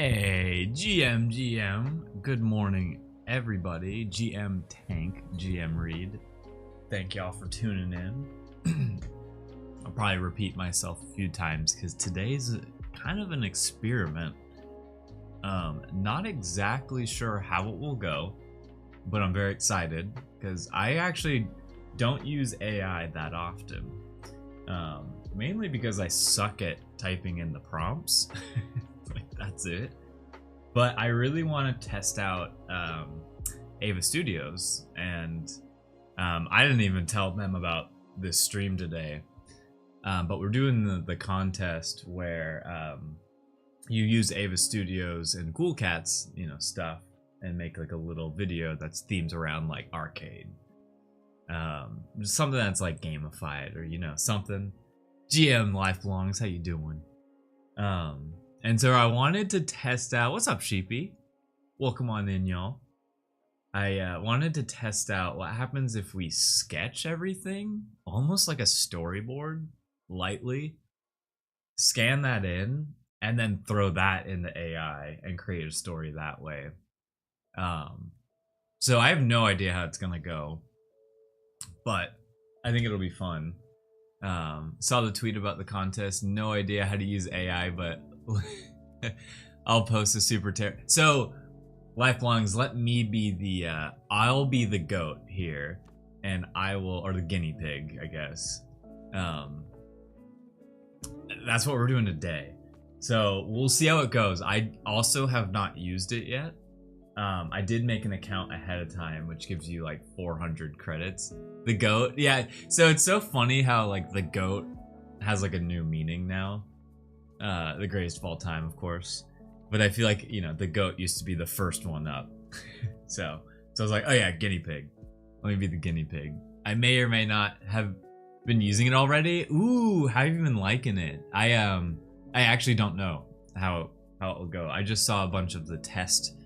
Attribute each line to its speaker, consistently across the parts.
Speaker 1: Hey, GM, good morning, everybody. GM Tank, GM Reed. Thank y'all for tuning in. I'll probably repeat myself a few times because today's kind of an experiment. Not exactly sure how it will go, but I'm very excited because I actually don't use AI that often. Mainly because I suck at typing in the prompts. Like, that's it. But I really want to test out Ava Studios, and I didn't even tell them about this stream today. But we're doing the contest where you use Ava Studios and Cool Cats, stuff, and make like a little video that's themed around like arcade. Just something that's like gamified or something. GM Life Belongs, how you doing? And so I wanted to test out. What's up, Sheepy? Welcome on in, y'all. I wanted to test out what happens if we sketch everything, almost like a storyboard, lightly, scan that in, and then throw that into AI and create a story that way. So I have no idea how it's gonna go, but I think it'll be fun. Saw the tweet about the contest. No idea how to use AI, but I'll post a super So Life Belongs, let me be the I'll be the goat here, and I will, or the guinea pig, I guess. That's what we're doing today. So we'll see how it goes. I also have not used it yet. I did make an account ahead of time, which gives you like 400 credits. The goat, yeah. So it's so funny how like the goat has like a new meaning now. The greatest of all time, of course. But I feel like, the goat used to be the first one up. so I was like, oh yeah, guinea pig. Let me be the guinea pig. I may or may not have been using it already. Ooh, how have you been liking it? I actually don't know how it will go. I just saw a bunch of the test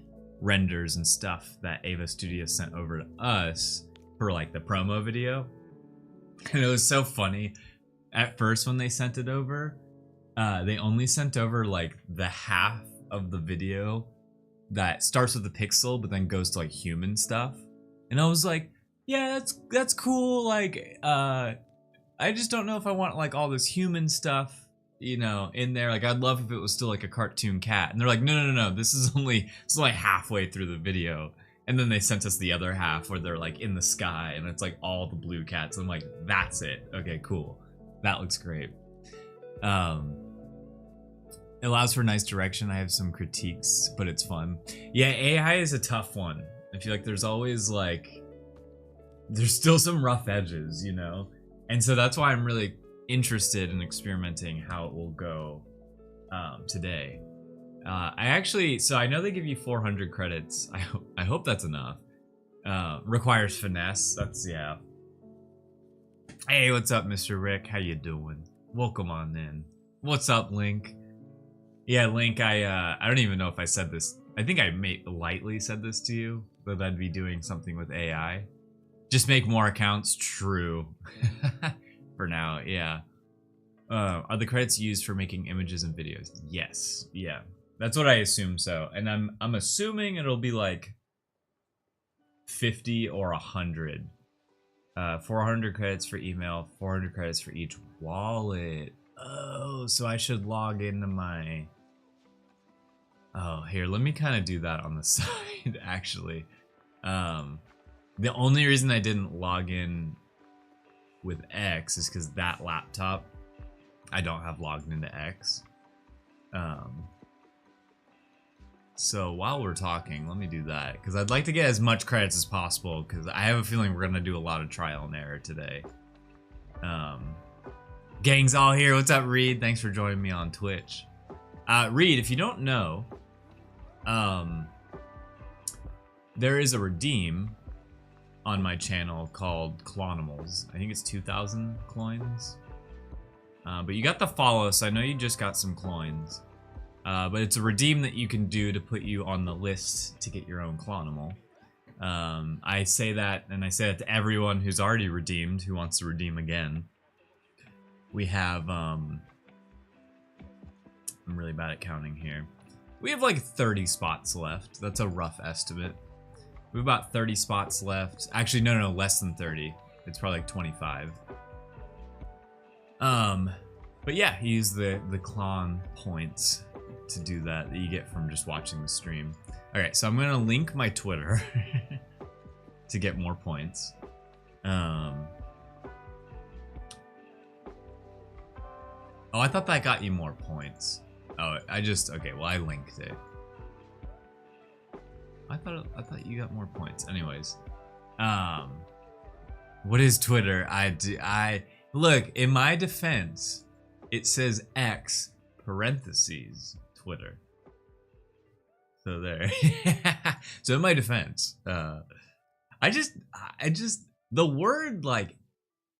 Speaker 1: renders and stuff that Ava Studios sent over to us for like the promo video. And it was so funny. At first when they sent it over, they only sent over like the half of the video that starts with the pixel but then goes to like human stuff. And I was like, yeah, that's cool. Like, I just don't know if I want like all this human stuff, in there. Like, I'd love if it was still like a cartoon cat. And they're like, no, this is only halfway through the video. And then they sent us the other half where they're like in the sky and it's like all the blue cats. I'm like, that's it. Okay, cool. That looks great. It allows for nice direction. I have some critiques, but it's fun. Yeah, AI is a tough one. I feel like there's always like, there's still some rough edges, And so that's why I'm really interested in experimenting how it will go today. So I know they give you 400 credits. I hope that's enough. Requires finesse. Yeah. Hey, what's up, Mr. Rick? How you doing? Welcome on in. What's up, Link? Yeah, Link, I don't even know if I said this. I think I lightly said this to you, that I'd be doing something with AI. Just make more accounts. True. For now, yeah. Are the credits used for making images and videos? Yes. Yeah. That's what I assume so. And I'm assuming it'll be like 50 or 100. 400 credits for email, 400 credits for each wallet. Oh, so I should log into my... Oh, here, let me kind of do that on the side, actually. The only reason I didn't log in with X is because that laptop, I don't have logged into X. So while we're talking, let me do that, because I'd like to get as much credits as possible, because I have a feeling we're going to do a lot of trial and error today. Gang's all here. What's up, Reed? Thanks for joining me on Twitch. Reed, if you don't know, there is a redeem on my channel called Clonimals. I think it's 2,000 coins. But you got the follow, so I know you just got some coins. But it's a redeem that you can do to put you on the list to get your own Clonimal. I say that, and I say that to everyone who's already redeemed, who wants to redeem again. We have, I'm really bad at counting here. We have like 30 spots left. That's a rough estimate. We have about 30 spots left. Actually, no, less than 30. It's probably like 25. But yeah, he used the Klon points to do that you get from just watching the stream. Okay, so I'm gonna link my Twitter to get more points. Oh, I thought that got you more points. Oh, okay, well I linked it. I thought you got more points. Anyways. What is Twitter? Look, in my defense, it says X parentheses Twitter. So there. So in my defense, I just the word, like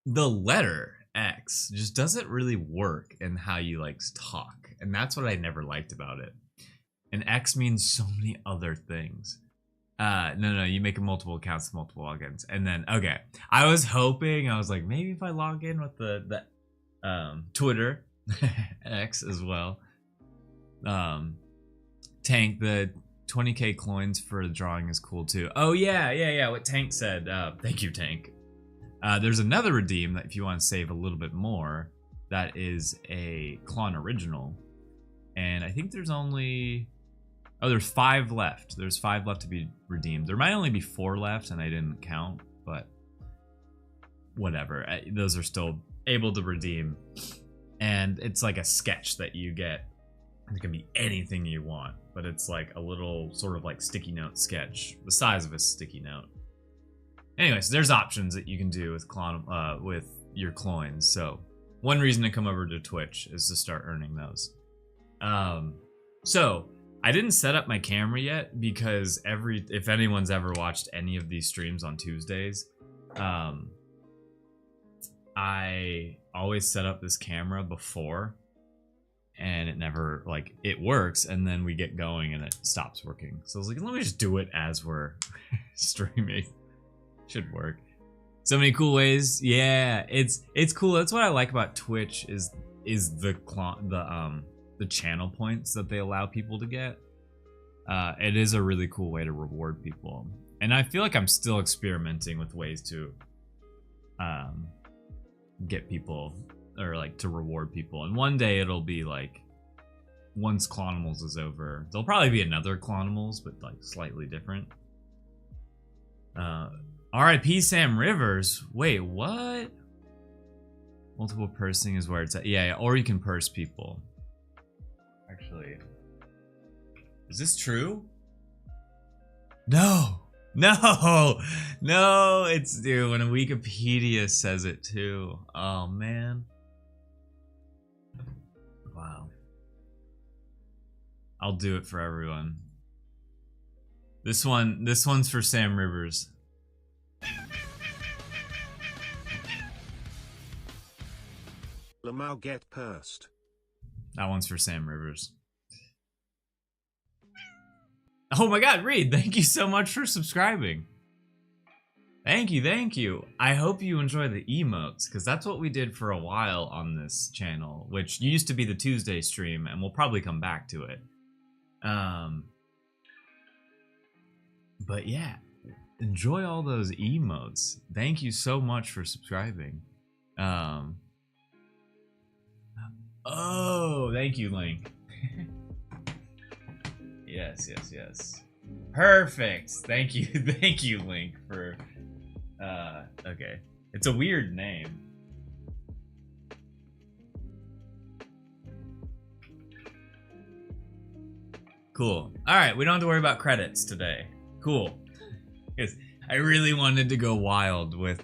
Speaker 1: the letter X just doesn't really work in how you like talk, and that's what I never liked about it. And X means so many other things. No, you make multiple accounts, multiple logins, and then okay. I was hoping, I was like, maybe if I log in with the Twitter X as well. Tank, the 20k coins for the drawing is cool too. Oh yeah. What Tank said. Thank you, Tank. There's another redeem that if you want to save a little bit more, that is a Klon original, and I think there's only. Oh, there's 5 left. There's 5 left to be redeemed. There might only be 4 left, and I didn't count, but whatever. Those are still able to redeem. And it's like a sketch that you get. It can be anything you want, but it's like a little sort of like sticky note sketch, the size of a sticky note. Anyways, there's options that you can do with your coins. So one reason to come over to Twitch is to start earning those. So I didn't set up my camera yet because if anyone's ever watched any of these streams on Tuesdays, I always set up this camera before, and it never, like, it works, and then we get going and it stops working. So I was like, let me just do it as we're streaming. Should work. So many cool ways. Yeah, it's cool. That's what I like about Twitch is the channel points that they allow people to get. It is a really cool way to reward people, and I feel like I'm still experimenting with ways to get people, or like to reward people. And one day it'll be like, once Clonimals is over, there'll probably be another Clonimals, but like slightly different. RIP Sam Rivers. Wait, what? Multiple pursing is where it's at. Yeah, or you can purse people. Actually, is this true? No, it's, dude, when Wikipedia says it too. Oh man. Wow. I'll do it for everyone. This one's for Sam Rivers.
Speaker 2: Lamau get pursed.
Speaker 1: That one's for Sam Rivers. Oh my god, Reed, thank you so much for subscribing. Thank you. I hope you enjoy the emotes, because that's what we did for a while on this channel, which used to be the Tuesday stream, and we'll probably come back to it. But yeah, enjoy all those emotes. Thank you so much for subscribing. Oh, thank you, Link. Yes. Perfect. Thank you, Link, for okay. It's a weird name. Cool. Alright, we don't have to worry about credits today. Cool. Because I really wanted to go wild with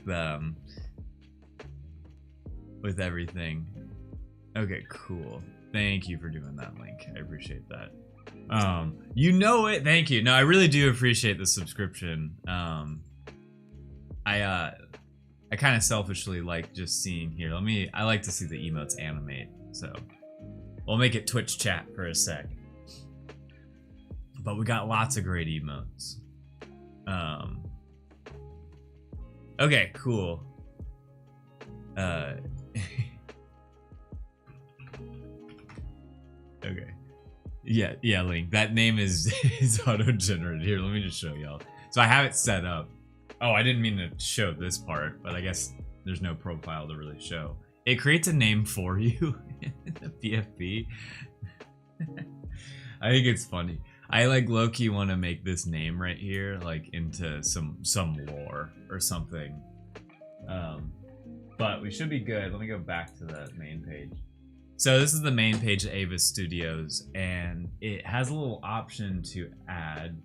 Speaker 1: everything. Okay, cool. Thank you for doing that, Link. I appreciate that. You know it. Thank you. No, I really do appreciate the subscription. I kind of selfishly like just seeing here. I like to see the emotes animate, so we'll make it Twitch chat for a sec. But we got lots of great emotes. Okay, cool. Okay. Yeah, Link. That name is is auto-generated. Here, let me just show y'all. So I have it set up. Oh, I didn't mean to show this part, but I guess there's no profile to really show. It creates a name for you in the PFP. I think it's funny. I like low-key want to make this name right here like into some lore or something. But we should be good. Let me go back to the main page. So this is the main page of Avis Studios, and it has a little option to add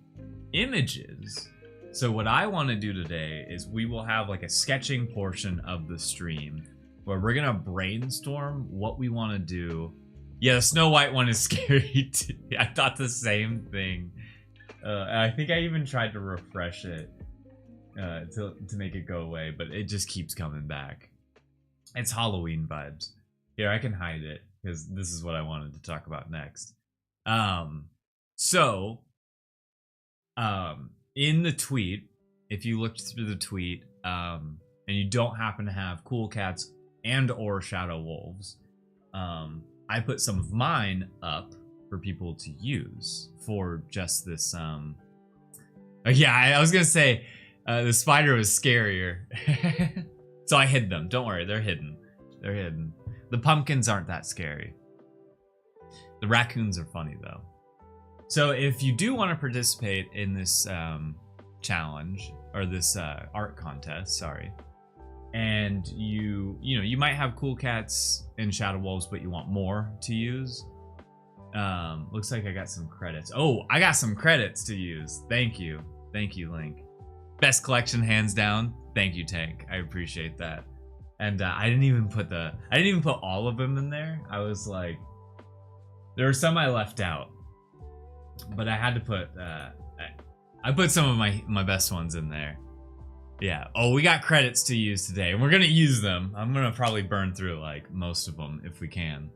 Speaker 1: images. So what I want to do today is we will have like a sketching portion of the stream where we're gonna brainstorm what we want to do. Yeah, the Snow White one is scary too. I thought the same thing. I think I even tried to refresh it to make it go away, but it just keeps coming back. It's Halloween vibes. Here, I can hide it because this is what I wanted to talk about next. In the tweet, if you looked through the tweet, and you don't happen to have Cool Cats and or Shadow Wolves, I put some of mine up for people to use for just this. Yeah, I was gonna say the spider was scarier, so I hid them. Don't worry, they're hidden. They're hidden. The pumpkins aren't that scary. The raccoons are funny though. So if you do want to participate in this challenge or this art contest, sorry, and you might have Cool Cats and Shadow Wolves, but you want more to use. Looks like I got some credits. Oh, I got some credits to use. Thank you, Link. Best collection hands down. Thank you, Tank. I appreciate that. And I didn't even put all of them in there. I was like, there were some I left out, but I had to put. I put some of my best ones in there. Yeah. Oh, we got credits to use today, and we're gonna use them. I'm gonna probably burn through like most of them if we can.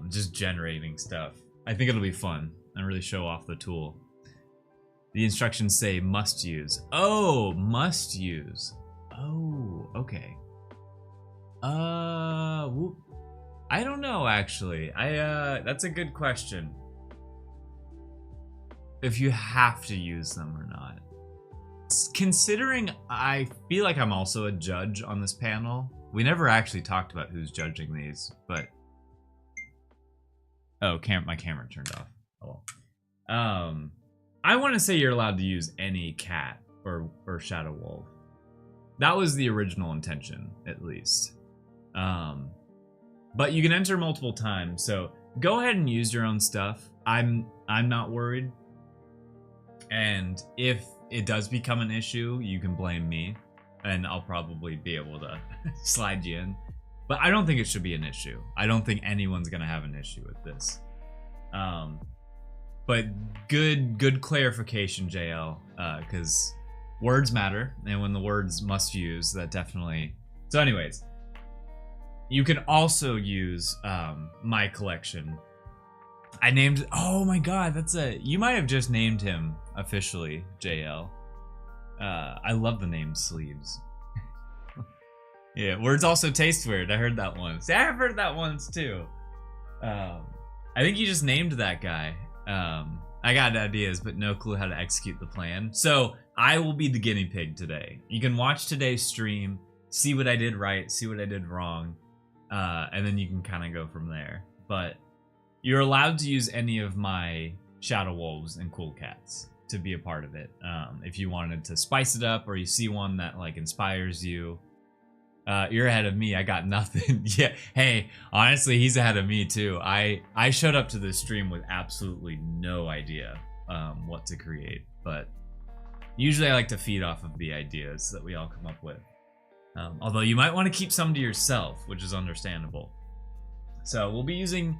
Speaker 1: Just generating stuff. I think it'll be fun and really show off the tool. The instructions say must use. Oh, must use. Oh, okay. Whoop. I don't know actually. That's a good question. If you have to use them or not. Considering I feel like I'm also a judge on this panel. We never actually talked about who's judging these, but oh, my camera turned off. Oh well. I want to say you're allowed to use any cat or Shadow Wolf. That was the original intention, at least. But you can enter multiple times, so go ahead and use your own stuff. I'm not worried. And if it does become an issue, you can blame me, and I'll probably be able to slide you in. But I don't think it should be an issue. I don't think anyone's gonna have an issue with this. But good clarification, JL, because words matter, and when the words must use, that definitely. So, anyways, you can also use my collection. I named. Oh my God, you might have just named him officially, JL. I love the name Sleeves. Yeah, words also taste weird. I heard that once. See, I've heard that once too. I think you just named that guy. I got ideas, but no clue how to execute the plan. So I will be the guinea pig today. You can watch today's stream, see what I did right, see what I did wrong, and then you can kind of go from there. But you're allowed to use any of my Shadow Wolves and Cool Cats to be a part of it. If you wanted to spice it up, or you see one that like inspires you. You're ahead of me. I got nothing. Yeah. Hey, honestly, he's ahead of me too. I showed up to this stream with absolutely no idea what to create, but usually I like to feed off of the ideas that we all come up with. Although you might want to keep some to yourself, which is understandable. So we'll be using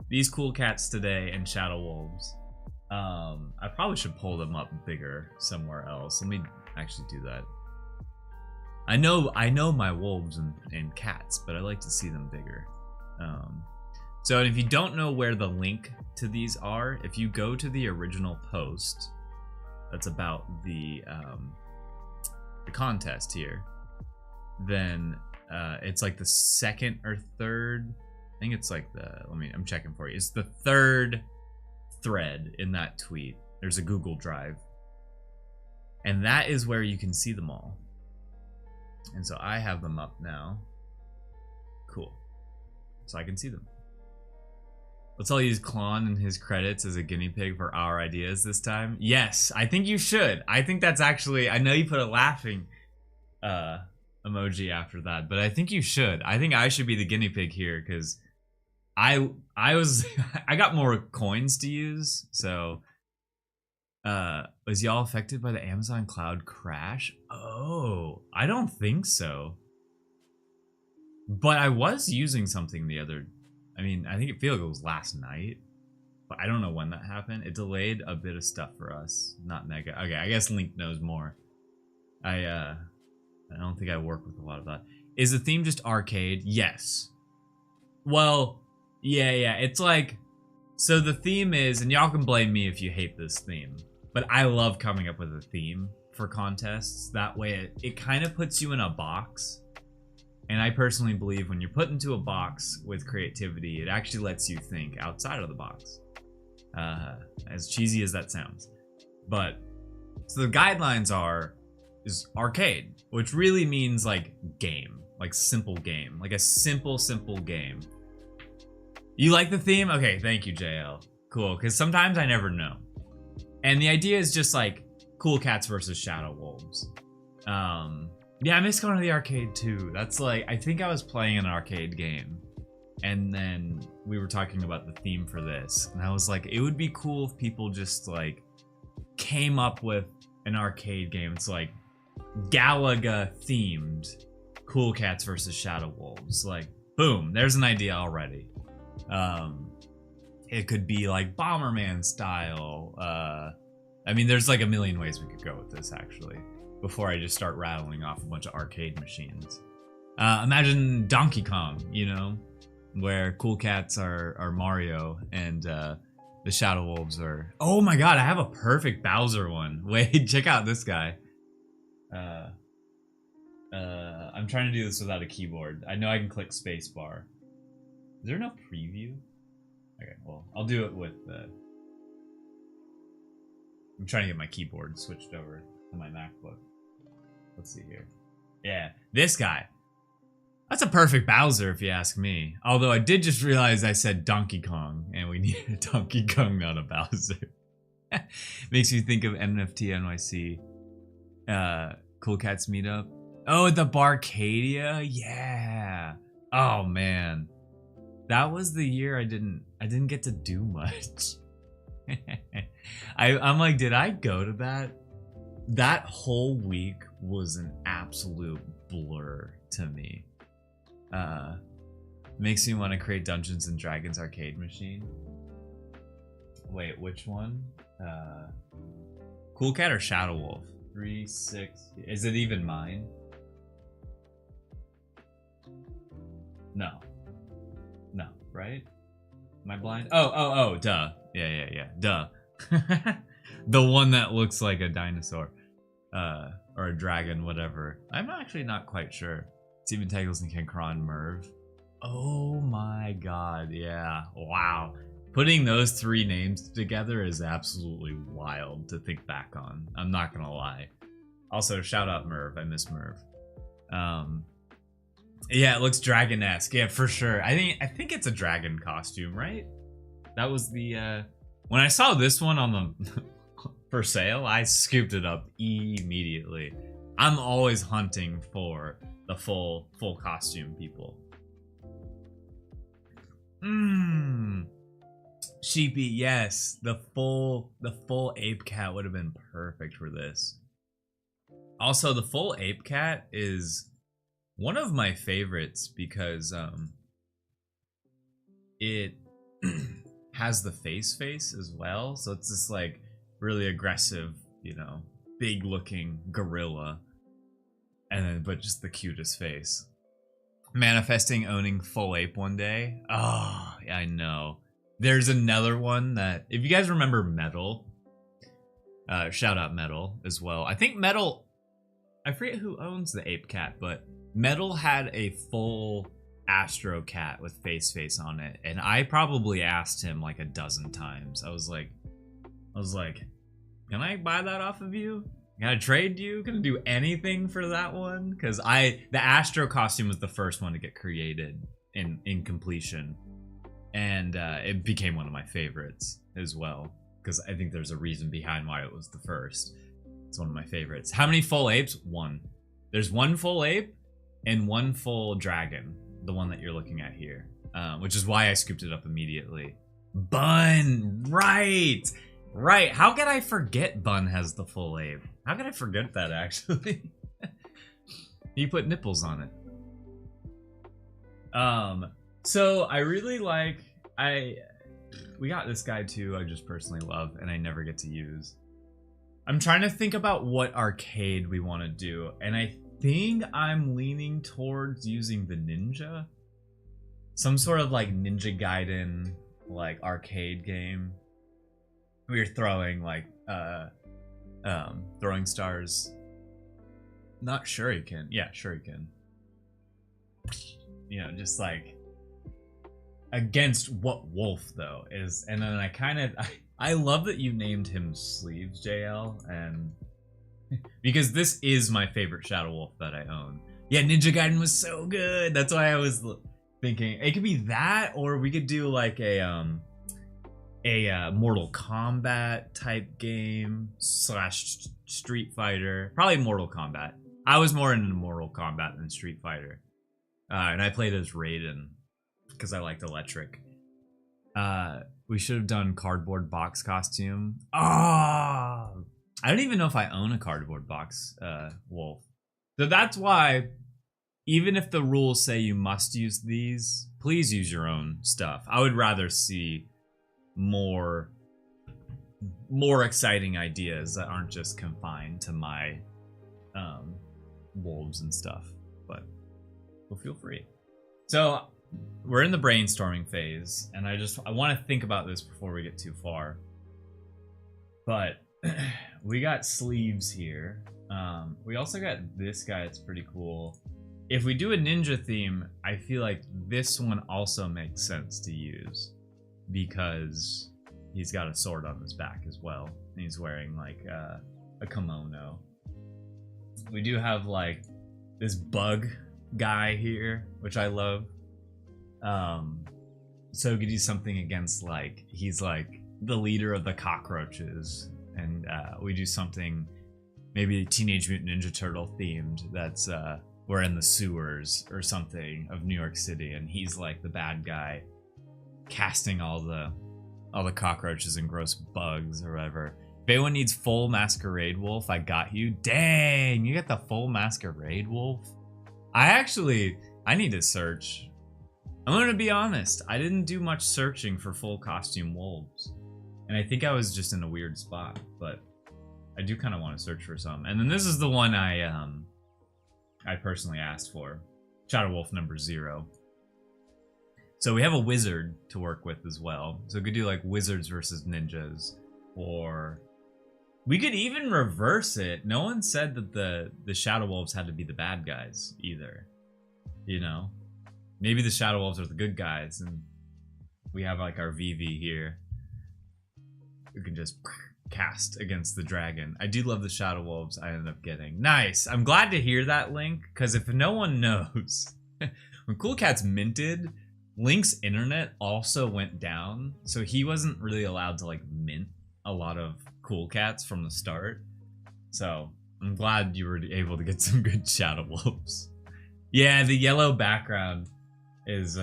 Speaker 1: these Cool Cats today and Shadow Wolves. I probably should pull them up bigger somewhere else. Let me actually do that. I know my wolves and cats, but I like to see them bigger. So if you don't know where the link to these are, if you go to the original post that's about the contest here, then it's like the second or third. I think it's like I'm checking for you. It's the third thread in that tweet. There's a Google Drive. And that is where you can see them all. And so I have them up now. Cool. So I can see them. Let's all use Klon and his credits as a guinea pig for our ideas this time. Yes, I think you should. I think that's actually, I know you put a laughing emoji after that, but I think you should. I think I should be the guinea pig here because I got more coins to use. So was y'all affected by the Amazon cloud crash? Oh, I don't think so. But I was using something the other, I mean, I think it feels like it was last night, but I don't know when that happened. It delayed a bit of stuff for us, not mega. Okay, I guess Link knows more. I don't think I work with a lot of that. Is the theme just arcade? Yes. Well, yeah. It's like, so the theme is, and y'all can blame me if you hate this theme, but I love coming up with a theme for contests. That way it kind of puts you in a box. And I personally believe when you're put into a box with creativity, it actually lets you think outside of the box. As cheesy as that sounds. But, so the guidelines is arcade, which really means like game, like simple game, like a simple game. You like the theme? Okay, thank you, JL. Cool, because sometimes I never know. And the idea is just like Cool Cats versus Shadow Wolves. Yeah, I miss going to the arcade too. That's like, I think I was playing an arcade game and then we were talking about the theme for this. And I was like, it would be cool if people just like came up with an arcade game. It's like Galaga themed Cool Cats versus Shadow Wolves. Like, boom, there's an idea already. It could be like Bomberman style. I mean, there's like a million ways we could go with this actually. Before I just start rattling off a bunch of arcade machines. Imagine Donkey Kong, you know, where Cool Cats are Mario and the Shadow Wolves are... Oh my god, I have a perfect Bowser one. Wait, check out this guy. I'm trying to do this without a keyboard. I know I can click spacebar. Is there no preview? Okay, well, I'll do it with I'm trying to get my keyboard switched over to my MacBook. Let's see here. Yeah, this guy. That's a perfect Bowser if you ask me. Although I did just realize I said Donkey Kong and we need a Donkey Kong, not a Bowser. Makes me think of NFT NYC. Cool Cats meetup. Oh, the Barcadia? Yeah. Oh man. That was the year I didn't get to do much. I'm like, did I go to that? That whole week was an absolute blur to me. Makes me want to create Dungeons and Dragons arcade machine. Wait, which one? Cool Cat or Shadow Wolf? 360. Is it even mine? No. No, right? Am I blind? Oh, duh. Yeah. Duh. The one that looks like a dinosaur. Or a dragon, whatever. I'm actually not quite sure. Steven Tegels and Ken Kron Merv. Oh my god, yeah. Wow. Putting those three names together is absolutely wild to think back on. I'm not gonna lie. Also, shout out Merv. I miss Merv. Yeah, it looks dragon-esque. Yeah, for sure. I think it's a dragon costume, right? That was the when I saw this one on the for sale, I scooped it up immediately. I'm always hunting for the full costume people. Sheepy, yes. The full Ape Cat would have been perfect for this. Also, the full Ape Cat is one of my favorites because it has the face as well. So it's this like really aggressive, you know, big looking gorilla. And then, but just the cutest face. Manifesting owning full ape one day. Oh, yeah, I know. There's another one that, if you guys remember Metal, shout out Metal as well. I think Metal, I forget who owns the Ape Cat, but Metal had a full Astro Cat with face on it, and I probably asked him like a dozen times. I was like, can I buy that off of you? Can I trade you? Can I do anything for that one? Because the Astro costume was the first one to get created in completion, and it became one of my favorites as well. Because I think there's a reason behind why it was the first. It's one of my favorites. How many full apes? One. There's one full ape and one full dragon. The one that you're looking at here, which is why I scooped it up immediately. Bun, right. How could I forget Bun has the full ape? How could I forget that, actually? He put nipples on it. So I really like, we got this guy too, I just personally love, and I never get to use. I'm trying to think about what arcade we want to do, and I think I'm leaning towards using the ninja. Some sort of like Ninja Gaiden, like arcade game. We're throwing like throwing stars. Not shuriken. Yeah, shuriken. You know, just like against what wolf though is, and then I love that you named him Sleeves JL, and because this is my favorite Shadow Wolf that I own. Yeah, Ninja Gaiden was so good. That's why I was thinking it could be that, or we could do like a Mortal Kombat type game / Street Fighter. Probably Mortal Kombat. I was more into Mortal Kombat than Street Fighter, and I played as Raiden because I liked electric. We should have done cardboard box costume. Oh, I don't even know if I own a cardboard box wolf. So that's why, even if the rules say you must use these, please use your own stuff. I would rather see more exciting ideas that aren't just confined to my wolves and stuff. But well, feel free. So we're in the brainstorming phase, and I want to think about this before we get too far. But we got Sleeves here. We also got this guy. It's pretty cool. If we do a ninja theme, I feel like this one also makes sense to use because he's got a sword on his back as well. And he's wearing like a kimono. We do have like this bug guy here, which I love. So we could do something against like, he's like the leader of the cockroaches, and we do something maybe Teenage Mutant Ninja Turtle themed that's we're in the sewers or something of New York City, and he's like the bad guy casting all the cockroaches and gross bugs or whatever. If anyone needs full Masquerade Wolf, I got you. Dang, you got the full Masquerade Wolf? I need to search. I'm gonna be honest, I didn't do much searching for full costume wolves. And I think I was just in a weird spot, but I do kind of want to search for some. And then this is the one I personally asked for. Shadow Wolf number 0. So we have a wizard to work with as well. So we could do like wizards versus ninjas, or we could even reverse it. No one said that the Shadow Wolves had to be the bad guys either. You know? Maybe the Shadow Wolves are the good guys, and we have like our VV here who can just cast against the dragon. I do love the Shadow Wolves I ended up getting. Nice. I'm glad to hear that, Link, because if no one knows, when Cool Cats minted, Link's internet also went down, so he wasn't really allowed to like mint a lot of Cool Cats from the start. So I'm glad you were able to get some good Shadow Wolves. Yeah, the yellow background is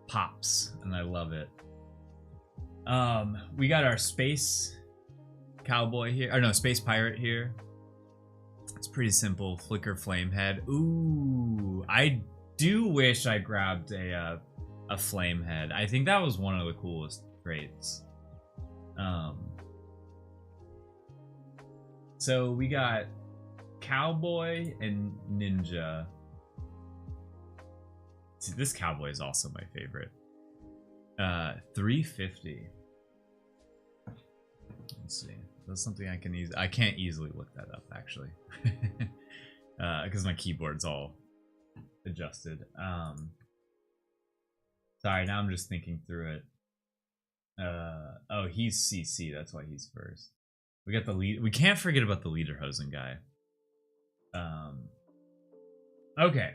Speaker 1: pops, and I love it. We got our space cowboy here, or no, space pirate here. It's pretty simple. Flicker flame head. Ooh, I do wish I grabbed a flame head. I think that was one of the coolest traits. So we got cowboy and ninja. See, this cowboy is also my favorite. 350. Let's see. That's something I can't easily look that up actually. Because my keyboard's all adjusted. Sorry, now I'm just thinking through it. Oh, he's CC, that's why he's first. We got the lead. We can't forget about the Lederhosen guy. Okay.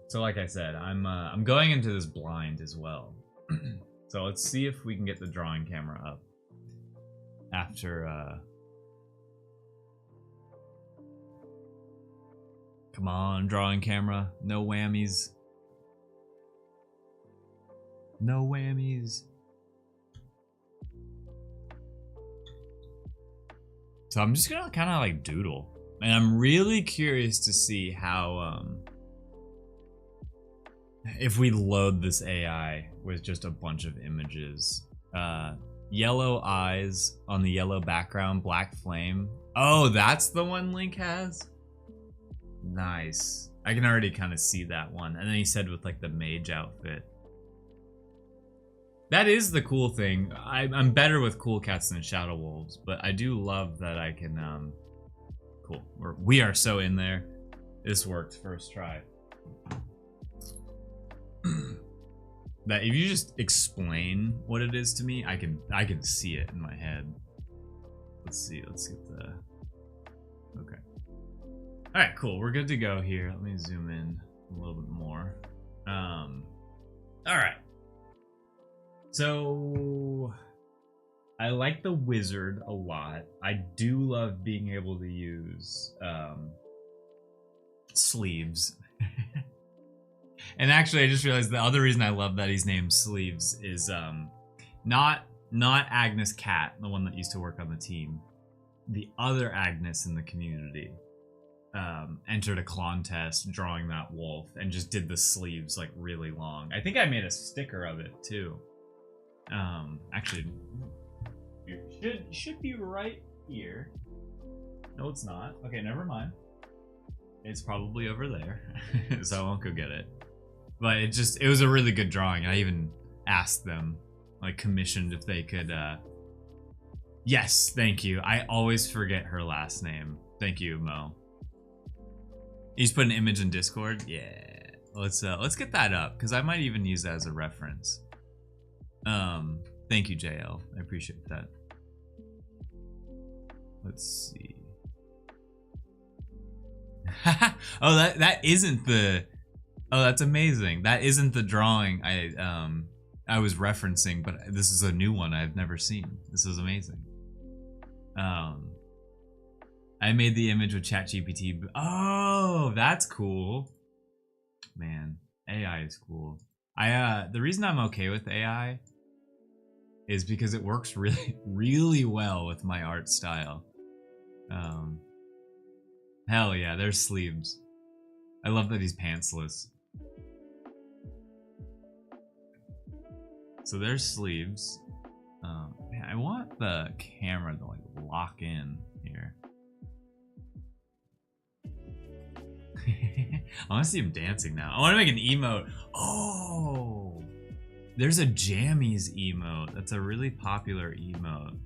Speaker 1: So like I said, I'm going into this blind as well. So let's see if we can get the drawing camera up after come on, drawing camera. No whammies. No whammies. So I'm just gonna kind of like doodle. And I'm really curious to see how if we load this AI with just a bunch of images. Yellow eyes on the yellow background, black flame. Oh, that's the one Link has? Nice. I can already kind of see that one. And then he said with like the mage outfit. That is the cool thing. I'm better with Cool Cats than Shadow Wolves, but I do love that I can cool. We are so in there. This worked first try. That if you just explain what it is to me, I can see it in my head. Let's see. Let's get the. Okay. All right. Cool. We're good to go here. Let me zoom in a little bit more. All right. So I like the wizard a lot. I do love being able to use sleeves. And actually, I just realized the other reason I love that he's named Sleeves is not Agnes Cat, the one that used to work on the team. The other Agnes in the community entered a contest drawing that wolf and just did the sleeves like really long. I think I made a sticker of it too. Actually, it should be right here. No, it's not. Okay, never mind. It's probably over there, so I won't go get it. But it was a really good drawing. I even asked them, like commissioned if they could, yes, thank you. I always forget her last name. Thank you, Mo. You just put an image in Discord? Yeah. Let's get that up, because I might even use that as a reference. Thank you, JL. I appreciate that. Let's see. Oh, that isn't the. Oh, that's amazing. That isn't the drawing I was referencing, but this is a new one I've never seen. This is amazing. I made the image with ChatGPT. Oh, that's cool. Man, AI is cool. The reason I'm okay with AI is because it works really well with my art style. Hell yeah, there's sleeves. I love that he's pantsless. So there's sleeves. Man, I want the camera to like lock in here. I want to see him dancing now. I want to make an emote. Oh, there's a Jammies emote. That's a really popular emote.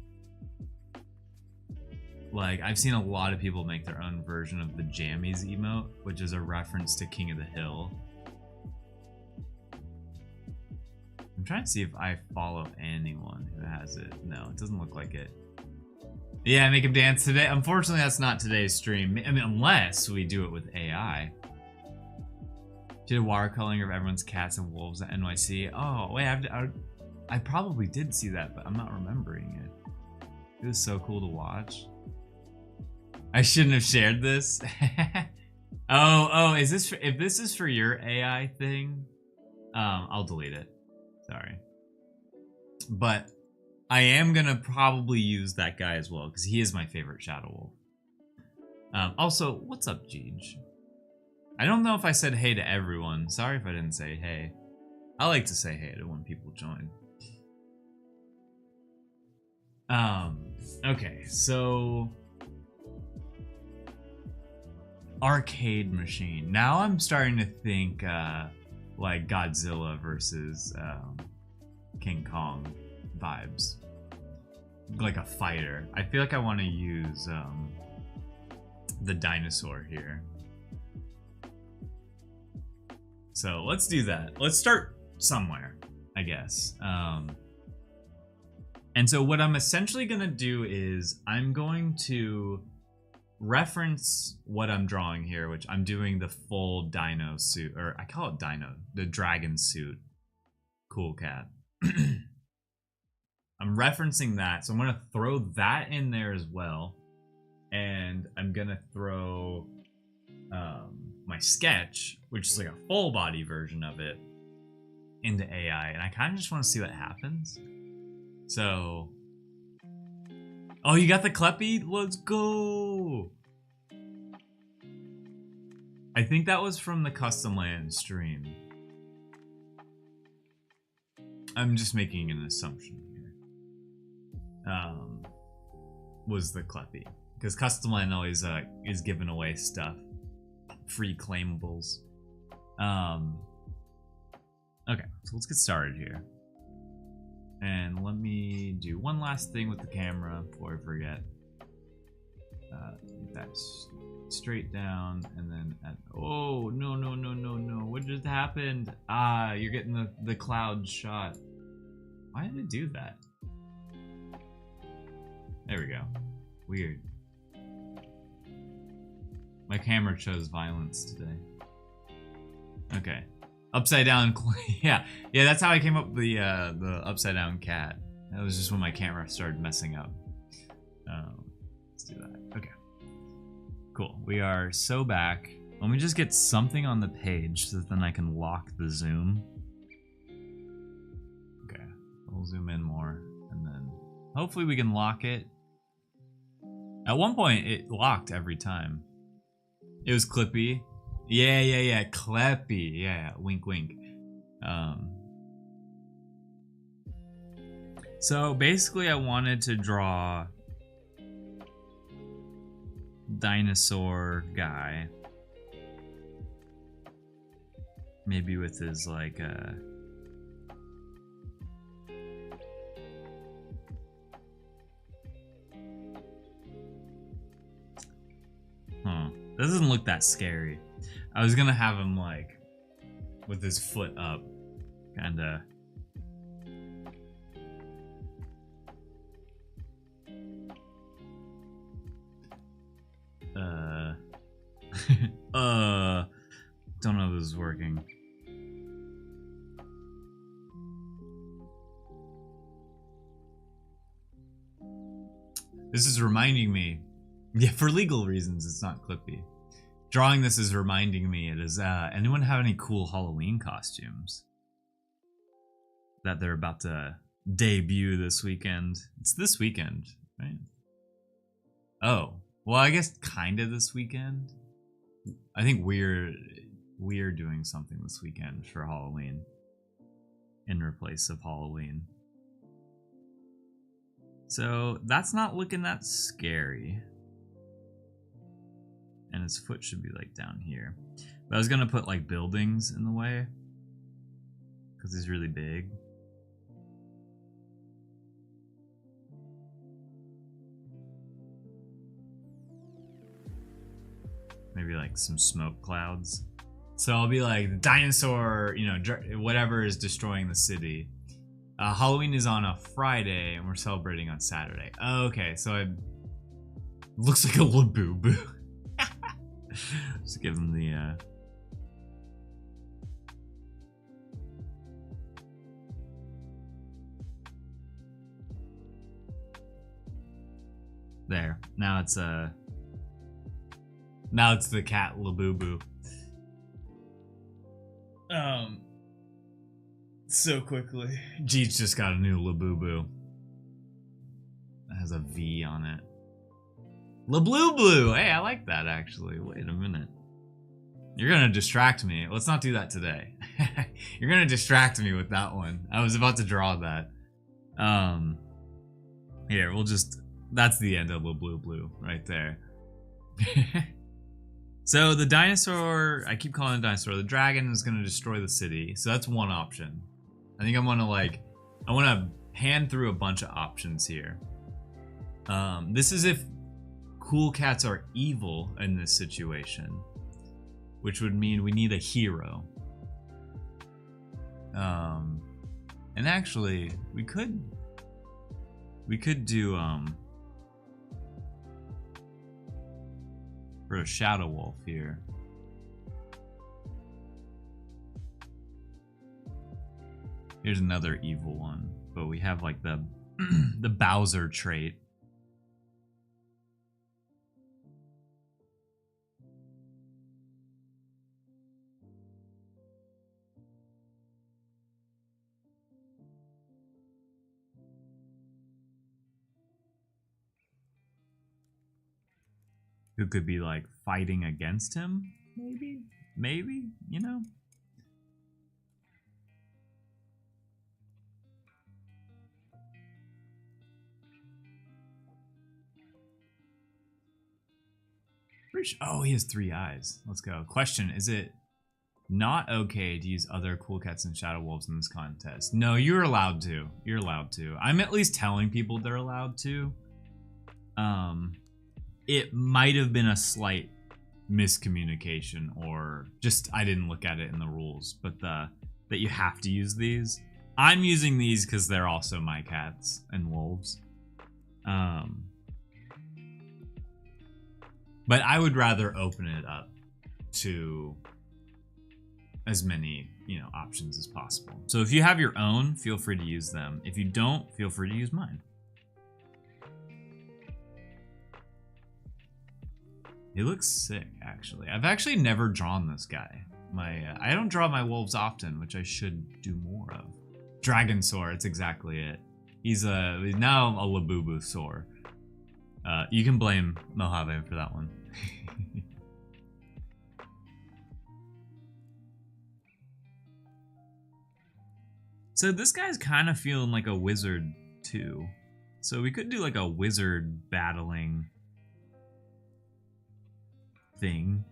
Speaker 1: Like, I've seen a lot of people make their own version of the Jammies emote, which is a reference to King of the Hill. I'm trying to see if I follow anyone who has it. No, it doesn't look like it. Yeah, make him dance today. Unfortunately, that's not today's stream. I mean, unless we do it with AI. Did a watercoloring of everyone's cats and wolves at NYC. Oh, wait, I probably did see that, but I'm not remembering it. It was so cool to watch. I shouldn't have shared this. Oh, is this if this is for your AI thing? I'll delete it. Sorry. But I am gonna probably use that guy as well because he is my favorite Shadow Wolf. Also, what's up, Jeej? I don't know if I said hey to everyone. Sorry if I didn't say hey. I like to say hey to when people join. Okay, so arcade machine. Now I'm starting to think like Godzilla versus King Kong vibes. Like a fighter. I feel like I want to use the dinosaur here. So let's do that. Let's start somewhere, I guess. And so what I'm essentially going to do is I'm going to reference what I'm drawing here, which I'm doing the full dino suit, or I call it dino, the dragon suit. Cool cat. I'm referencing that, so I'm going to throw that in there as well. And I'm going to throw my sketch, which is like a full body version of it, into AI. And I kind of just want to see what happens. So, oh, you got the Kleppy? Let's go. I think that was from the Custom Land stream. I'm just making an assumption here. Was the Kleppy, because Custom Land always is giving away stuff, free claimables. Okay, so let's get started here. And let me do one last thing with the camera before I forget. That's straight down, and then oh no, what just happened? Ah, you're getting the cloud shot. Why did it do that? There we go. Weird. My camera chose violence today. Okay. Upside down. Yeah, that's how I came up with the upside down cat. That was just when my camera started messing up. Let's do that. Okay. Cool. We are so back. Let me just get something on the page so that then I can lock the zoom. Okay. We'll zoom in more, and then hopefully we can lock it. At one point, it locked every time. It was Kleppy. Yeah, Kleppy. Yeah, wink, wink. So basically, I wanted to draw dinosaur guy, maybe with his like that doesn't look that scary. I was gonna have him like with his foot up, kinda. Don't know if this is working. This is reminding me, yeah, for legal reasons, it's not Kleppy. Drawing this is reminding me, it is, anyone have any cool Halloween costumes that they're about to debut this weekend? It's this weekend, right? Oh, well, I guess kind of this weekend. I think we're doing something this weekend for Halloween in replace of Halloween. So that's not looking that scary. And his foot should be like down here. But I was gonna put like buildings in the way because he's really big. Maybe like some smoke clouds. So I'll be like the dinosaur, you know, whatever is destroying the city. Halloween is on a Friday and we're celebrating on Saturday. Okay, so it looks like a Labubu. Just give him the there. Now it's the cat Labubu. So quickly. Jeets just got a new Labubu. It has a V on it. LaBlue. Hey, I like that actually. Wait a minute. You're gonna distract me. Let's not do that today. You're gonna distract me with that one. I was about to draw that. Here, we'll just... That's the end of LaBlue right there. So the dinosaur, I keep calling it dinosaur, the dragon is gonna destroy the city. So that's one option. I think I'm gonna like, I wanna hand through a bunch of options here. This is if cool cats are evil in this situation, which would mean we need a hero. And actually, we could do for a Shadow Wolf here. Here's another evil one, but we have like the the Bowser trait. Who could be like fighting against him? Maybe, you know? Oh, he has 3 eyes. Let's go. Question, is it not okay to use other Cool Cats and Shadow Wolves in this contest? No, you're allowed to. You're allowed to. I'm at least telling people they're allowed to. It might have been a slight miscommunication, or just I didn't look at it in the rules, but that you have to use these. I'm using these because they're also my cats and wolves. But I would rather open it up to as many, you know, options as possible. So if you have your own, feel free to use them. If you don't, feel free to use mine. He looks sick, actually. I've actually never drawn this guy. I don't draw my wolves often, which I should do more of. Dragonsaur, it's exactly it. He's now a Labubusaur. You can blame Mojave for that one. So this guy's kind of feeling like a wizard too. So we could do like a wizard battling thing.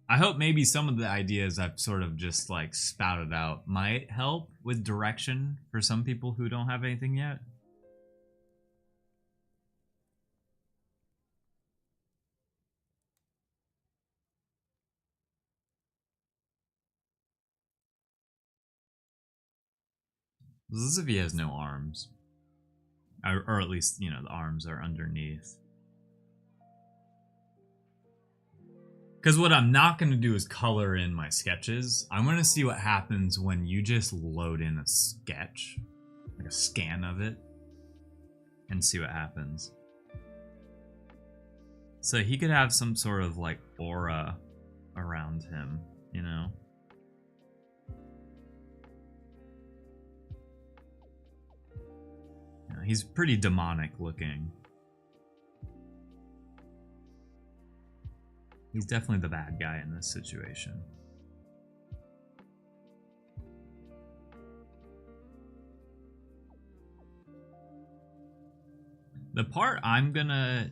Speaker 1: I hope maybe some of the ideas I've sort of just like spouted out might help with direction for some people who don't have anything yet. This is if he has no arms. Or at least, you know, the arms are underneath. Because what I'm not going to do is color in my sketches. I'm going to see what happens when you just load in a sketch, like a scan of it, and see what happens. So he could have some sort of like aura around him, you know? Yeah, he's pretty demonic looking. He's definitely the bad guy in this situation. The part I'm gonna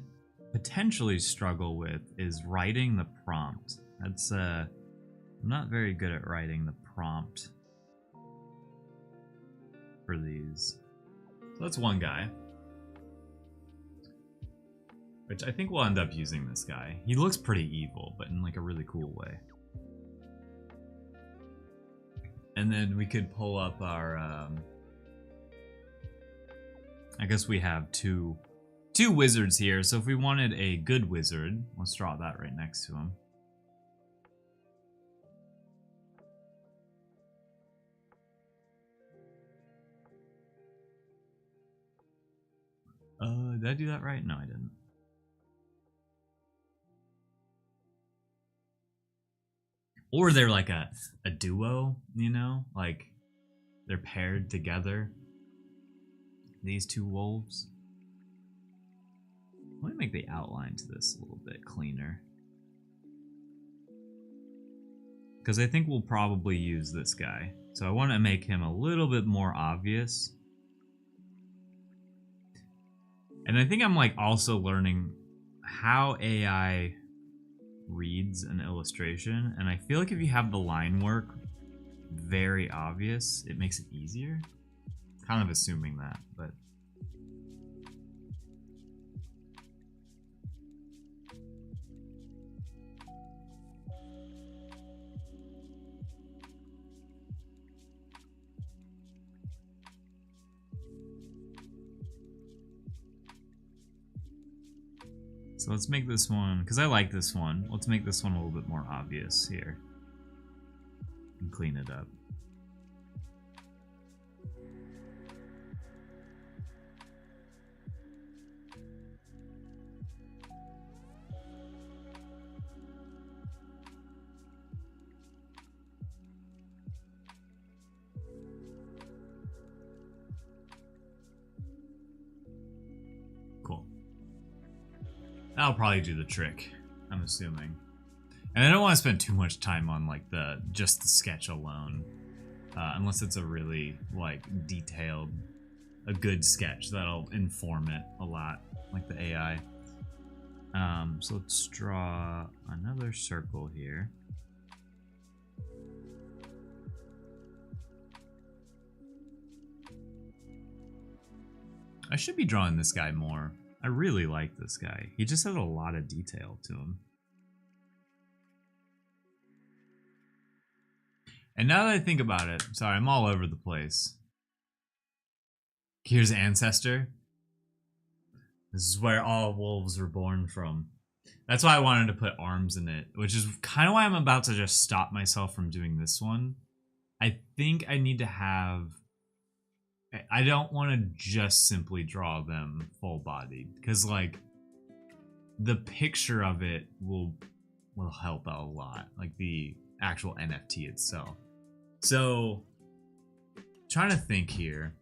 Speaker 1: potentially struggle with is writing the prompt. That's I'm not very good at writing the prompt for these. So that's one guy. Which I think we'll end up using this guy. He looks pretty evil, but in like a really cool way. And then we could pull up our I guess we have two wizards here, so if we wanted a good wizard, let's draw that right next to him. Did I do that right? No, I didn't. Or they're like a duo, you know? Like, they're paired together. These two wolves. Let me make the outline to this a little bit cleaner. Because I think we'll probably use this guy. So I want to make him a little bit more obvious. And I think I'm like also learning how AI reads an illustration. And I feel like if you have the line work very obvious, it makes it easier. Kind of assuming that, but... So let's make this one, because I like this one. Let's make this one a little bit more obvious here. And clean it up. That'll probably do the trick, I'm assuming. And I don't want to spend too much time on like just the sketch alone, unless it's a really like detailed, a good sketch that'll inform it a lot, like the AI. So let's draw another circle here. I should be drawing this guy more. I really like this guy. He just has a lot of detail to him. And now that I think about it, sorry, I'm all over the place. Here's Ancestor. This is where all wolves were born from. That's why I wanted to put arms in it, which is kind of why I'm about to just stop myself from doing this one. I think I need to have... I don't want to just simply draw them full-bodied, because like the picture of it will help out a lot, like the actual NFT itself. So trying to think here.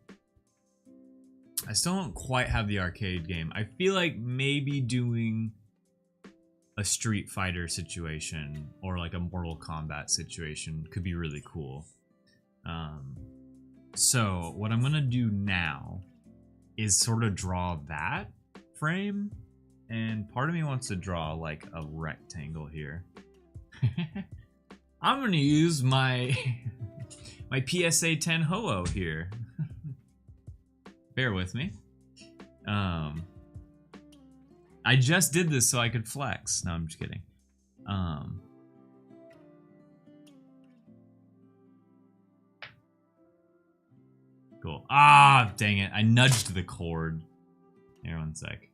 Speaker 1: I still don't quite have the arcade game. I feel like maybe doing a Street Fighter situation or like a Mortal Kombat situation could be really cool. So what I'm gonna do now is sort of draw that frame, and part of me wants to draw like a rectangle here. I'm gonna use my my PSA 10 Ho-Oh here. Bear with me. I just did this so I could flex. No, I'm just kidding. Cool. Ah, dang it. I nudged the cord. Here, one sec.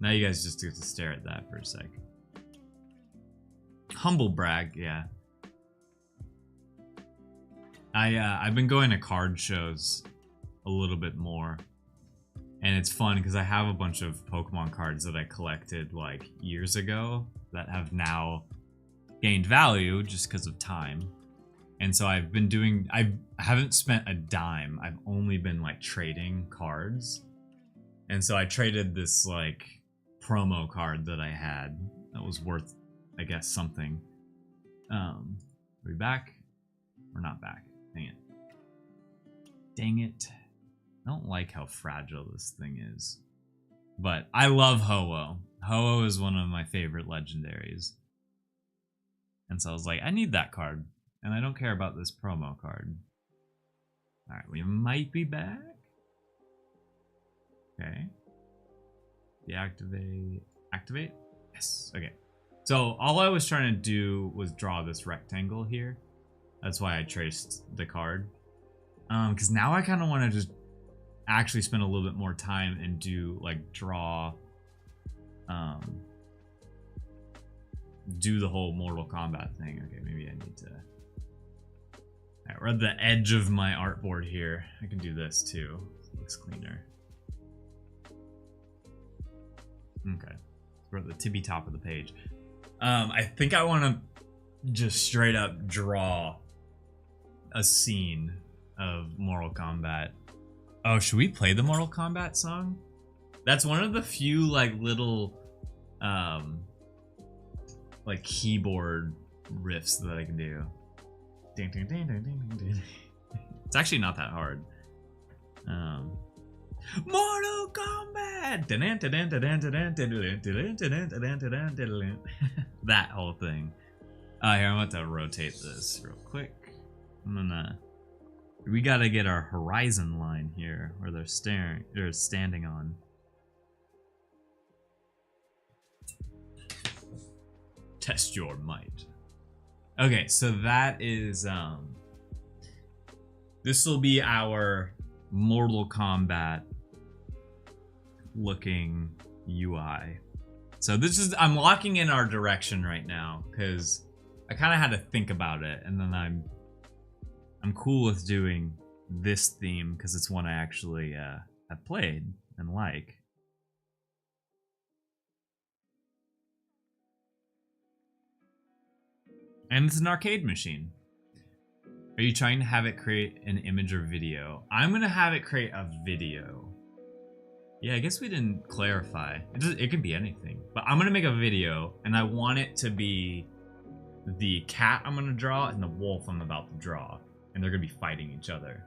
Speaker 1: Now you guys just get to stare at that for a sec. Humble brag, yeah. I've been going to card shows a little bit more. And it's fun because I have a bunch of Pokemon cards that I collected like years ago that have now gained value just because of time. And so I've been doing, I haven't spent a dime. I've only been like trading cards. And so I traded this like promo card that I had that was worth, I guess, something. Are we back? We're not back. Dang it. Dang it. I don't like how fragile this thing is. But I love Ho-Oh. Ho-Oh is one of my favorite legendaries. And so I was like, I need that card. And I don't care about this promo card. Alright, we might be back. Okay. Deactivate. Activate? Yes. Okay. So all I was trying to do was draw this rectangle here. That's why I traced the card. Because now I kind of want to just actually spend a little bit more time and do like draw do the whole Mortal Kombat thing. Okay, maybe I need to. Alright, we're at the edge of my artboard here. I can do this too. It looks cleaner. Okay. We're at the tippy top of the page. I think I want to just straight up draw a scene of Mortal Kombat. Oh, should we play the Mortal Kombat song? That's one of the few like little like keyboard riffs that I can do. Ding, ding, ding, ding, ding, ding. It's actually not that hard. Mortal Kombat! That whole thing. Here, I'm about to rotate this real quick. We gotta get our horizon line here, where they're standing on. Test your might. Okay, so that is this will be our Mortal Kombat looking UI. So I'm locking in our direction right now because I kind of had to think about it, and then I'm cool with doing this theme because it's one I actually have played and like. And it's an arcade machine. Are you trying to have it create an image or video? I'm gonna have it create a video. Yeah, I guess we didn't clarify. It could be anything, but I'm gonna make a video, and I want it to be the cat I'm gonna draw and the wolf I'm about to draw, and they're gonna be fighting each other.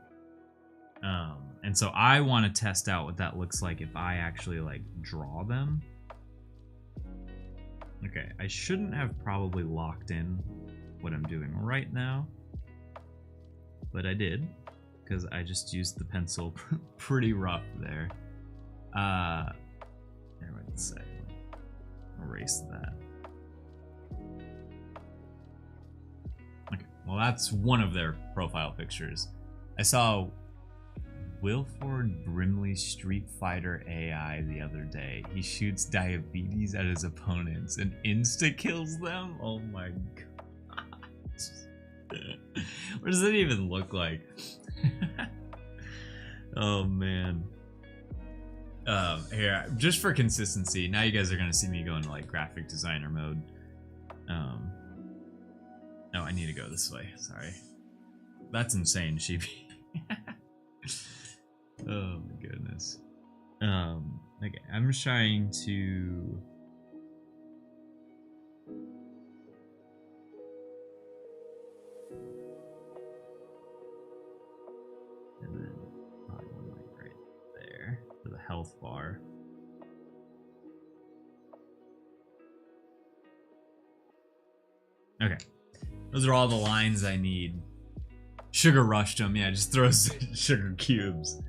Speaker 1: And so I want to test out what that looks like if I actually like draw them. Okay, I shouldn't have probably locked in what I'm doing right now, but I did because I just used the pencil pretty rough there. There, wait a second. Erase that. Okay, well that's one of their profile pictures. I saw Wilford Brimley Street Fighter AI the other day. He shoots diabetes at his opponents and insta-kills them? Oh my god. What does it even look like? Oh man. Here, just for consistency, now you guys are gonna see me go into like graphic designer mode. No, I need to go this way, sorry. That's insane, Sheepy. Oh my goodness. Okay, I'm just trying to and then probably one like right there for the health bar. Okay. Those are all the lines I need. Sugar rushed them, yeah, just throws sugar cubes.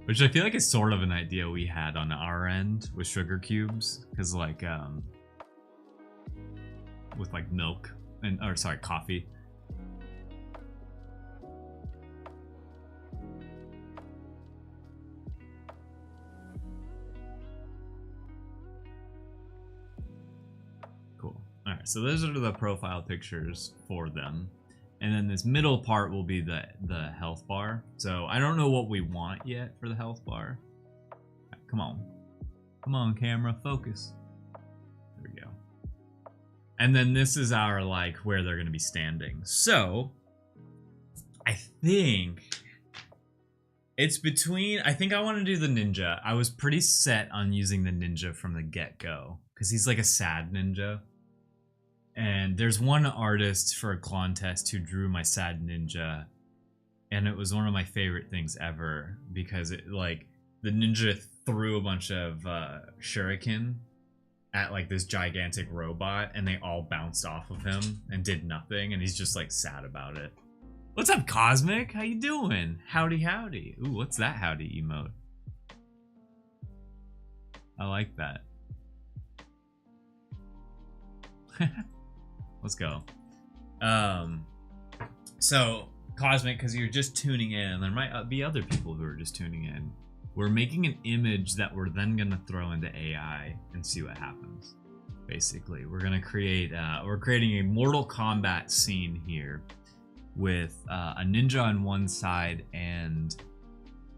Speaker 1: Which I feel like is sort of an idea we had on our end with sugar cubes, because like with like milk and or sorry, coffee. Cool. All right, so those are the profile pictures for them. And then this middle part will be the health bar. So I don't know what we want yet for the health bar. Right, come on. Come on, camera, focus. There we go. And then this is our, like, where they're going to be standing. So I think it's between, I think I want to do the ninja. I was pretty set on using the ninja from the get-go because he's like a sad ninja. And there's one artist for a contest who drew my sad ninja, and it was one of my favorite things ever because it like the ninja threw a bunch of shuriken at like this gigantic robot, and they all bounced off of him and did nothing, and he's just like sad about it. What's up, Cosmic? How you doing? Howdy, howdy. Ooh, what's that howdy emote? I like that. Let's go. So Cosmic, because you're just tuning in, and there might be other people who are just tuning in. We're making an image that we're then gonna throw into AI and see what happens. Basically, we're gonna create. We're creating a Mortal Kombat scene here with a ninja on one side and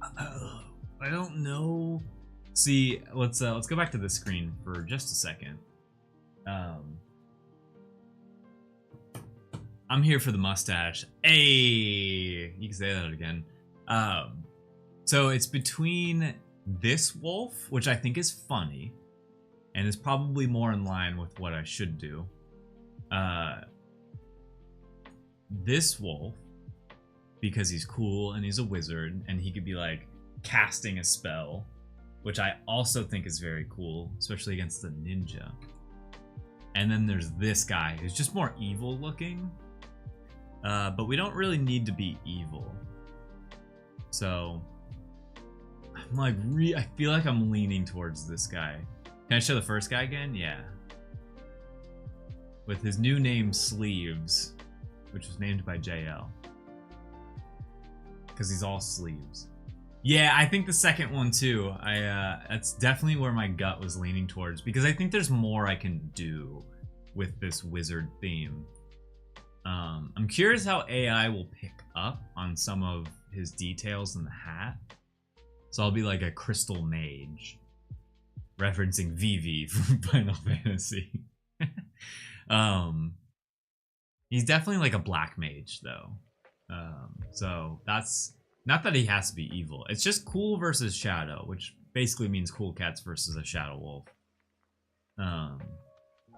Speaker 1: I don't know. See, let's go back to the screen for just a second. I'm here for the mustache. Hey, you can say that again. So it's between this wolf, which I think is funny, and is probably more in line with what I should do. This wolf, because he's cool and he's a wizard, and he could be like casting a spell, which I also think is very cool, especially against the ninja. And then there's this guy who's just more evil looking. But we don't really need to be evil. So I'm like, I feel like I'm leaning towards this guy. Can I show the first guy again? Yeah. With his new name, Sleeves, which was named by JL. Because he's all sleeves. Yeah, I think the second one too. That's definitely where my gut was leaning towards because I think there's more I can do with this wizard theme. I'm curious how AI will pick up on some of his details in the hat. So I'll be like a crystal mage, referencing Vivi from Final Fantasy. He's definitely like a black mage though. So that's not that he has to be evil. It's just cool versus shadow, which basically means cool cats versus a shadow wolf.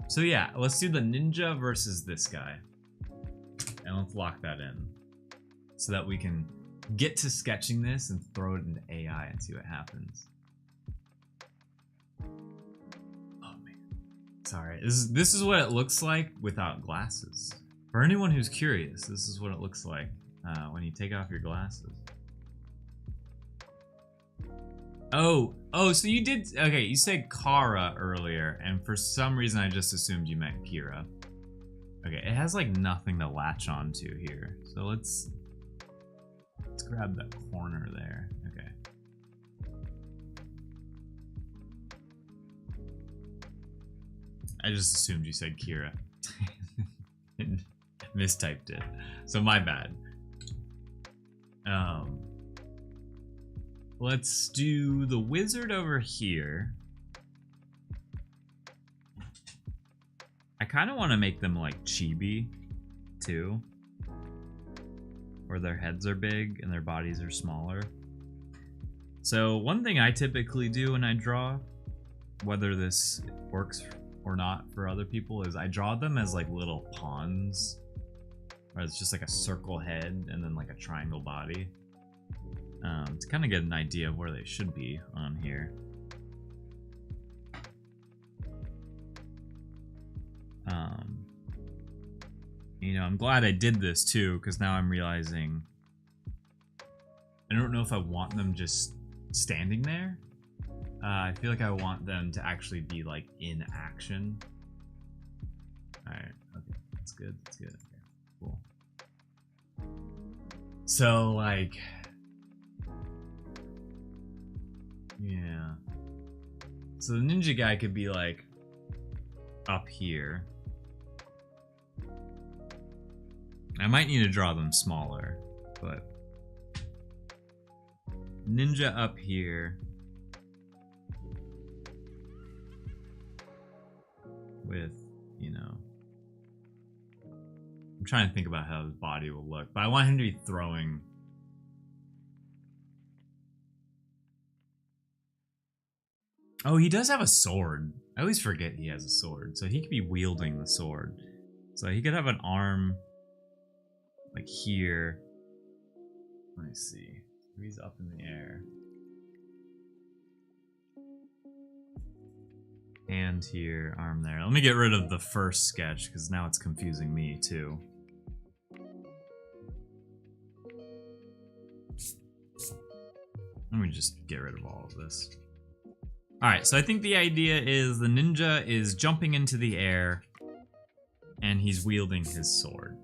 Speaker 1: So yeah, let's do the ninja versus this guy. And let's lock that in so that we can get to sketching this and throw it into AI and see what happens. Oh man. Sorry. This is what it looks like without glasses. For anyone who's curious, this is what it looks like when you take off your glasses. Oh, so you did, okay, you said Kara earlier, and for some reason I just assumed you meant Kira. Okay, it has like nothing to latch onto here. So let's grab that corner there. Okay. I just assumed you said Kira. And mistyped it. So my bad. Let's do the wizard over here. I kind of want to make them like chibi too, where their heads are big and their bodies are smaller. So one thing I typically do when I draw, whether this works or not for other people, is I draw them as like little pawns, where it's just like a circle head and then like a triangle body, to kind of get an idea of where they should be on here. You know, I'm glad I did this too, because now I'm realizing I don't know if I want them just standing there. I feel like I want them to actually be like in action. Alright, okay, that's good, that's good. Okay, cool. So like, yeah. So the ninja guy could be like up here. I might need to draw them smaller, but ninja up here with, you know, I'm trying to think about how his body will look, but I want him to be throwing. Oh, he does have a sword. I always forget he has a sword, so he could be wielding the sword. So he could have an arm like here. Let me see. He's up in the air. Hand here, arm there. Let me get rid of the first sketch because now it's confusing me too. Let me just get rid of all of this. Alright, so I think the idea is the ninja is jumping into the air and he's wielding his sword.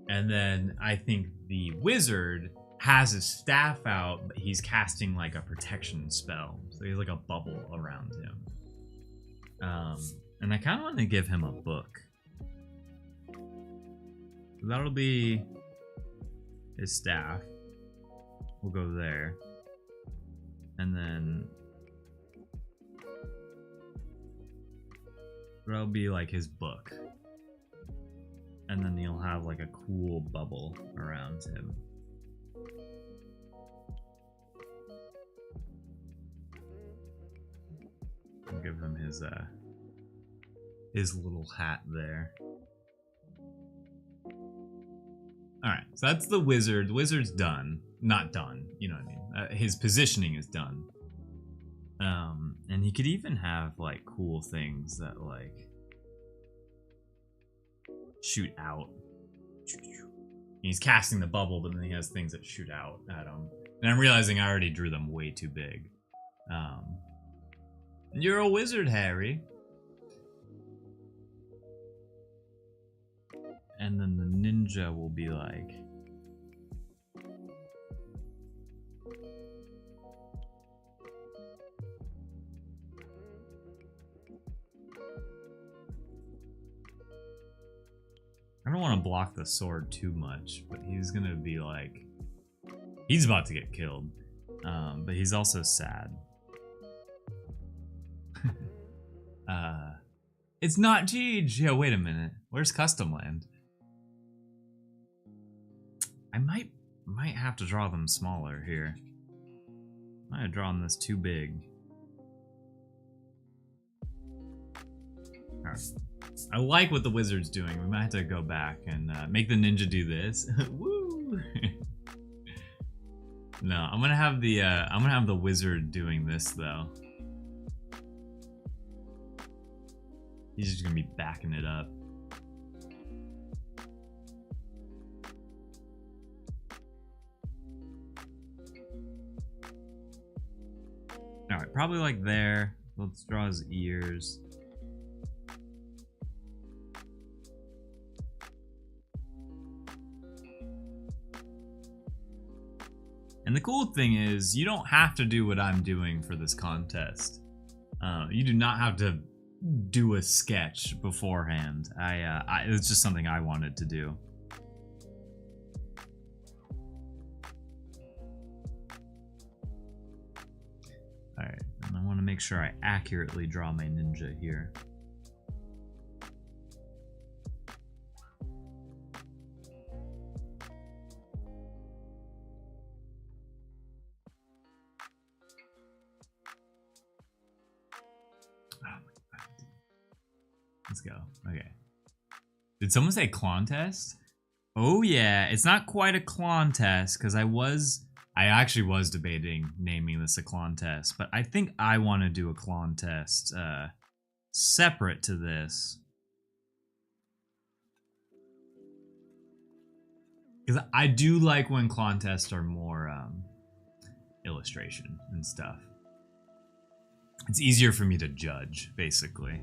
Speaker 1: And then I think the wizard has his staff out, but he's casting like a protection spell. So he's like a bubble around him. And I kind of want to give him a book. That'll be his staff. We'll go there. And then that'll be like his book. And then he'll have like a cool bubble around him. I'll give him his little hat there. Alright, so that's the wizard. The wizard's done. Not done, you know what I mean. His positioning is done. And he could even have like cool things that like shoot out. He's casting the bubble, but then he has things that shoot out at him. And I'm realizing I already drew them way too big. You're a wizard, Harry. And then the ninja will be like don't want to block the sword too much, but he's gonna be like, he's about to get killed, but he's also sad. It's not Jeej. Yeah, wait a minute. Where's Custom Land? I might have to draw them smaller here. I might have drawn this too big. Alright. I like what the wizard's doing. We might have to go back and make the ninja do this. Woo! No, I'm gonna have the wizard doing this though. He's just gonna be backing it up. Alright, probably like there. Let's draw his ears. And the cool thing is, you don't have to do what I'm doing for this contest. You do not have to do a sketch beforehand. It's just something I wanted to do. Alright, and I want to make sure I accurately draw my ninja here. Let's go. Okay. Did someone say contest? Oh yeah, it's not quite a contest because I actually was debating naming this a contest, but I think I want to do a contest separate to this. Because I do like when contests are more illustration and stuff. It's easier for me to judge, basically.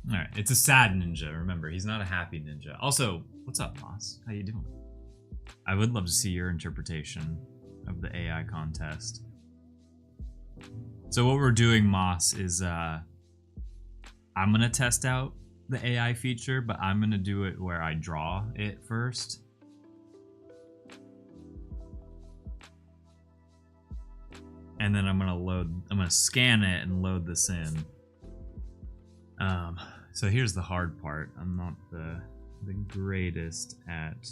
Speaker 1: Alright, it's a sad ninja. Remember, he's not a happy ninja. Also, what's up, Moss? How you doing? I would love to see your interpretation of the AI contest. So what we're doing, Moss, is I'm gonna test out the AI feature, but I'm gonna do it where I draw it first. And then I'm gonna scan it and load this in. So here's the hard part. I'm not the greatest at.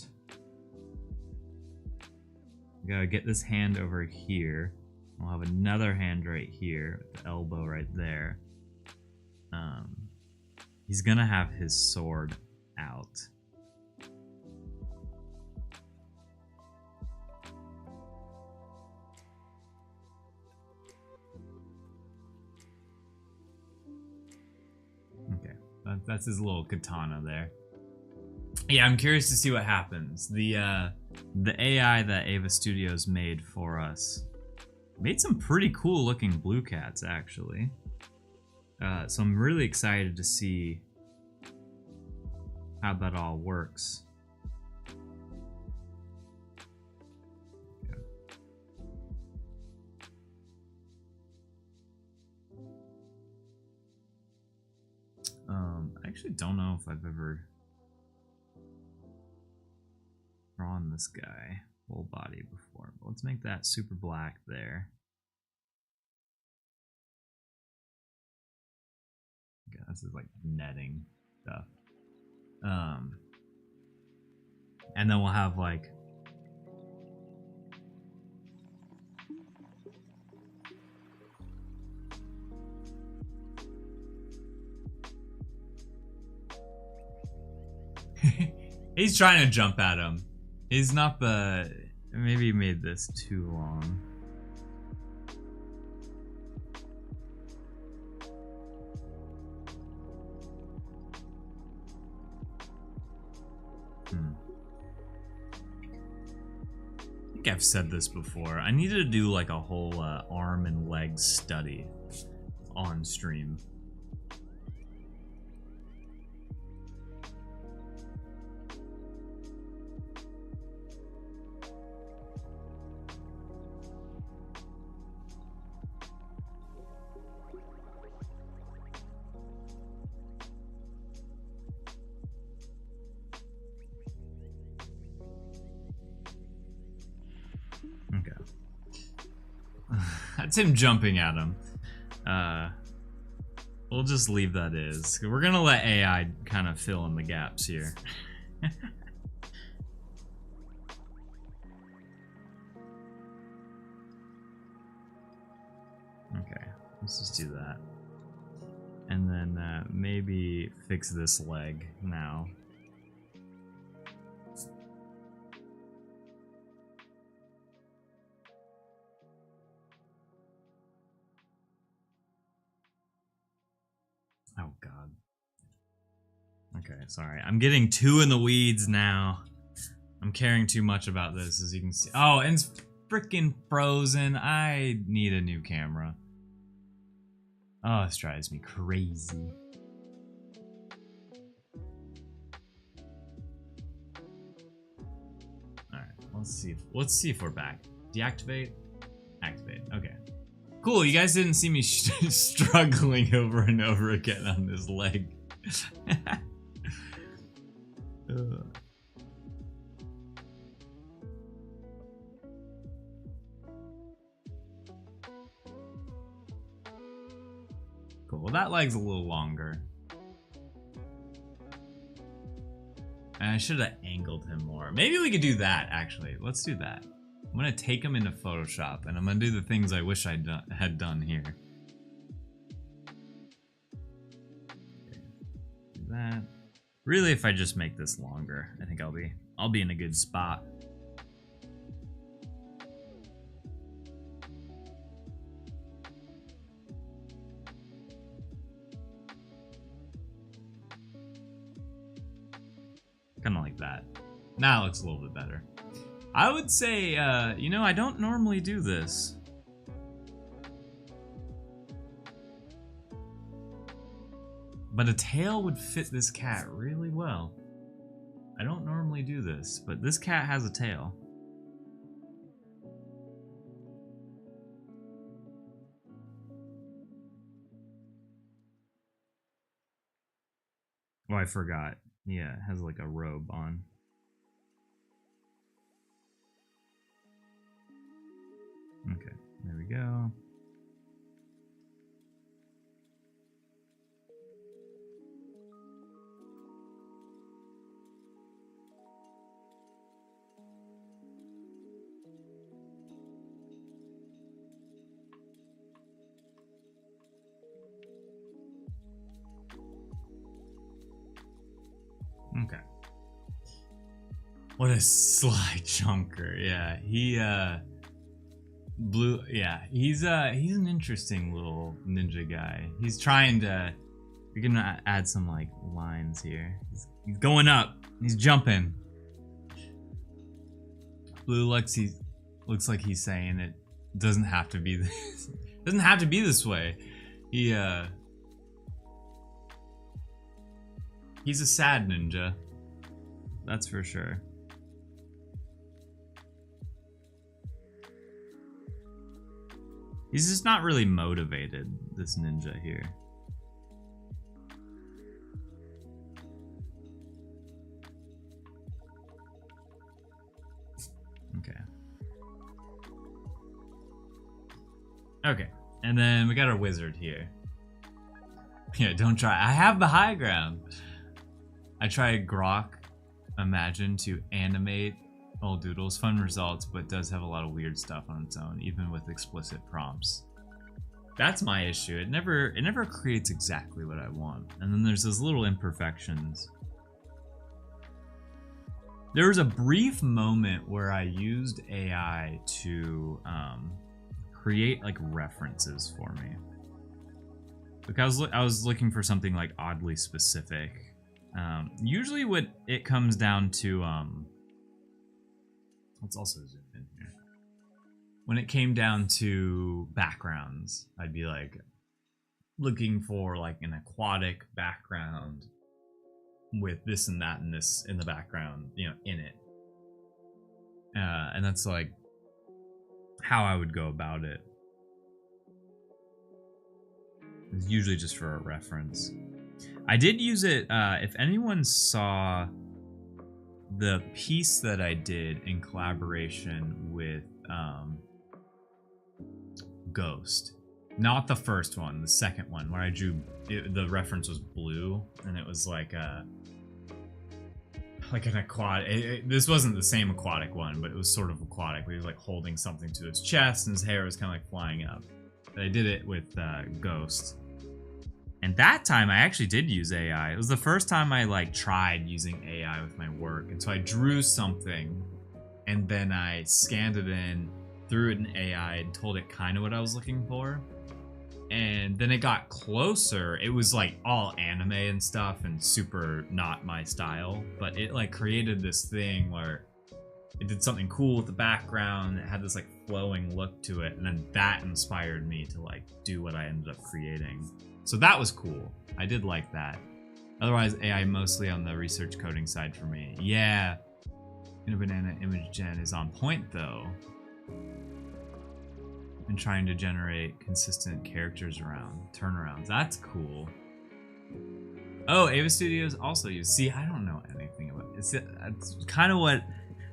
Speaker 1: Gotta get this hand over here. I'll have another hand right here, the elbow right there. He's gonna have his sword out. Okay, that's his little katana there. Yeah, I'm curious to see what happens. The AI that Ava Studios made for us made some pretty cool looking blue cats, actually. So I'm really excited to see how that all works. I actually don't know if I've ever drawn this guy full body before, but let's make that super black there. Okay, this is like netting stuff. And then we'll have like he's trying to jump at him. He's not the... Maybe he made this too long. I think I've said this before. I needed to do like a whole arm and leg study on stream. That's him jumping at him. We'll just leave that as. We're gonna let AI kind of fill in the gaps here. Okay, let's just do that. And then maybe fix this leg now. Oh god. Okay, sorry. I'm getting too in the weeds now. I'm caring too much about this, as you can see. Oh, and it's freaking frozen. I need a new camera. Oh, this drives me crazy. Alright, let's see if we're back. Deactivate. Activate. Okay. Cool, you guys didn't see me struggling over and over again on this leg. Cool, well that leg's a little longer. And I should have angled him more. Maybe we could do that, actually. Let's do that. I'm gonna take him into Photoshop, and I'm gonna do the things I wish I had done here. Okay. Do that. Really, if I just make this longer, I think I'll be in a good spot. Kind of like that. Now it looks a little bit better. I would say, you know, I don't normally do this. But a tail would fit this cat really well. I don't normally do this, but this cat has a tail. Oh, I forgot. Yeah, it has like a robe on. Okay, there we go. Okay. What a sly chunker. Yeah, he blue, yeah, he's an interesting little ninja guy. He's trying to, we're gonna add some like lines here. He's going up. He's jumping. Blue looks like he's saying it doesn't have to be this. Doesn't have to be this way. He's a sad ninja. That's for sure. He's just not really motivated, this ninja here. Okay. Okay, and then we got our wizard here. Yeah, don't try. I have the high ground. I tried Grok Imagine to animate old doodles. Fun results, but does have a lot of weird stuff on its own, even with explicit prompts. That's my issue. It never creates exactly what I want. And then there's those little imperfections. There was a brief moment where I used AI to create like references for me. Because I was looking for something like oddly specific. Usually what it comes down to, let's also zoom in here. When it came down to backgrounds, I'd be like looking for like an aquatic background with this and that and this in the background, you know, in it. And that's like how I would go about it. It's usually just for a reference. I did use it, if anyone saw the piece that I did in collaboration with Ghost. Not the first one, the second one, where I drew, the reference was blue, and it was like an aquatic, this wasn't the same aquatic one, but it was sort of aquatic. He was like holding something to his chest, and his hair was kind of like flying up. But I did it with Ghost. And that time I actually did use AI. It was the first time I like tried using AI with my work. And so I drew something, and then I scanned it in, threw it in AI, and told it kind of what I was looking for. And then it got closer. It was like all anime and stuff and super not my style, but it like created this thing where it did something cool with the background. It had this like flowing look to it, and then that inspired me to like do what I ended up creating. So that was cool. I did like that. Otherwise, AI mostly on the research coding side for me. Yeah, Banana image gen is on point though. And trying to generate consistent characters around turnarounds. That's cool. Oh, Ava Studios also use. See, I don't know anything about it. It's kind of what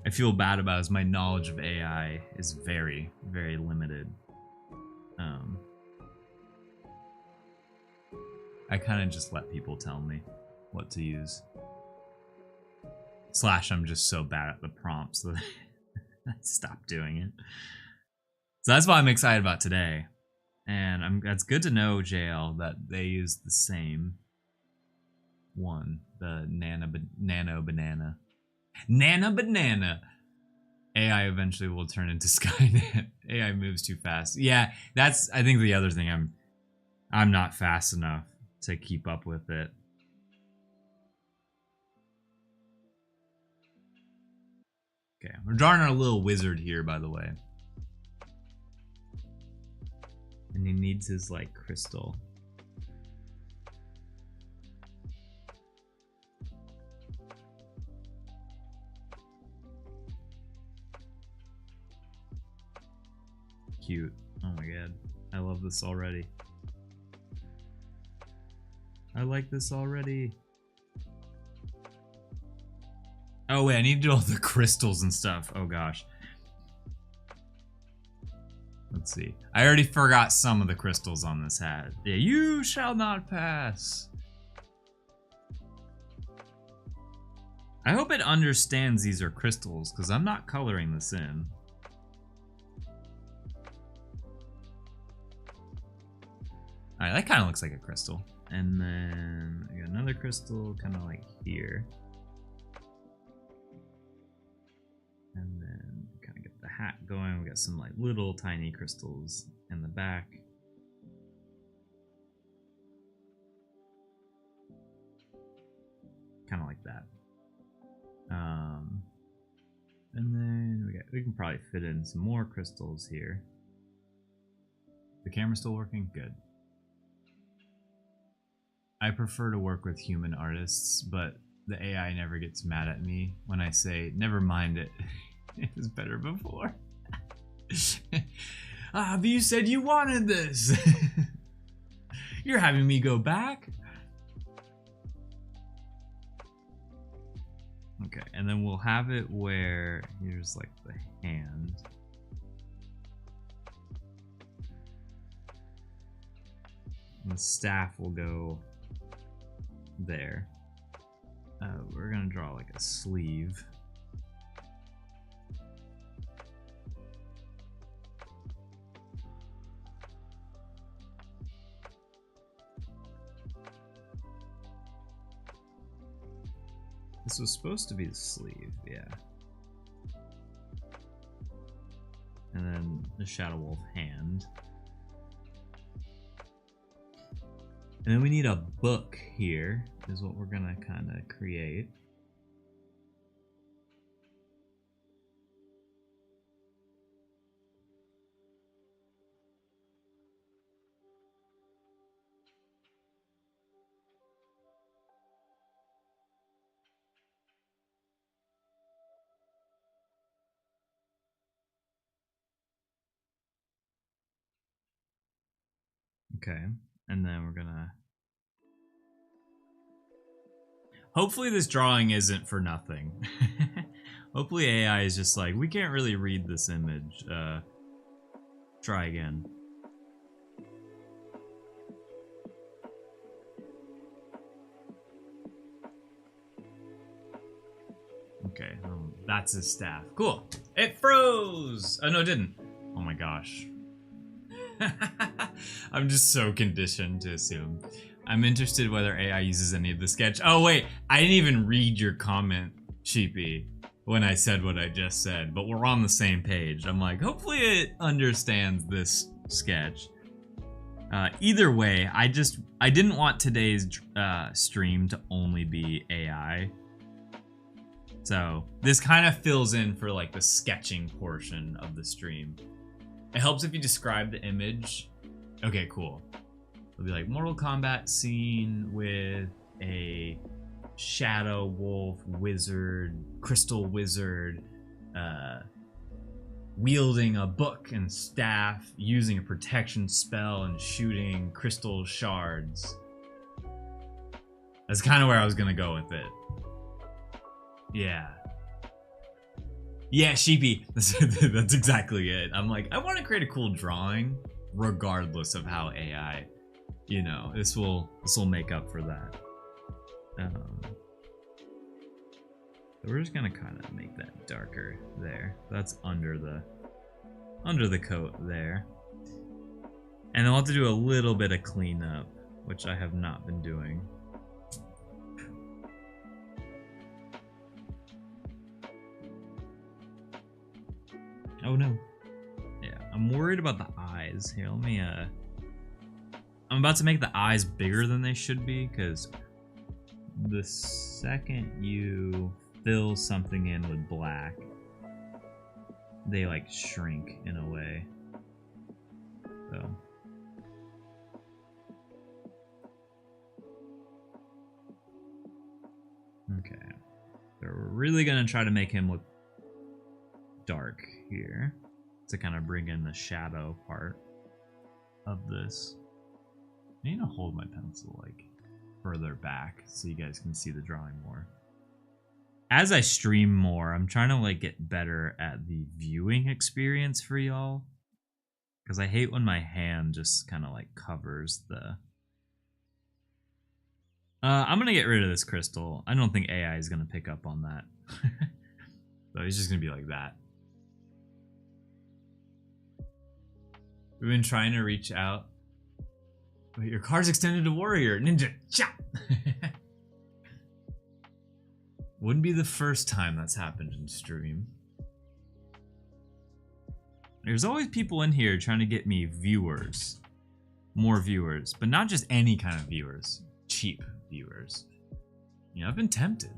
Speaker 1: I feel bad about is my knowledge of AI is very, very limited. I kind of just let people tell me what to use. / I'm just so bad at the prompts that I stopped doing it. So that's what I'm excited about today. And that's good to know, JL, that they use the same one, the Nano Banana. Nana Banana! AI eventually will turn into Skynet. AI moves too fast. Yeah, that's, I think, the other thing. I'm not fast enough to keep up with it. Okay, we're drawing our little wizard here, by the way. And he needs his, like, crystal. Cute. Oh my god. I love this already. I like this already. Oh wait, I need to do all the crystals and stuff. Oh gosh. Let's see. I already forgot some of the crystals on this hat. Yeah, you shall not pass. I hope it understands these are crystals, because I'm not coloring this in. Alright, that kind of looks like a crystal. And then I got another crystal kind of like here. And then kind of get the hat going. We got some like little tiny crystals in the back. Kind of like that. And then we can probably fit in some more crystals here. The camera's still working? Good. I prefer to work with human artists, but the AI never gets mad at me when I say, never mind it. It was better before. Ah, but you said you wanted this. You're having me go back. Okay, and then we'll have it where here's like the hand. And the staff will go there. We're gonna draw like a sleeve. This was supposed to be the sleeve, yeah. And then the Shadow Wolf hand. And then we need a book here, is what we're gonna kind of create. Okay, and then we're gonna... Hopefully this drawing isn't for nothing. Hopefully AI is just like, we can't really read this image. Try again. Okay, that's his staff. Cool. It froze. Oh no, it didn't. Oh my gosh. I'm just so conditioned to assume. I'm interested whether AI uses any of the sketch. Oh wait, I didn't even read your comment, Sheepy, when I said what I just said, but we're on the same page. I'm like, hopefully it understands this sketch. Either way, I didn't want today's stream to only be AI. So this kind of fills in for like the sketching portion of the stream. It helps if you describe the image. Okay, cool. It'll be like Mortal Kombat scene with a shadow wolf wizard, crystal wizard, wielding a book and staff, using a protection spell and shooting crystal shards. That's kind of where I was gonna go with it. Yeah. Yeah, Sheepy. That's exactly it. I'm like, I want to create a cool drawing, regardless of how AI, you know, this will make up for that. So we're just gonna kind of make that darker there. That's under the coat there. And I'll have to do a little bit of cleanup, which I have not been doing. Oh no. Yeah, I'm worried about the eyes. Here, let me I'm about to make the eyes bigger than they should be, because the second you fill something in with black, they like shrink in a way. So okay. So we're really gonna try to make him look dark here to kind of bring in the shadow part of this. I need to hold my pencil like further back so you guys can see the drawing more. As I stream more, I'm trying to like get better at the viewing experience for y'all, because I hate when my hand just kind of like covers the I'm gonna get rid of this crystal. I don't think AI is gonna pick up on that. So he's just gonna be like that. We've been trying to reach out. But your card's extended to warrior. Ninja chop! Wouldn't be the first time that's happened in stream. There's always people in here trying to get me viewers. More viewers. But not just any kind of viewers. Cheap viewers. You know, I've been tempted.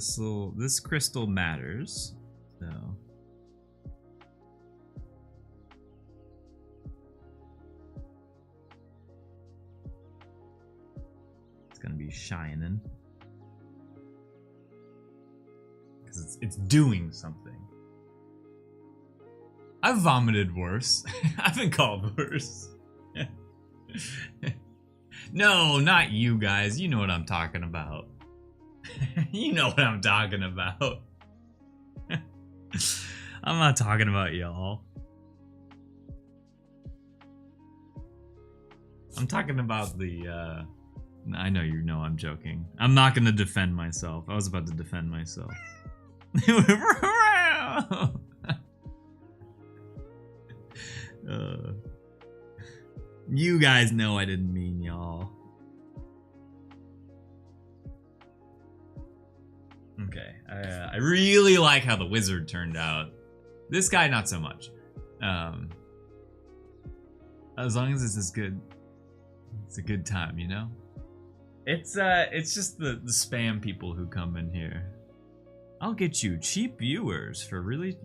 Speaker 1: So this crystal matters. So it's gonna be shining because it's doing something. I've vomited worse. I've been called worse. No, not you guys. You know what I'm talking about. You know what I'm talking about. I'm not talking about y'all. I'm talking about the, I know you know I'm joking. I'm not gonna defend myself. I was about to defend myself. You guys know I didn't mean y'all. Okay, I really like how the wizard turned out. This guy, not so much. As long as it's as good, it's a good time, you know? It's just the spam people who come in here. I'll get you cheap viewers for really...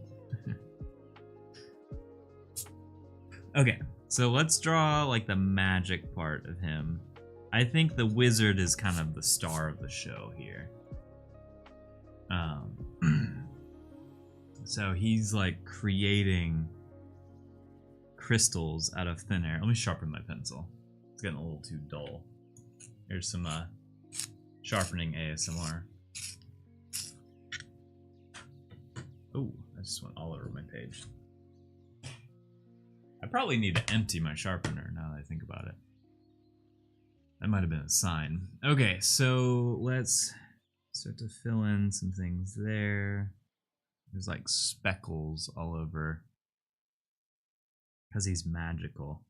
Speaker 1: Okay, so let's draw like the magic part of him. I think the wizard is kind of the star of the show here. So he's like creating crystals out of thin air. Let me sharpen my pencil. It's getting a little too dull. Here's some sharpening ASMR. Oh, I just went all over my page. I probably need to empty my sharpener now that I think about it. That might have been a sign. Okay, so let's start to fill in some things there. There's like speckles all over because he's magical.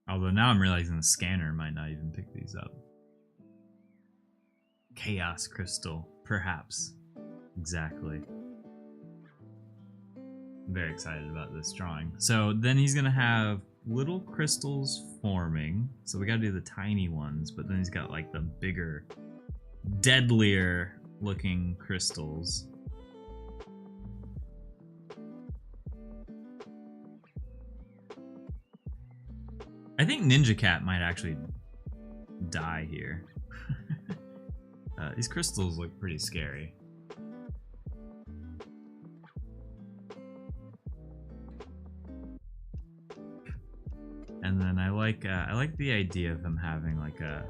Speaker 1: Although now I'm realizing the scanner might not even pick these up. Chaos crystal, perhaps. Exactly. I'm very excited about this drawing. So then he's gonna have little crystals forming. So we gotta do the tiny ones, but then he's got like the bigger, deadlier looking crystals. I think Ninja Cat might actually die here. These crystals look pretty scary. And then I like the idea of him having like a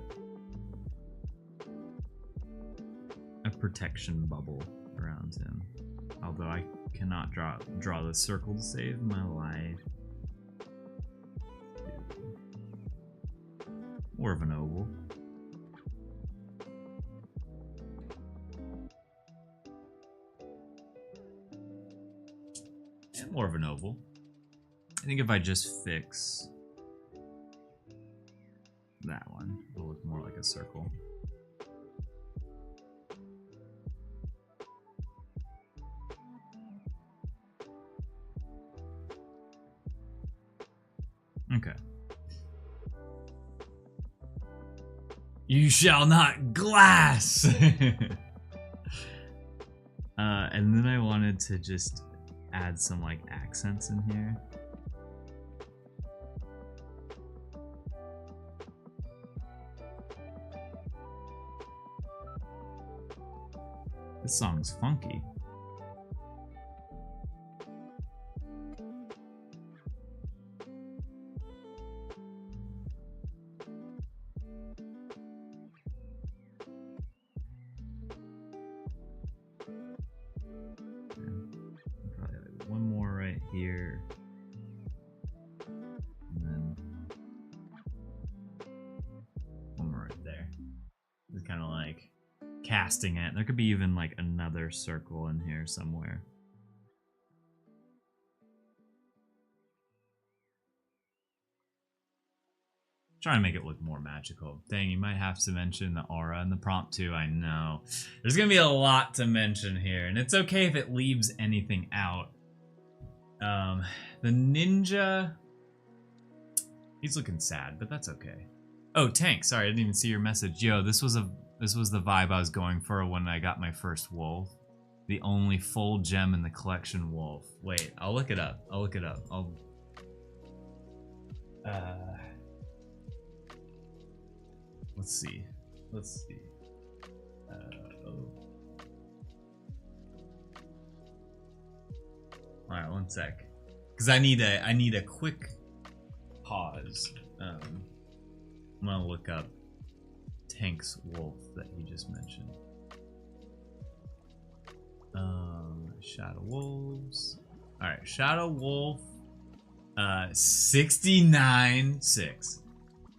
Speaker 1: protection bubble around him. Although I cannot draw the circle to save my life. More of an oval. And more of an oval. I think if I just fix that one, it'll look more like a circle. Okay. You shall not glass! And then I wanted to just add some like accents in here. This song's funky. One more right here. And then one more right there. It's kind of like casting it. There could be even like another circle in here somewhere. Trying to make it look more magical. Dang, you might have to mention the aura and the prompt too. I know. There's gonna be a lot to mention here, and it's okay if it leaves anything out. The ninja, he's looking sad, but that's okay. Oh, Tank, sorry, I didn't even see your message. Yo, this was the vibe I was going for when I got my first wolf. The only full gem in the collection wolf. Wait, I'll look it up. Let's see. All right, one sec. Because I need a quick pause. I'm gonna look up Tank's wolf that he just mentioned. Shadow wolves. All right, Shadow Wolf. 69.6.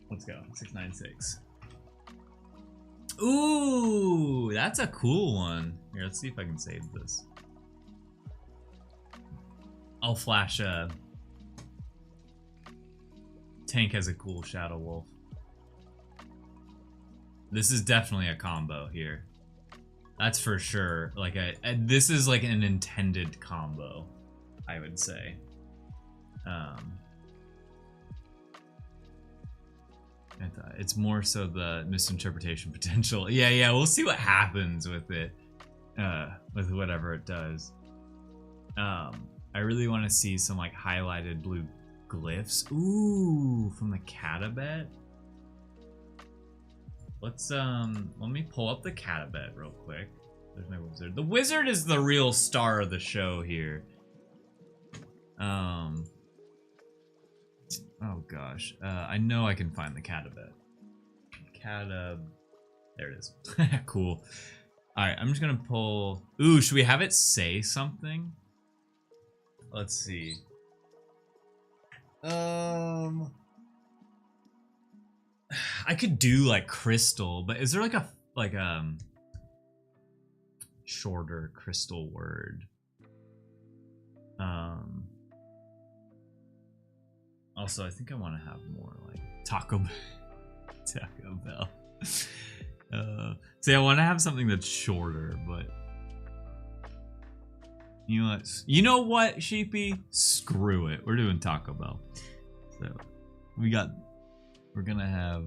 Speaker 1: Let's go. 696. Ooh, that's a cool one. Here, let's see if I can save this. I'll flash Tank has a cool Shadow Wolf. This is definitely a combo here. That's for sure. Like this is like an intended combo, I would say. It's more so the misinterpretation potential. Yeah, we'll see what happens with it. With whatever it does. I really want to see some like highlighted blue glyphs. Ooh, from the Catabet. Let's let me pull up the Catabet real quick. There's my wizard. The wizard is the real star of the show here. Oh gosh. I know I can find the Catabet. There it is. Cool. All right, I'm just gonna pull. Ooh, should we have it say something? Let's see. I could do like crystal, but is there like a shorter crystal word? Also, I think I want to have more like Taco Bell. See, I want to have something that's shorter, but you know what, Sheepy? Screw it. We're doing Taco Bell. So we're gonna have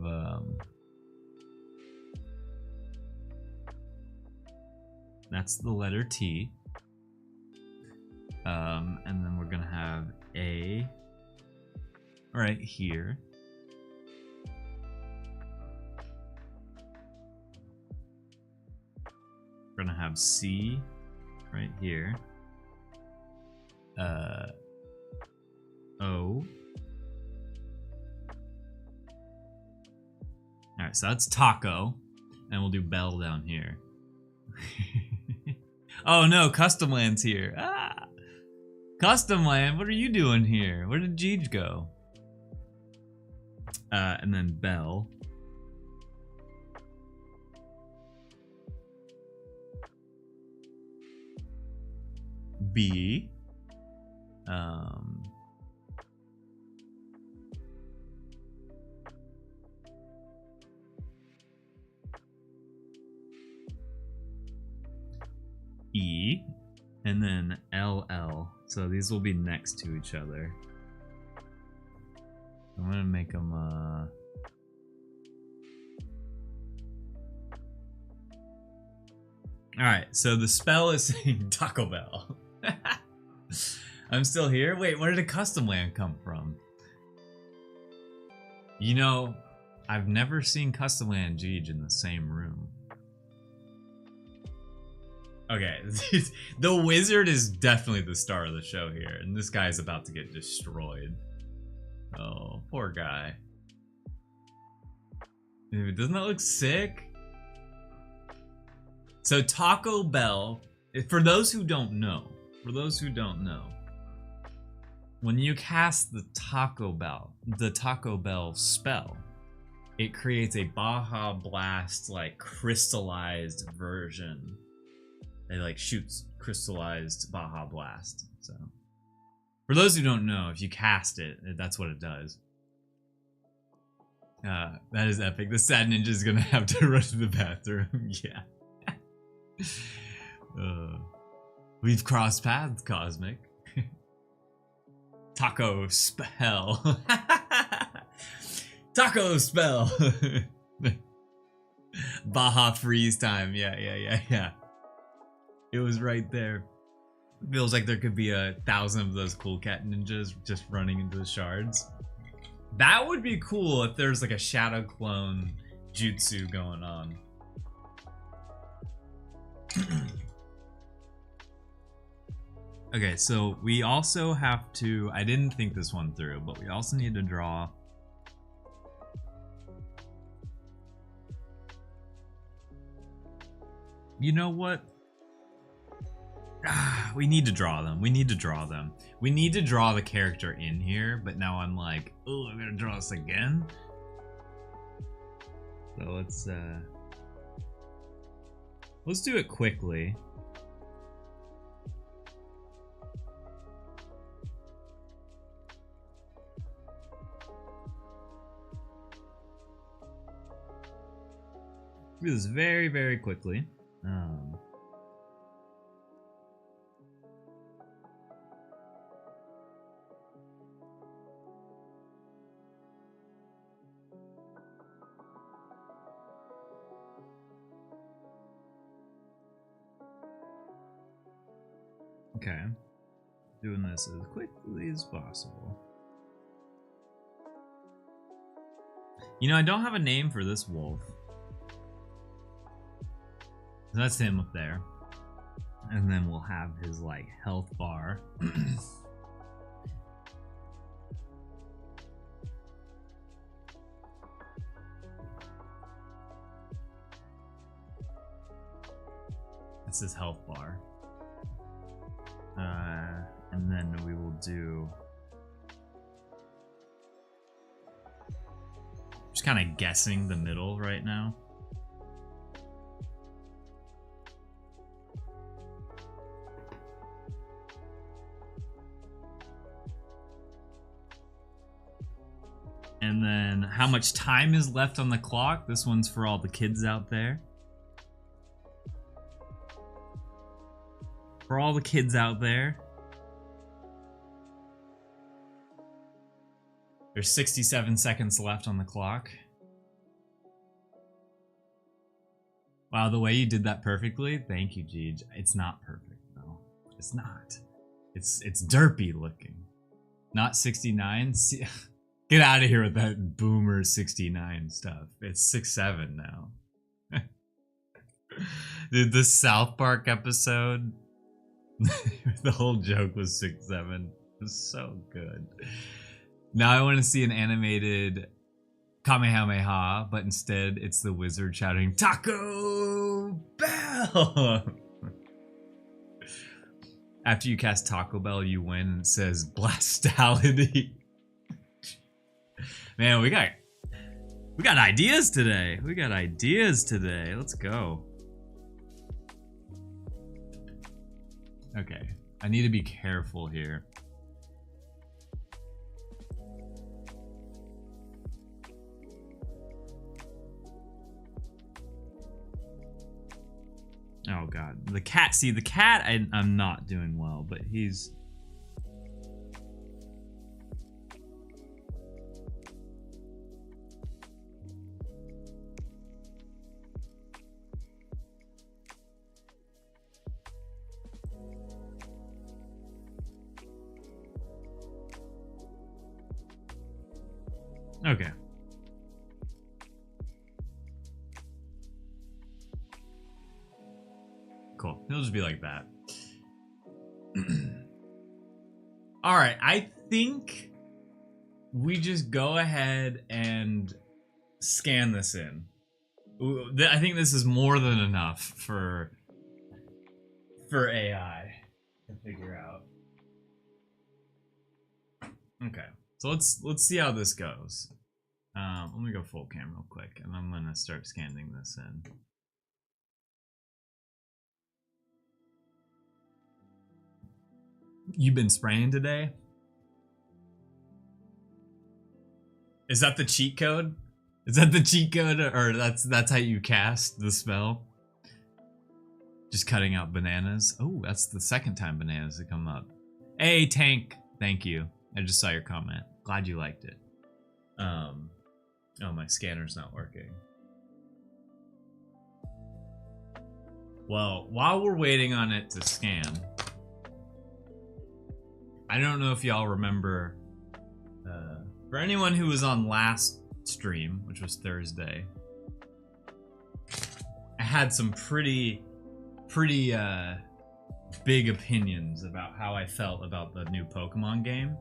Speaker 1: that's the letter T. And then we're gonna have A right here. We're gonna have C right here. O. Alright, so that's taco. And we'll do bell down here. Oh no, Custom Land's here. Ah! Custom Land, what are you doing here? Where did Jeej go? And then bell. B. E, and then LL. So these will be next to each other. I'm gonna make them Alright, so the spell is saying Taco Bell. I'm still here? Wait, where did Custom Land come from? You know, I've never seen Custom Land and Jeej in the same room. Okay, the wizard is definitely the star of the show here, and this guy's about to get destroyed. Oh, poor guy. Dude, doesn't that look sick? So Taco Bell, for those who don't know, when you cast the Taco Bell spell, it creates a Baja Blast like crystallized version. It like shoots crystallized Baja Blast. So for those who don't know, if you cast it, that's what it does. That is epic. The sad ninja is gonna have to run to the bathroom. Yeah. We've crossed paths, Cosmic. Taco spell. Taco spell. Baja freeze time. Yeah. It was right there. Feels like there could be 1,000 of those cool cat ninjas just running into the shards. That would be cool if there's like a shadow clone jutsu going on. Okay, so we also have to, I didn't think this one through, but we also need to draw you know what? We need to draw them. We need to draw the character in here, but now I'm like, oh, I'm gonna draw this again. So let's do it quickly. Do this very, very quickly. Okay, doing this as quickly as possible. You know, I don't have a name for this wolf. That's him up there. And then we'll have his like health bar. This is health bar. And then we will do... Just kind of guessing the middle right now. And then how much time is left on the clock? This one's for all the kids out there. For all the kids out there. There's 67 seconds left on the clock. Wow, the way you did that perfectly. Thank you, Jeej. It's not perfect, though. It's not. It's derpy looking. Not 69. See, get out of here with that boomer 69 stuff. It's 6'7" now. Dude, the South Park episode, the whole joke was 6'7". It was so good. Now I want to see an animated Kamehameha, but instead it's the wizard shouting, Taco Bell! After you cast Taco Bell, you win, and it says Blastality. Man, we got ideas today. We got ideas today. Let's go. Okay, I need to be careful here. Oh god, the cat. See, the cat, I'm not doing well, but he's... Okay. Cool. It'll just be like that. All right. I think we just go ahead and scan this in. I think this is more than enough for AI to figure out. Okay. So let's see how this goes. Let me go full cam real quick, and I'm gonna start scanning this in. You've been spraying today? Is that the cheat code? Is that the cheat code, or that's how you cast the spell? Just cutting out bananas. Oh, that's the second time bananas have come up. Hey, Tank. Thank you. I just saw your comment. Glad you liked it. Oh, my scanner's not working. Well, while we're waiting on it to scan, I don't know if y'all remember, for anyone who was on last stream, which was Thursday, I had some pretty big opinions about how I felt about the new Pokemon game.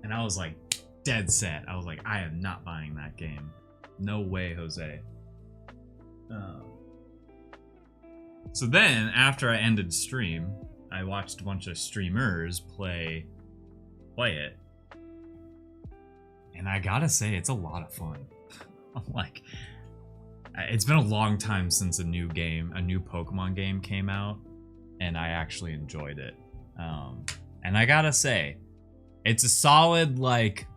Speaker 1: And I was like, dead set. I was like, I am not buying that game. No way, Jose. So then, after I ended stream, I watched a bunch of streamers play it. And I gotta say, it's a lot of fun. I'm like, it's been a long time since a new Pokemon game came out, and I actually enjoyed it. And I gotta say, it's a solid, like,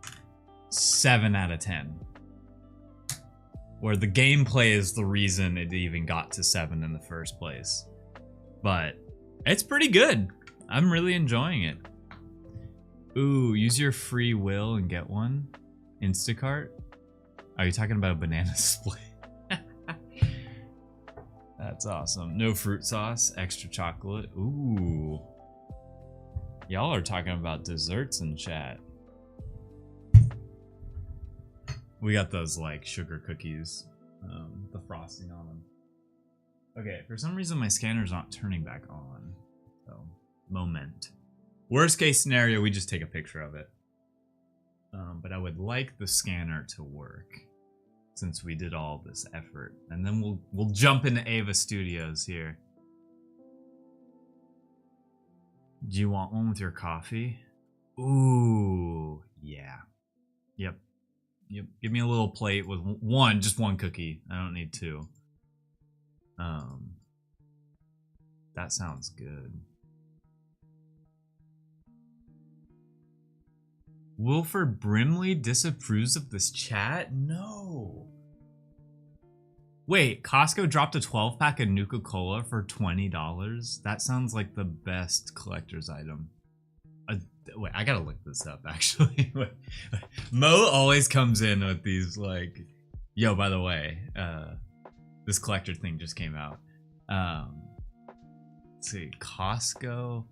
Speaker 1: 7 out of 10. Where the gameplay is the reason it even got to 7 in the first place. But it's pretty good. I'm really enjoying it. Ooh, use your free will and get one. Instacart? Are you talking about a banana split? That's awesome. No fruit sauce, extra chocolate. Ooh. Y'all are talking about desserts in chat. We got those like sugar cookies, the frosting on them. Okay, for some reason my scanner's not turning back on. So, moment. Worst case scenario, we just take a picture of it. But I would like the scanner to work. since we did all this effort. And then we'll jump into Ava Studios here. Do you want one with your coffee? Ooh, yeah. Yep. Give me a little plate with just one cookie. I don't need two. That sounds good. Wilford Brimley disapproves of this chat? No. Wait, Costco dropped a 12-pack of Nuka-Cola for $20? That sounds like the best collector's item. Wait, I gotta look this up, actually. Mo always comes in with these, like, yo, by the way, this collector thing just came out. Let's see, Costco.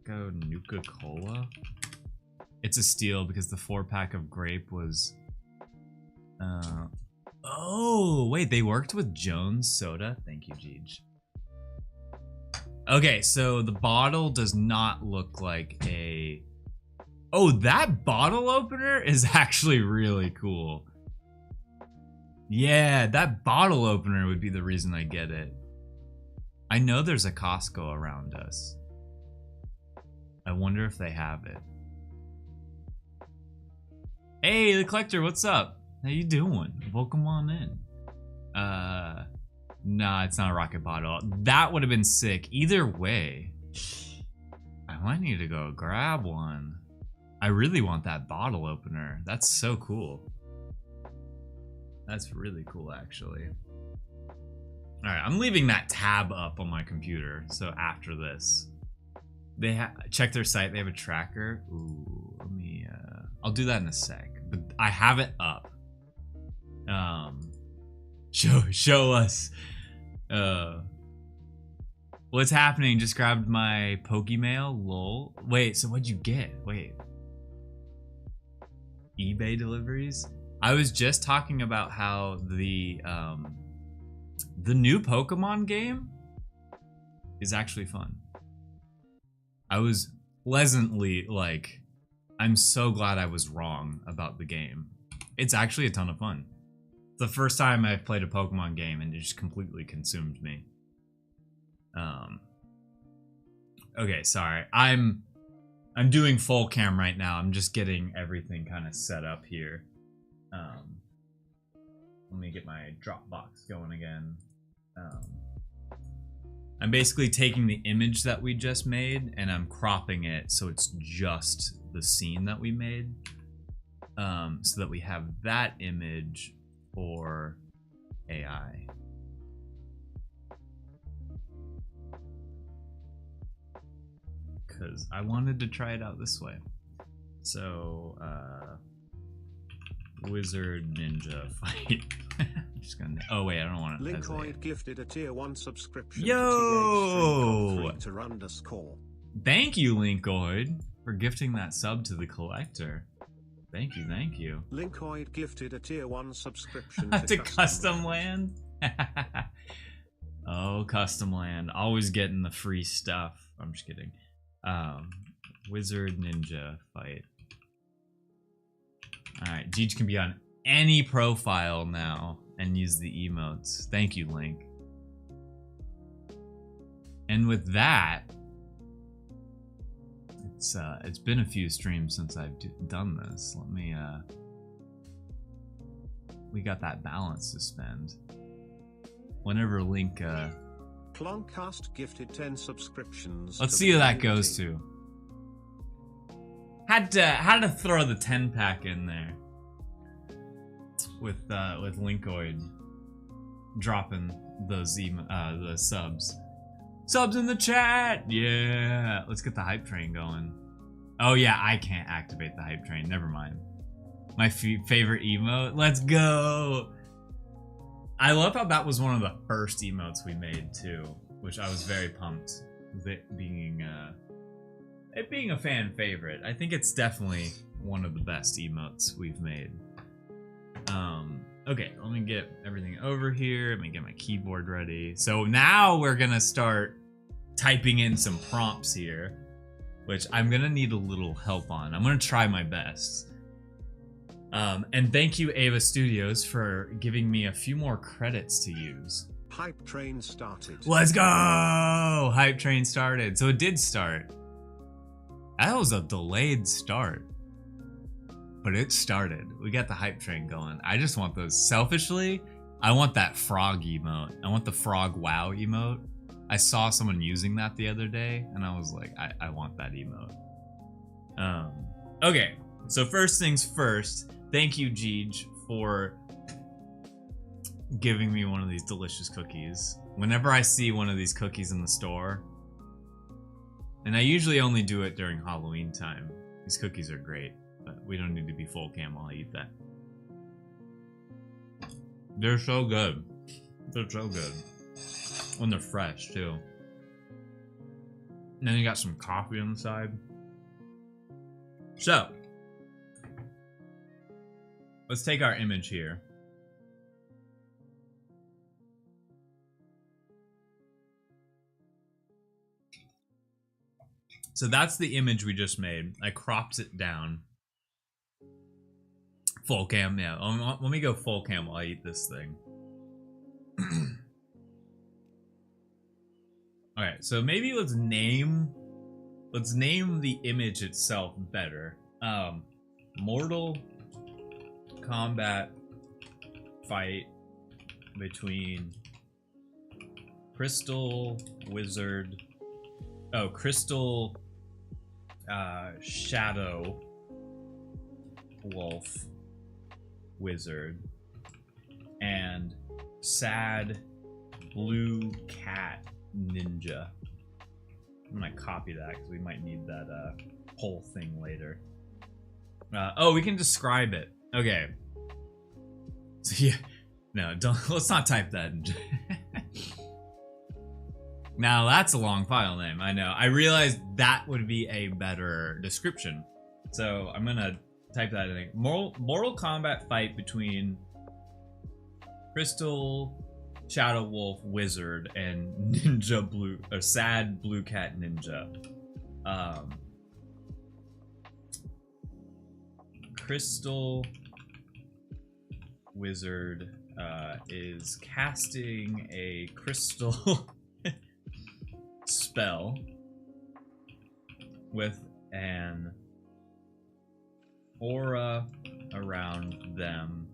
Speaker 1: Go Nuka-Cola. It's a steal because the 4-pack of grape was... Oh, wait, they worked with Jones Soda? Thank you, Jeej. Okay, so the bottle does not look like a... Oh, that bottle opener is actually really cool. Yeah, that bottle opener would be the reason I get it. I know there's a Costco around us. I wonder if they have it. Hey, the collector, what's up? How you doing? Welcome on in. Nah, it's not a rocket bottle. That would have been sick. Either way, I might need to go grab one. I really want that bottle opener. That's so cool. That's really cool, actually. All right, I'm leaving that tab up on my computer. So after this, they check their site. They have a tracker. Ooh, let me. I'll do that in a sec. But I have it up. Show us. What's happening? Just grabbed my Pokemail. Lol. Wait. So what'd you get? Wait. eBay deliveries. I was just talking about how the new Pokemon game is actually fun. I was pleasantly like, I'm so glad I was wrong about the game. It's actually a ton of fun. It's the first time I've played a Pokemon game and it just completely consumed me. Okay, sorry. I'm doing full cam right now. I'm just getting everything kind of set up here. Let me get my Dropbox going again. I'm basically taking the image that we just made and I'm cropping it so it's just the scene that we made, so that we have that image for AI. Because I wanted to try it out this way. So, Wizard Ninja fight. I'm just gonna. Oh wait, I don't want to.
Speaker 2: Linkoid gifted a tier 1 subscription.
Speaker 1: Yo!
Speaker 2: To _.
Speaker 1: Thank you, Linkoid, for gifting that sub to the collector. Thank you, thank you.
Speaker 2: Linkoid gifted a tier 1 subscription
Speaker 1: to Custom Land. Oh, Custom Land, always getting the free stuff. I'm just kidding. Wizard Ninja fight. Alright, Jeej can be on any profile now and use the emotes. Thank you, Link. And with that, it's been a few streams since I've done this. Let me we got that balance to spend. Whenever Link
Speaker 2: Cloncast gifted 10 subscriptions.
Speaker 1: Let's see who that goes to. Had to throw the 10-pack in there with Linkoid dropping those the subs. Subs in the chat. Yeah, let's get the hype train going. Oh yeah, I can't activate the hype train. Never mind. My favorite emote. Let's go. I love how that was one of the first emotes we made too, which I was very pumped with it being a fan favorite. I think it's definitely one of the best emotes we've made. Okay, let me get everything over here. Let me get my keyboard ready. So now we're gonna start typing in some prompts here, which I'm gonna need a little help on. I'm gonna try my best. And thank you, Ava Studios, for giving me a few more credits to use.
Speaker 2: Hype train started.
Speaker 1: Let's go! Hype train started. So it did start. That was a delayed start. But it started. We got the hype train going. I just want those. Selfishly, I want that frog emote. I want the frog wow emote. I saw someone using that the other day, and I was like, I want that emote. Okay, so first things first, thank you, Jeej, for giving me one of these delicious cookies. Whenever I see one of these cookies in the store, and I usually only do it during Halloween time. These cookies are great, but we don't need to be full cam while I eat that. They're so good. They're so good. When they're fresh, too. And then you got some coffee on the side. So, let's take our image here. So that's the image we just made. I cropped it down. Full cam, yeah. Let me go full cam while I eat this thing. Alright, so maybe let's name the image itself better. Mortal Kombat fight between Crystal Shadow Wolf Wizard and Sad Blue Cat Ninja. I'm gonna copy that because we might need that whole thing later. Oh, we can describe it. Okay. So yeah, no, don't. Let's not type that. Now that's a long file name. I know. I realized that would be a better description. So I'm gonna type that in. Mortal Kombat fight between Crystal Shadow Wolf Wizard and Sad Blue Cat Ninja. Crystal Wizard is casting a crystal spell with an aura around them,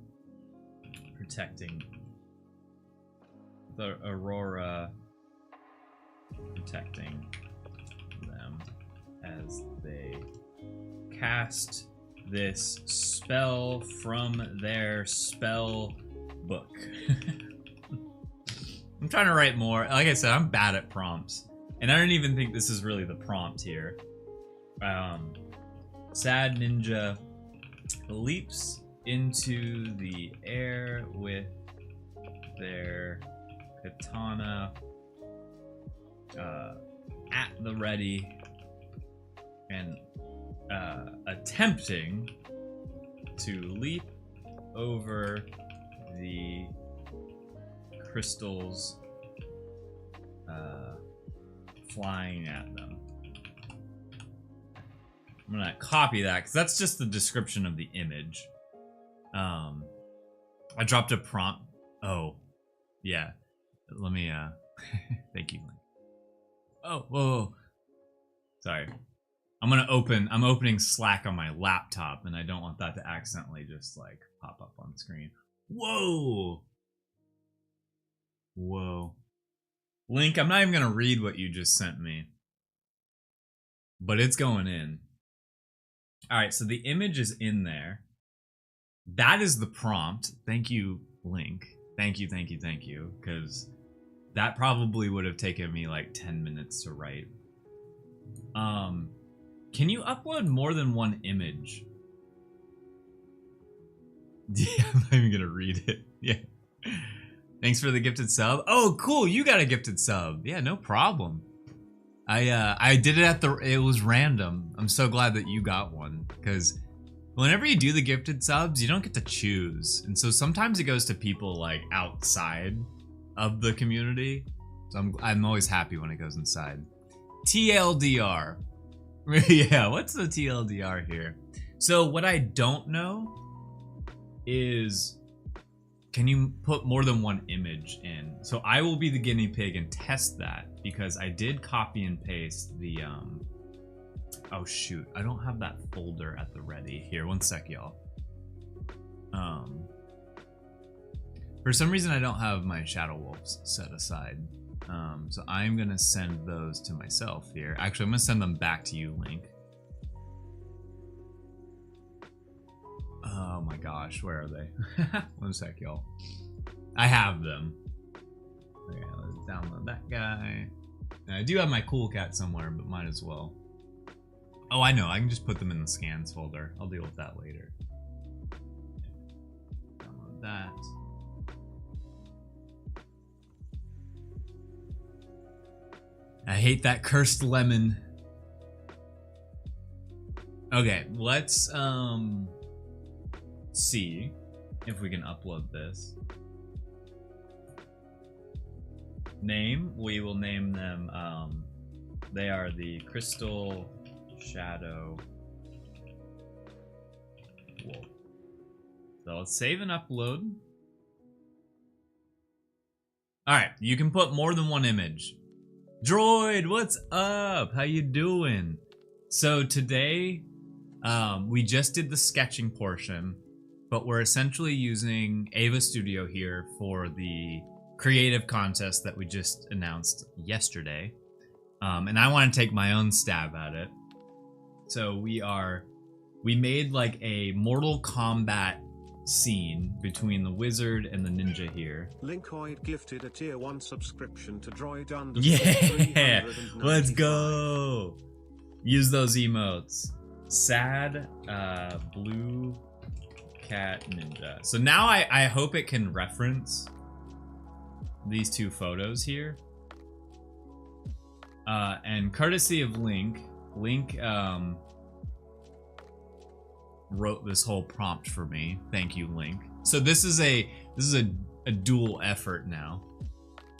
Speaker 1: protecting the aurora, protecting them as they cast this spell from their spell book. I'm trying to write more. Like I said, I'm bad at prompts. And I don't even think this is really the prompt here. Sad Ninja leaps into the air with their katana at the ready and attempting to leap over the crystals flying at them. I'm gonna copy that because that's just the description of the image. I dropped a prompt. Oh, yeah. Let me thank you. Oh, whoa. Sorry. I'm opening Slack on my laptop and I don't want that to accidentally just like pop up on screen. Whoa. Whoa. Link, I'm not even gonna read what you just sent me. But it's going in. Alright, so the image is in there. That is the prompt. Thank you, Link. Thank you, thank you, thank you. Because that probably would have taken me like 10 minutes to write. Can you upload more than one image? Yeah, I'm not even gonna read it. Yeah. Thanks for the gifted sub. Oh, cool. You got a gifted sub. Yeah, no problem. I did it it was random. I'm so glad that you got one because whenever you do the gifted subs, you don't get to choose. And so sometimes it goes to people like outside of the community. So I'm always happy when it goes inside. TLDR. Yeah, what's the TLDR here? So what I don't know is, can you put more than one image in? So I will be the guinea pig and test that, because I did copy and paste the oh shoot, I don't have that folder at the ready. Here, one sec, y'all. For some reason I don't have my Shadow Wolves set aside. So I'm gonna send those to myself here. Actually, I'm gonna send them back to you, Link. Oh my gosh, where are they? One sec, y'all. I have them. Okay, let's download that guy. And I do have my cool cat somewhere, but might as well. Oh, I know. I can just put them in the scans folder. I'll deal with that later. Download that. I hate that cursed lemon. Okay, let's see if we can upload this. Name, we will name them, they are the Crystal Shadow Wolf. So let's save and upload. Alright, you can put more than one image. Droid, what's up? How you doing? So today, we just did the sketching portion, but we're essentially using Ava Studio here for the creative contest that we just announced yesterday. And I want to take my own stab at it. So we made like a Mortal Kombat scene between the wizard and the ninja here.
Speaker 2: Linkoid gifted a tier 1 subscription to Droid under.
Speaker 1: Yeah, let's go. Use those emotes. Sad, blue cat ninja. So now I hope it can reference these two photos here. And courtesy of Link wrote this whole prompt for me. Thank you, Link. So this is a dual effort now.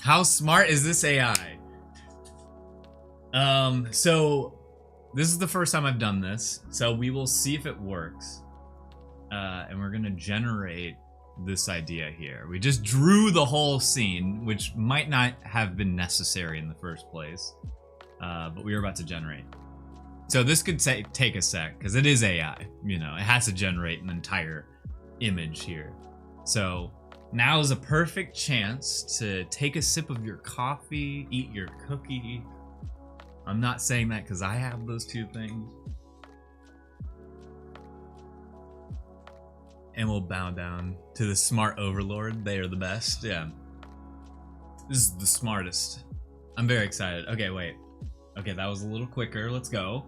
Speaker 1: How smart is this AI? So this is the first time I've done this, so we will see if it works. And we're gonna generate this idea here. We just drew the whole scene, which might not have been necessary in the first place, but we were about to generate. So this could take a sec, because it is AI, you know, it has to generate an entire image here. So now is a perfect chance to take a sip of your coffee, eat your cookie. I'm not saying that because I have those two things. And we'll bow down to the smart overlord. They are the best. Yeah. This is the smartest. I'm very excited. Okay, wait. Okay, that was a little quicker. Let's go.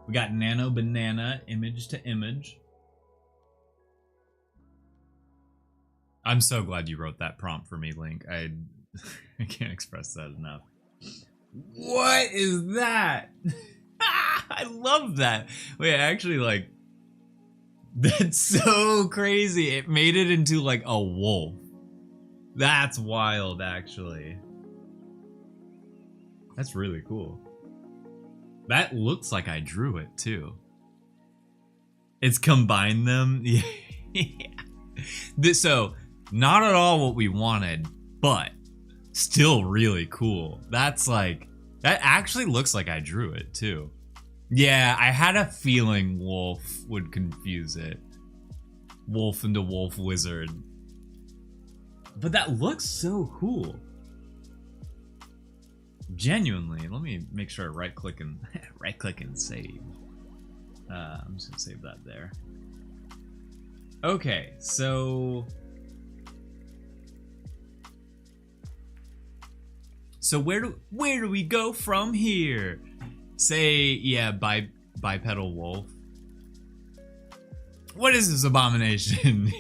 Speaker 1: We got Nano Banana, image to image. I'm so glad you wrote that prompt for me, Link. I can't express that enough. What is that? I love that. Wait, actually, like, that's so crazy. It made it into like a wolf. That's wild, actually. That's really cool. That looks like I drew it too. It's combined them. Yeah. So, not at all what we wanted, but still really cool. That's like, that actually looks like I drew it too. Yeah, I had a feeling wolf would confuse it. Wolf into wolf wizard. But that looks so cool. Genuinely, let me make sure I right click and save. I'm just gonna save that there. Okay, so where do we go from here? Say, yeah, bipedal wolf. What is this abomination?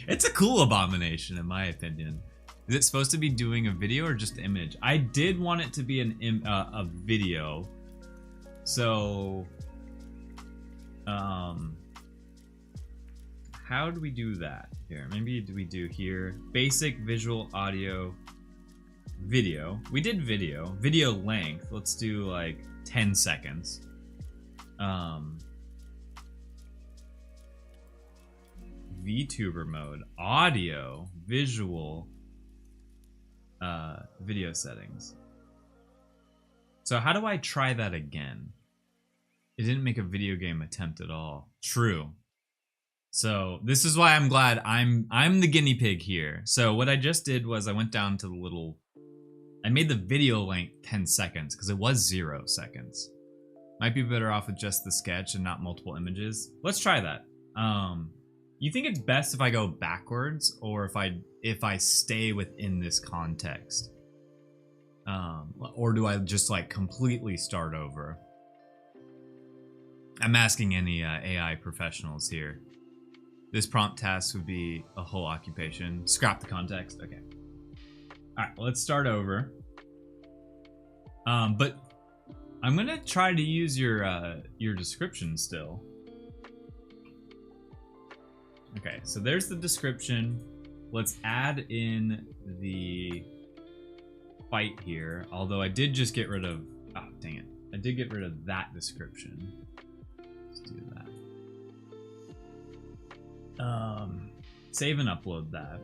Speaker 1: It's a cool abomination, in my opinion. Is it supposed to be doing a video or just image? I did want it to be a video. So, how do we do that? Here, maybe do we do here? Basic visual audio video. We did video. Video length. Let's do like 10 seconds. VTuber mode, audio, visual, video settings. So how do I try that again? It didn't make a video game attempt at all. True. So this is why I'm glad I'm the guinea pig here. So what I just did was I went down to the little, I made the video length 10 seconds because it was 0 seconds. Might be better off with just the sketch and not multiple images. Let's try that. You think it's best if I go backwards or if I stay within this context? Or do I just like completely start over? I'm asking any AI professionals here. This prompt task would be a whole occupation. Scrap the context. Okay. All right, let's start over. But I'm gonna try to use your description still. Okay, so there's the description. Let's add in the fight here. Although I did just get rid of, oh dang it, I did get rid of that description. Let's do that. Save and upload that.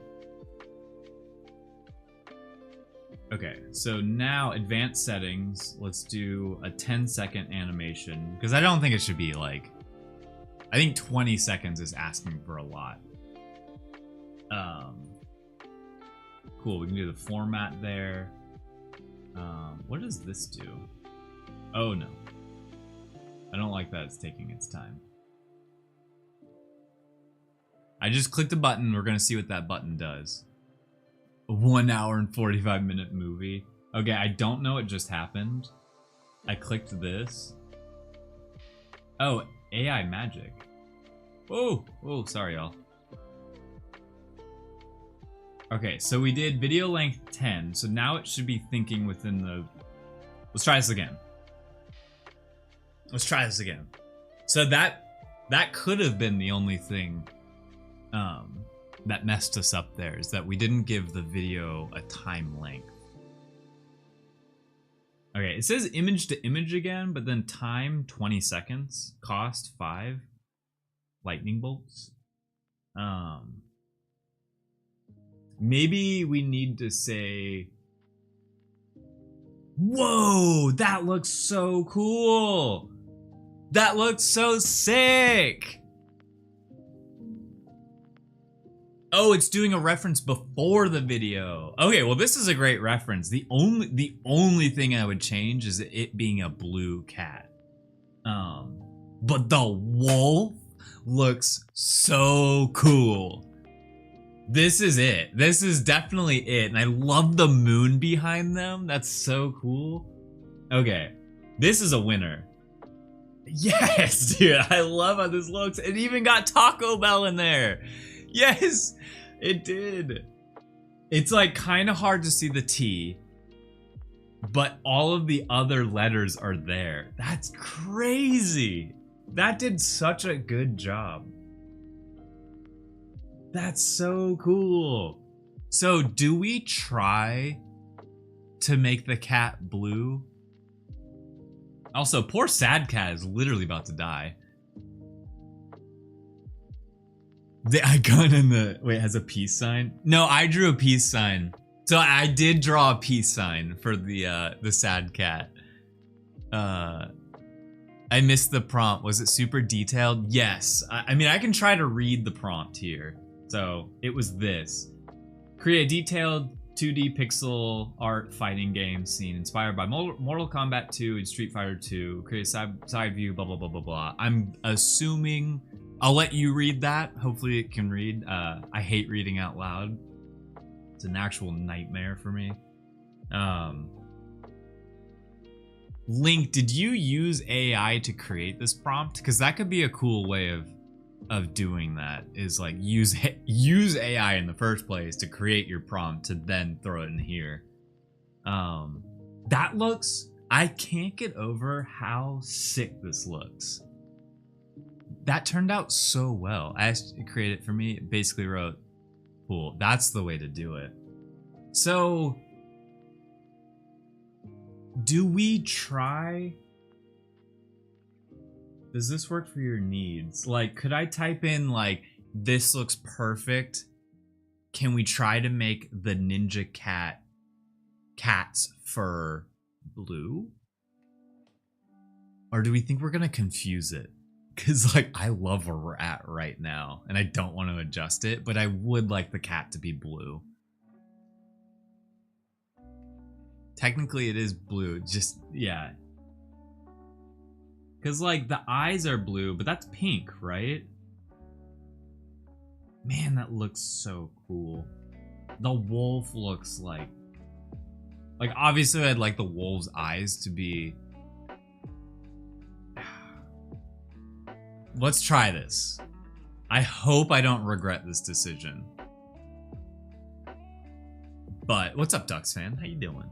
Speaker 1: Okay, so now advanced settings. Let's do a 10-second animation because I don't think it should be like, I think 20 seconds is asking for a lot. Cool, we can do the format there. What does this do? Oh no. I don't like that it's taking its time. I just clicked a button, we're gonna see what that button does. A 1 hour and 45-minute movie. Okay, I don't know what just happened. I clicked this. Oh, AI magic. Oh, sorry y'all. Okay, so we did video length 10, so now it should be thinking within the... Let's try this again. Let's try this again. So that could have been the only thing that messed us up there, is that we didn't give the video a time length. Okay, it says image to image again, but then time 20 seconds, cost 5 lightning bolts. Maybe we need to say, whoa, that looks so cool. That looks so sick. Oh, it's doing a reference before the video. Okay, well this is a great reference. The only thing I would change is it being a blue cat. But the wolf looks so cool. This is it. This is definitely it. And I love the moon behind them. That's so cool. Okay, this is a winner. Yes, dude, I love how this looks. It even got Taco Bell in there. Yes, it did. It's like kind of hard to see the T, but all of the other letters are there. That's crazy. That did such a good job. That's so cool. So do we try to make the cat blue? Also, poor sad cat is literally about to die. The icon in the, wait, has a peace sign? No, I drew a peace sign. So I did draw a peace sign for the sad cat. I missed the prompt. Was it super detailed? Yes. I mean, I can try to read the prompt here. So it was this. Create a detailed 2D pixel art fighting game scene inspired by Mortal Kombat 2 and Street Fighter 2. Create a side view, blah, blah, blah, blah, blah. I'm assuming, I'll let you read that. Hopefully it can read. I hate reading out loud. It's an actual nightmare for me. Link, did you use AI to create this prompt? Because that could be a cool way of doing that, is like use AI in the first place to create your prompt to then throw it in here. That looks, I can't get over how sick this looks. That turned out so well. I asked it to create it for me. It basically wrote, cool, that's the way to do it. So do we try? Does this work for your needs? Like, could I type in like This looks perfect. Can we try to make the ninja cat's fur blue? Or do we think we're gonna confuse it? Because, like, I love where we're at right now, and I don't want to adjust it, but I would like the cat to be blue. Technically, it is blue, just, yeah. Because, like, the eyes are blue, but that's pink, right? Man, that looks so cool. The wolf looks like... obviously, I'd like the wolf's eyes to be... Let's try this. I hope I don't regret this decision. But, what's up, Ducks fan? How you doing?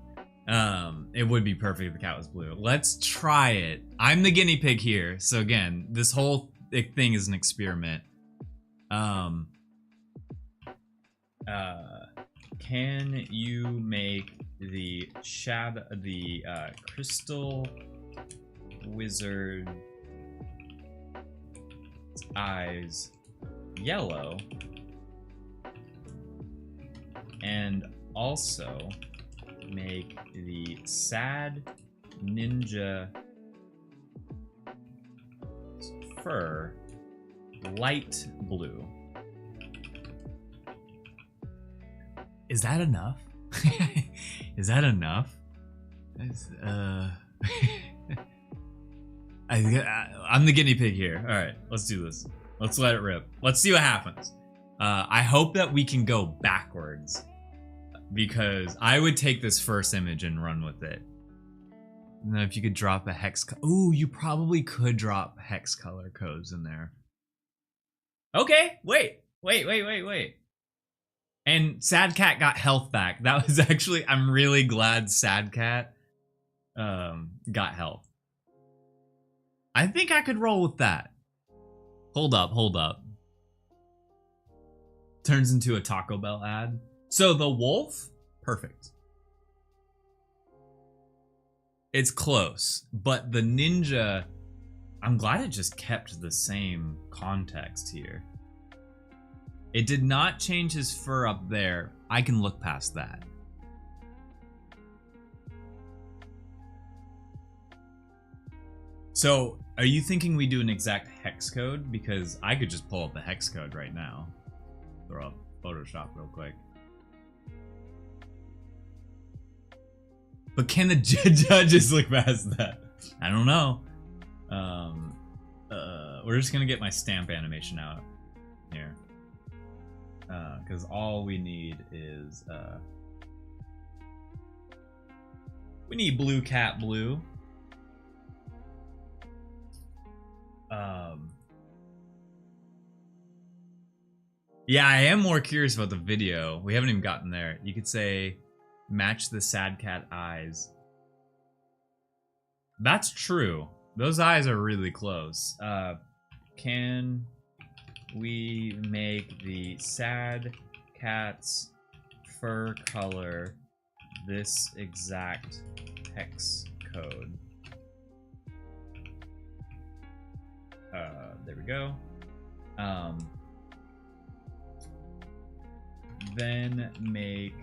Speaker 1: It would be perfect if the cat was blue. Let's try it. I'm the guinea pig here. So again, this whole thing is an experiment. Can you make the crystal wizard eyes yellow, and also make the sad ninja fur light blue? Is that enough? Is that enough? I'm the guinea pig here. All right, let's do this. Let's let it rip. Let's see what happens. I hope that we can go backwards, because I would take this first image and run with it. And then if you could drop a hex, ooh, you probably could drop hex color codes in there. Okay, wait. And Sad Cat got health back. That was actually, I'm really glad Sad Cat got health. I think I could roll with that. Hold up. Turns into a Taco Bell ad. So the wolf, perfect. It's close, but the ninja, I'm glad it just kept the same context here. It did not change his fur up there. I can look past that. So, are you thinking we do an exact hex code? Because I could just pull up the hex code right now. Throw up Photoshop real quick. But can the judges look past that? I don't know. We're just gonna get my stamp animation out here. Because all we need is we need blue cat blue. Yeah, I am more curious about the video. We haven't even gotten there. You could say match the sad cat eyes. That's true. Those eyes are really close. Can we make the sad cat's fur color this exact hex code? There we go. Then make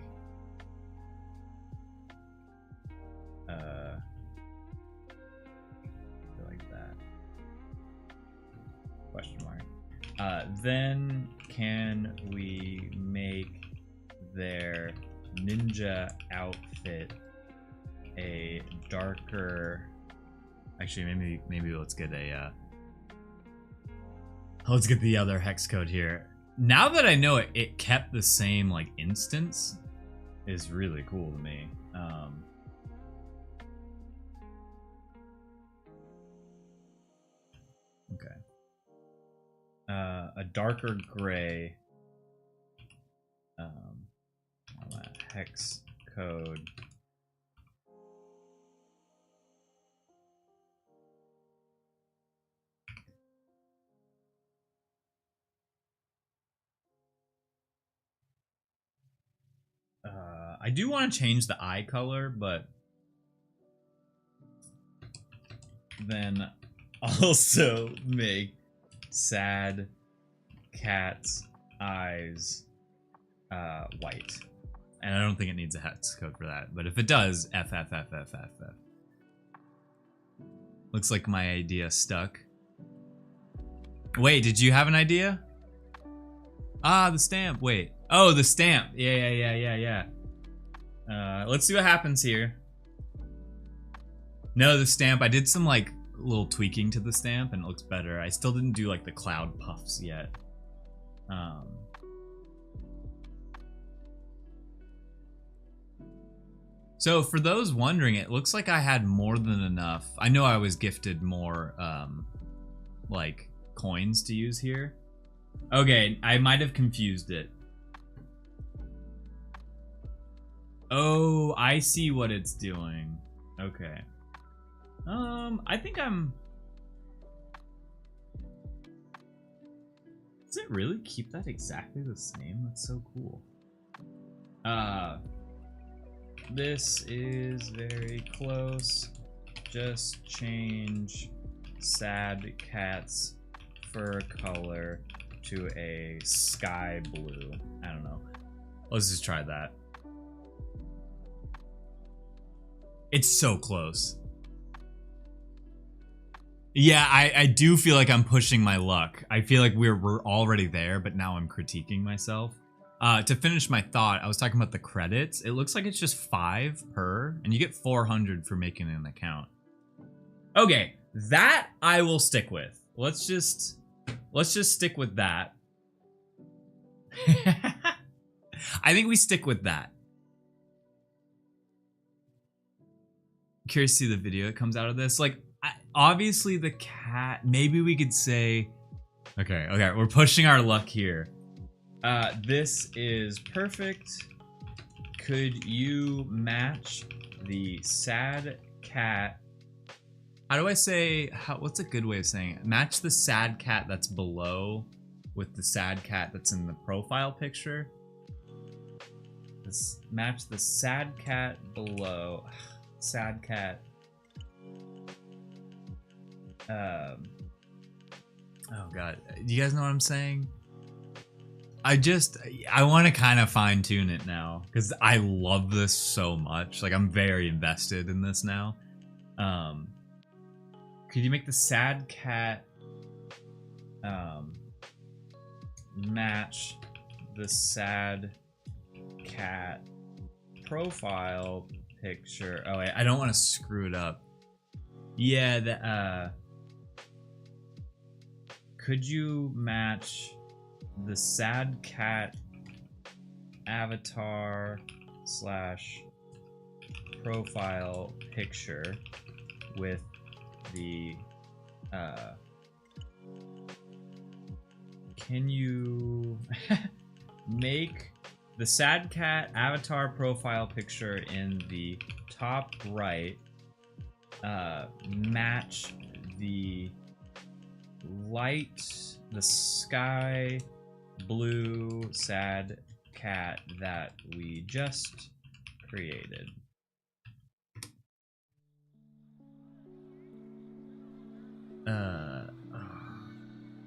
Speaker 1: like that. Question mark. Then can we make their ninja outfit a darker? Actually, maybe let's get a let's get the other hex code here. Now that I know it, it kept the same like instance is really cool to me. Okay. A darker gray hex code. I do want to change the eye color, but then also make sad cat's eyes white. And I don't think it needs a hex code for that, but if it does, F. Looks like my idea stuck. Wait, did you have an idea? Ah, the stamp. Wait. Oh, the stamp. Yeah. Let's see what happens here. No, the stamp. I did some like little tweaking to the stamp and it looks better. I still didn't do like the cloud puffs yet. So for those wondering, it looks like I had more than enough. I know I was gifted more like coins to use here. Okay, I might have confused it. Oh, I see what it's doing. Okay. I think I'm... Does it really keep that exactly the same? That's so cool. This is very close. Just change sad cat's fur color to a sky blue. I don't know. Let's just try that. It's so close. Yeah, I do feel like I'm pushing my luck. I feel like we're already there, but now I'm critiquing myself. To finish my thought, I was talking about the credits. It looks like it's just 5 per, and you get 400 for making an account. Okay, that I will stick with. Let's just stick with that. I think we stick with that. Curious to see the video that comes out of this. Like, obviously the cat, maybe we could say, okay, we're pushing our luck here. This is perfect. Could you match the sad cat? How do I say, what's a good way of saying it? Match the sad cat that's below with the sad cat that's in the profile picture. Match the sad cat below. Sad cat. Oh god, do you guys know what I'm saying? I want to kind of fine tune it now because I love this so much. Like, I'm very invested in this now. Could you make the sad cat match the sad cat profile picture? Oh wait, I don't want to screw it up. Yeah, could you match the sad cat avatar / profile picture with the can you make the sad cat avatar profile picture in the top right match the sky blue sad cat that we just created?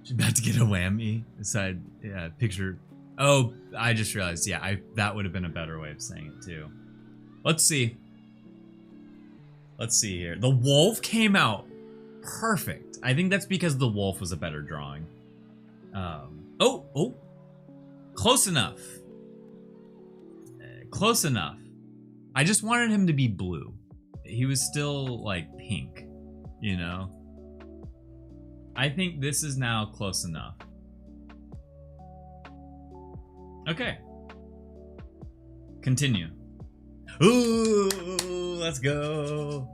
Speaker 1: She's about to get a whammy. Side, yeah, picture. Oh, I just realized. Yeah, that would have been a better way of saying it too. Let's see. Let's see here. The wolf came out perfect. I think that's because the wolf was a better drawing. Oh, close enough. Close enough. I just wanted him to be blue. He was still like pink, you know? I think this is now close enough. Okay. Continue. Ooh, let's go.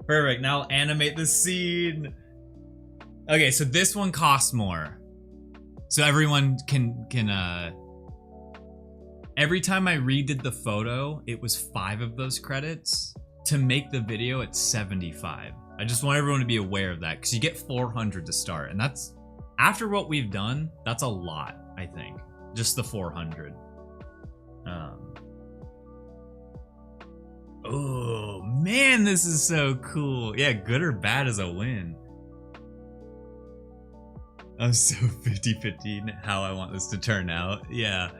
Speaker 1: Perfect. Now I'll animate the scene. Okay, so this one costs more. So everyone can every time I redid the photo, it was 5 of those credits. To make the video, it's 75. I just want everyone to be aware of that because you get 400 to start, and that's, after what we've done, that's a lot, I think. Just the 400. Oh man, this is so cool. Yeah, good or bad is a win. I'm so 50-50 how I want this to turn out. Yeah.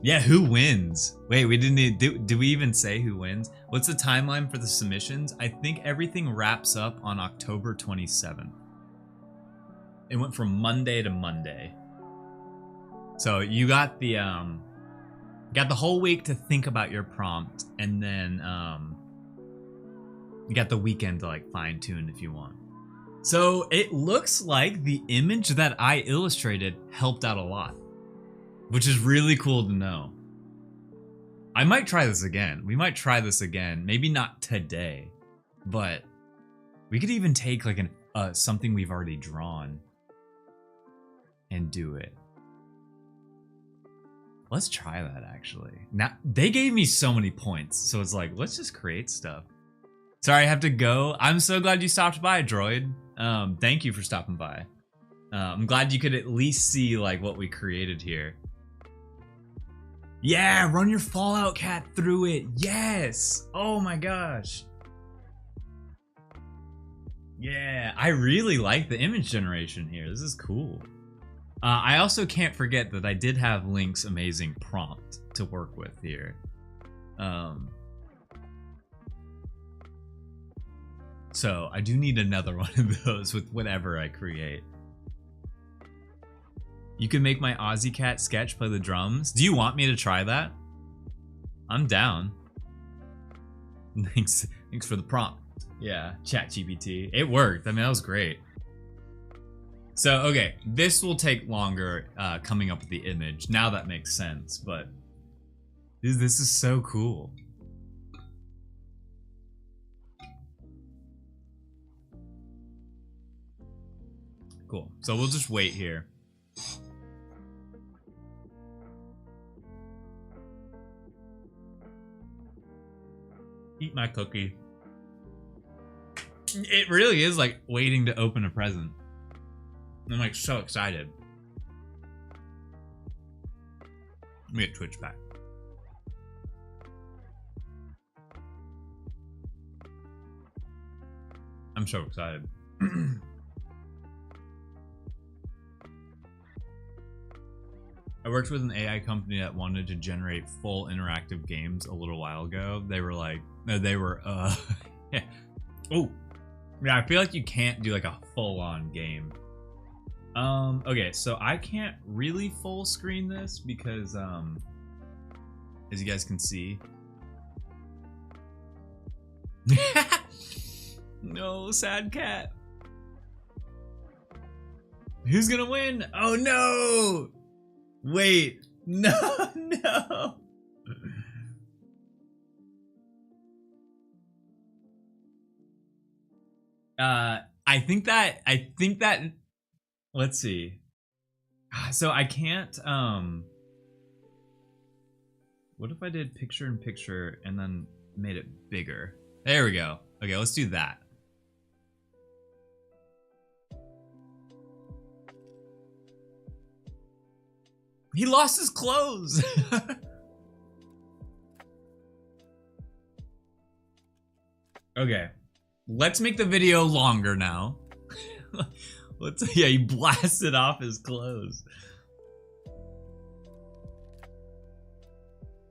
Speaker 1: Yeah, who wins? Wait, we didn't do we even say who wins? What's the timeline for the submissions? I think everything wraps up on October 27th. It went from Monday to Monday. So you got the whole week to think about your prompt, and then you got the weekend to like fine tune if you want. So it looks like the image that I illustrated helped out a lot, which is really cool to know. I might try this again. We might try this again. Maybe not today, but we could even take like something we've already drawn and do it. Let's try that actually. Now they gave me so many points, so it's like, let's just create stuff. Sorry, I have to go. I'm so glad you stopped by, Droid. Thank you for stopping by. I'm glad you could at least see like what we created here. Yeah, run your Fallout cat through it. Yes. Oh my gosh. Yeah, I really like the image generation here. This is cool. I also can't forget that I did have Link's amazing prompt to work with here. So I do need another one of those with whatever I create. You can make my Aussie cat sketch play the drums. Do you want me to try that? I'm down. Thanks for the prompt. Yeah, ChatGPT. It worked. I mean, that was great. So, okay, this will take longer coming up with the image. Now that makes sense, but this is so cool. Cool. So we'll just wait here. Eat my cookie. It really is like waiting to open a present. I'm like so excited. Let me get Twitch back. I'm so excited. I worked with an AI company that wanted to generate full interactive games a little while ago. They were like, yeah. Oh, yeah, I feel like you can't do like a full-on game. Okay, so I can't really full screen this because, as you guys can see. No, sad cat. Who's gonna win? Oh no! Wait, no, no. I think that, let's see. So I can't, what if I did picture in picture and then made it bigger? There we go. Okay, let's do that. He lost his clothes. Okay, let's make the video longer now. Yeah, he blasted off his clothes.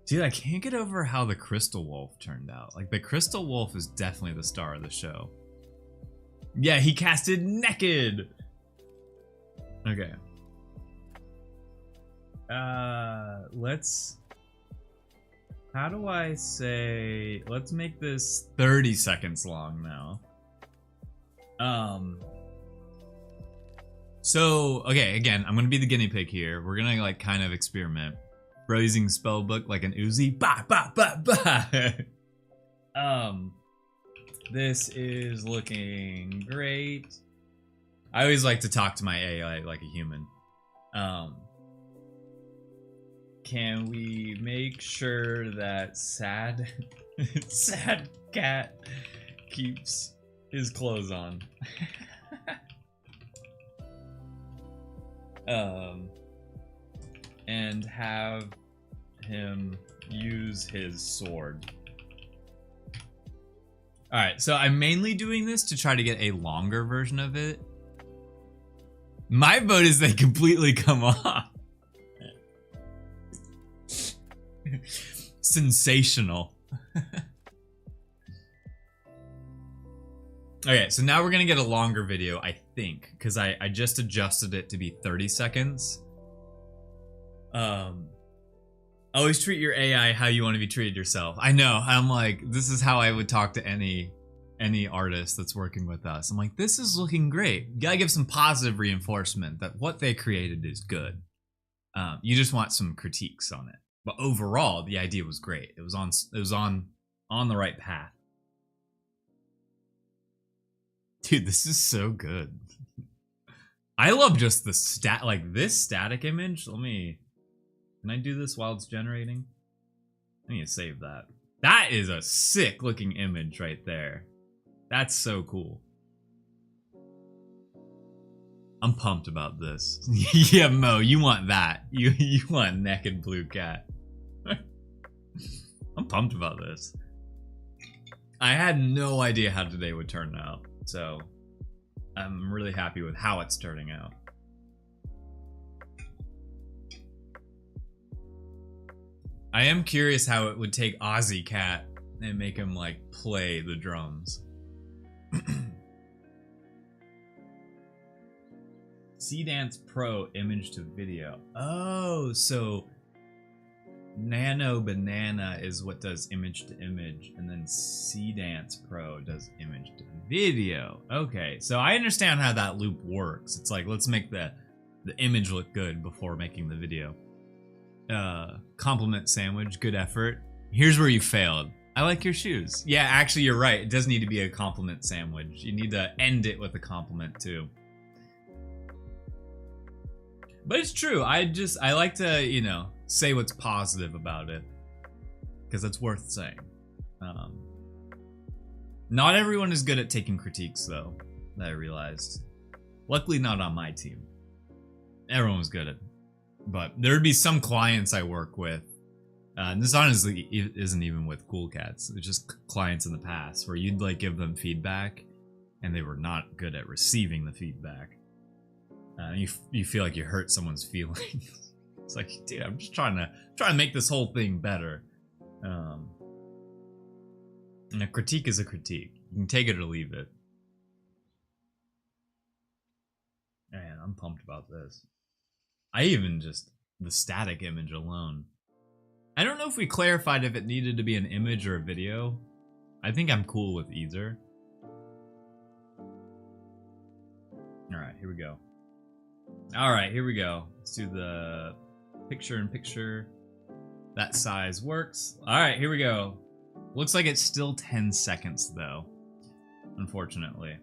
Speaker 1: Dude, I can't get over how the Crystal Wolf turned out. Like, the Crystal Wolf is definitely the star of the show. Yeah, he casted naked. Okay. How do I say, let's make this 30 seconds long now. So, okay, again, I'm gonna be the guinea pig here. We're gonna like kind of experiment. Bro using spellbook like an Uzi. Bah, bah, bah, bah. This is looking great. I always like to talk to my AI like a human. Can we make sure that sad cat keeps his clothes on? And have him use his sword. Alright, so I'm mainly doing this to try to get a longer version of it. My vote is they completely come off. Sensational. Okay, so now we're gonna get a longer video, I think, because I just adjusted it to be 30 seconds. Always treat your AI how you want to be treated yourself. I know, I'm like, this is how I would talk to any artist that's working with us. I'm like, this is looking great. You gotta give some positive reinforcement that what they created is good. You just want some critiques on it. But overall, the idea was great. It was on the right path. Dude, this is so good. I love just the like this static image. Can I do this while it's generating? I need to save that. That is a sick looking image right there. That's so cool. I'm pumped about this. Yeah, Mo, you want that. You want naked blue cat. I'm pumped about this. I had no idea how today would turn out, so I'm really happy with how it's turning out. I am curious how it would take Ozzy Cat and make him like play the drums. C-Dance Pro image to video. Oh, so Nano Banana is what does image to image, and then C-Dance Pro does image to video. Okay, so I understand how that loop works. It's like, let's make the image look good before making the video. Compliment sandwich, good effort. Here's where you failed. I like your shoes. Yeah, actually you're right. It does need to be a compliment sandwich. You need to end it with a compliment too. But it's true. I like to, you know, say what's positive about it, because that's worth saying. Not everyone is good at taking critiques though, that I realized. Luckily not on my team. Everyone was good at it. But there'd be some clients I work with, and this honestly isn't even with Cool Cats, it's just clients in the past, where you'd like give them feedback and they were not good at receiving the feedback. You feel like you hurt someone's feelings. It's like, dude, I'm just trying to make this whole thing better. And a critique is a critique. You can take it or leave it. Man, I'm pumped about this. I even just the static image alone. I don't know if we clarified if it needed to be an image or a video. I think I'm cool with either. Alright, here we go. Alright, here we go. Let's do the picture-in-picture. That size works. Alright, here we go. Looks like it's still 10 seconds though, unfortunately.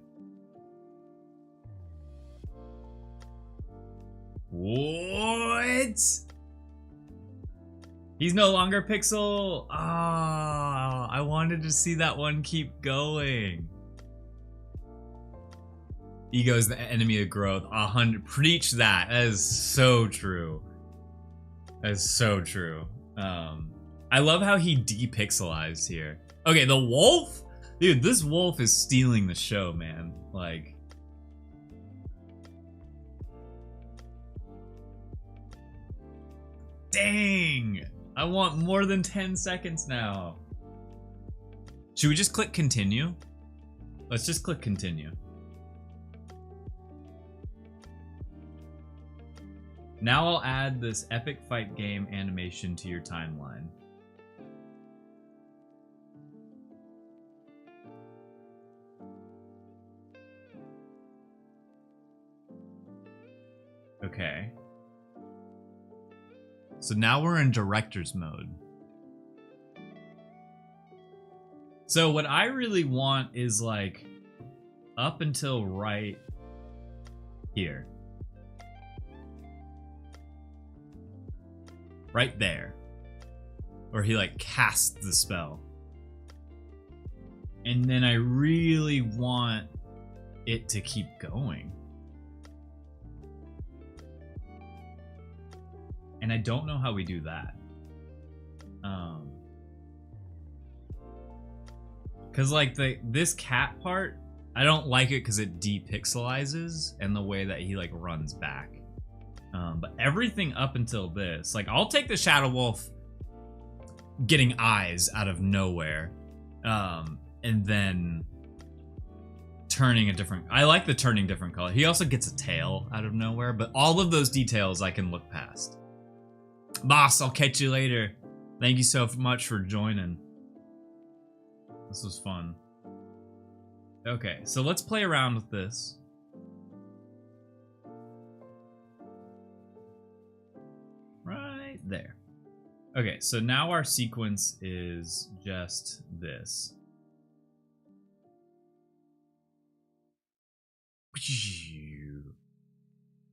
Speaker 1: What? He's no longer Pixel. Ah, I wanted to see that one keep going. Ego is the enemy of growth. 100. Preach that. That is so true. That is so true. I love how he depixelized here. Okay, the wolf? Dude, this wolf is stealing the show, man. Like, dang! I want more than 10 seconds now. Should we just click continue? Let's just click continue. Now I'll add this epic fight game animation to your timeline. Okay. So now we're in director's mode. So what I really want is like up until right here. Right there. Where he like casts the spell. And then I really want it to keep going. And I don't know how we do that. Cause like this cat part, I don't like it because it depixelizes and the way that he like runs back. But everything up until this, like I'll take the Shadow Wolf getting eyes out of nowhere, and then turning a different. I like the turning different color. He also gets a tail out of nowhere, but all of those details I can look past. Boss, I'll catch you later. Thank you so much for joining. This was fun. Okay, so let's play around with this. Right there. Okay, so now our sequence is just this.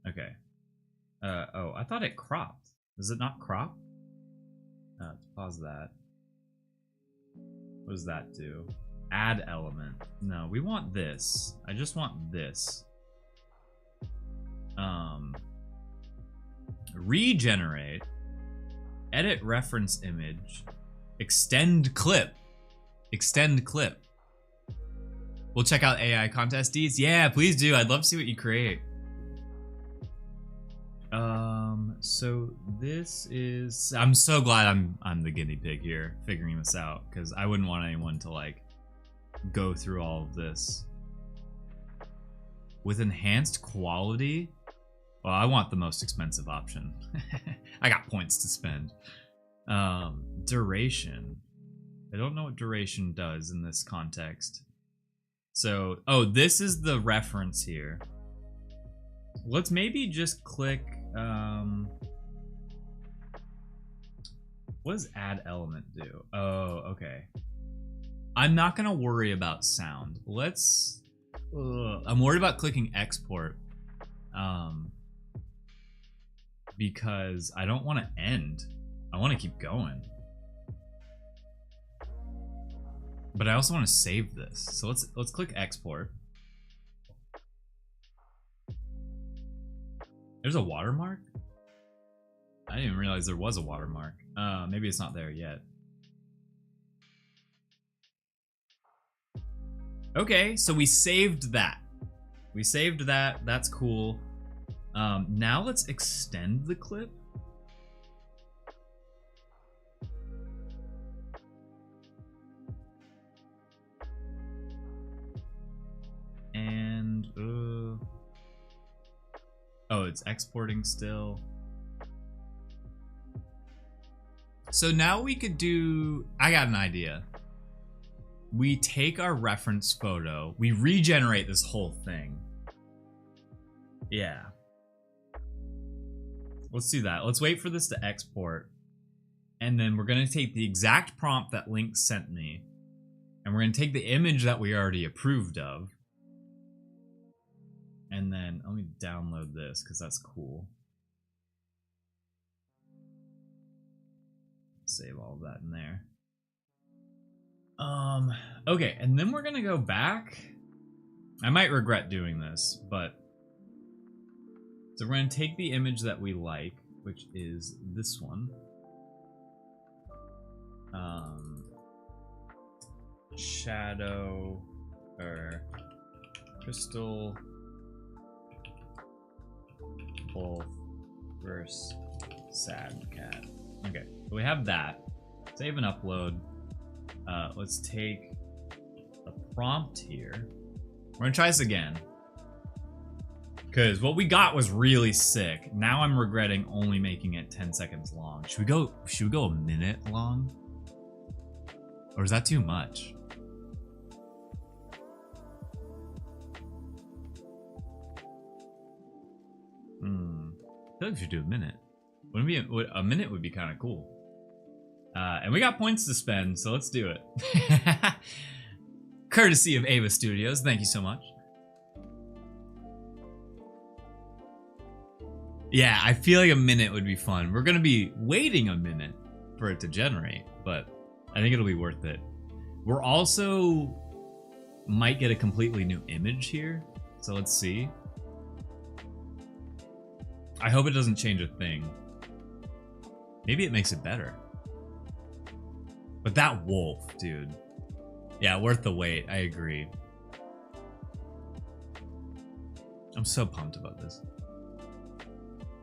Speaker 1: Okay. Oh, I thought it cropped. Does it not crop? Let's pause that. What does that do? Add element. No, we want this. I just want this. Regenerate. Edit reference image. Extend clip. Extend clip. We'll check out AI contest deeds. Yeah, please do. I'd love to see what you create. So this is. I'm so glad I'm the guinea pig here, figuring this out, because I wouldn't want anyone to like go through all of this. With enhanced quality. Well, I want the most expensive option. I got points to spend. Duration. I don't know what duration does in this context. So, oh, this is the reference here. Let's maybe just click, what does add element do? Oh, okay. I'm not gonna worry about sound. Let's, I'm worried about clicking export. Because I don't want to end. I want to keep going. But I also want to save this. So let's click export. There's a watermark? I didn't even realize there was a watermark. Maybe it's not there yet. Okay, so we saved that. We saved that. That's cool. Now let's extend the clip. And oh, it's exporting still. So now we could do, I got an idea. We take our reference photo, we regenerate this whole thing. Yeah. Let's do that. Let's wait for this to export. And then we're going to take the exact prompt that Link sent me. And we're going to take the image that we already approved of. And then let me download this because that's cool. Save all of that in there. Okay, and then we're going to go back. I might regret doing this, but so we're going to take the image that we like, which is this one. Shadow or Crystal Wolf versus Sad Cat. Okay, so we have that. Save and upload. Let's take the prompt here. We're going to try this again. Because what we got was really sick. Now I'm regretting only making it 10 seconds long. Should we go a minute long? Or is that too much? I feel like we should do a minute. A minute would be kind of cool. And we got points to spend, so let's do it. Courtesy of Ava Studios, thank you so much. Yeah, I feel like a minute would be fun. We're gonna be waiting a minute for it to generate, but I think it'll be worth it. We're also might get a completely new image here, so let's see. I hope it doesn't change a thing. Maybe it makes it better. But that wolf, dude. Yeah, worth the wait, I agree. I'm so pumped about this.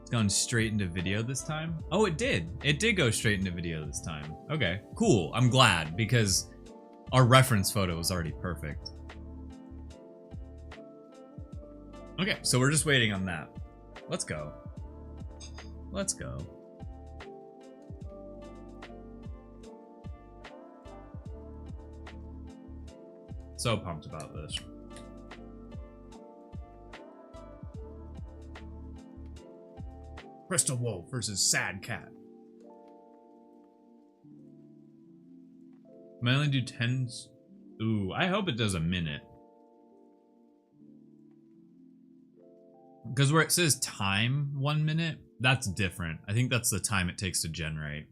Speaker 1: It's going straight into video this time. Oh, it did. It did go straight into video this time. Okay, cool. I'm glad because our reference photo was already perfect. Okay, so we're just waiting on that. Let's go. Let's go. So pumped about this. Crystal Wolf versus Sad Cat. Might only do 10. Ooh, I hope it does a minute. Because where it says time 1 minute, that's different. I think that's the time it takes to generate.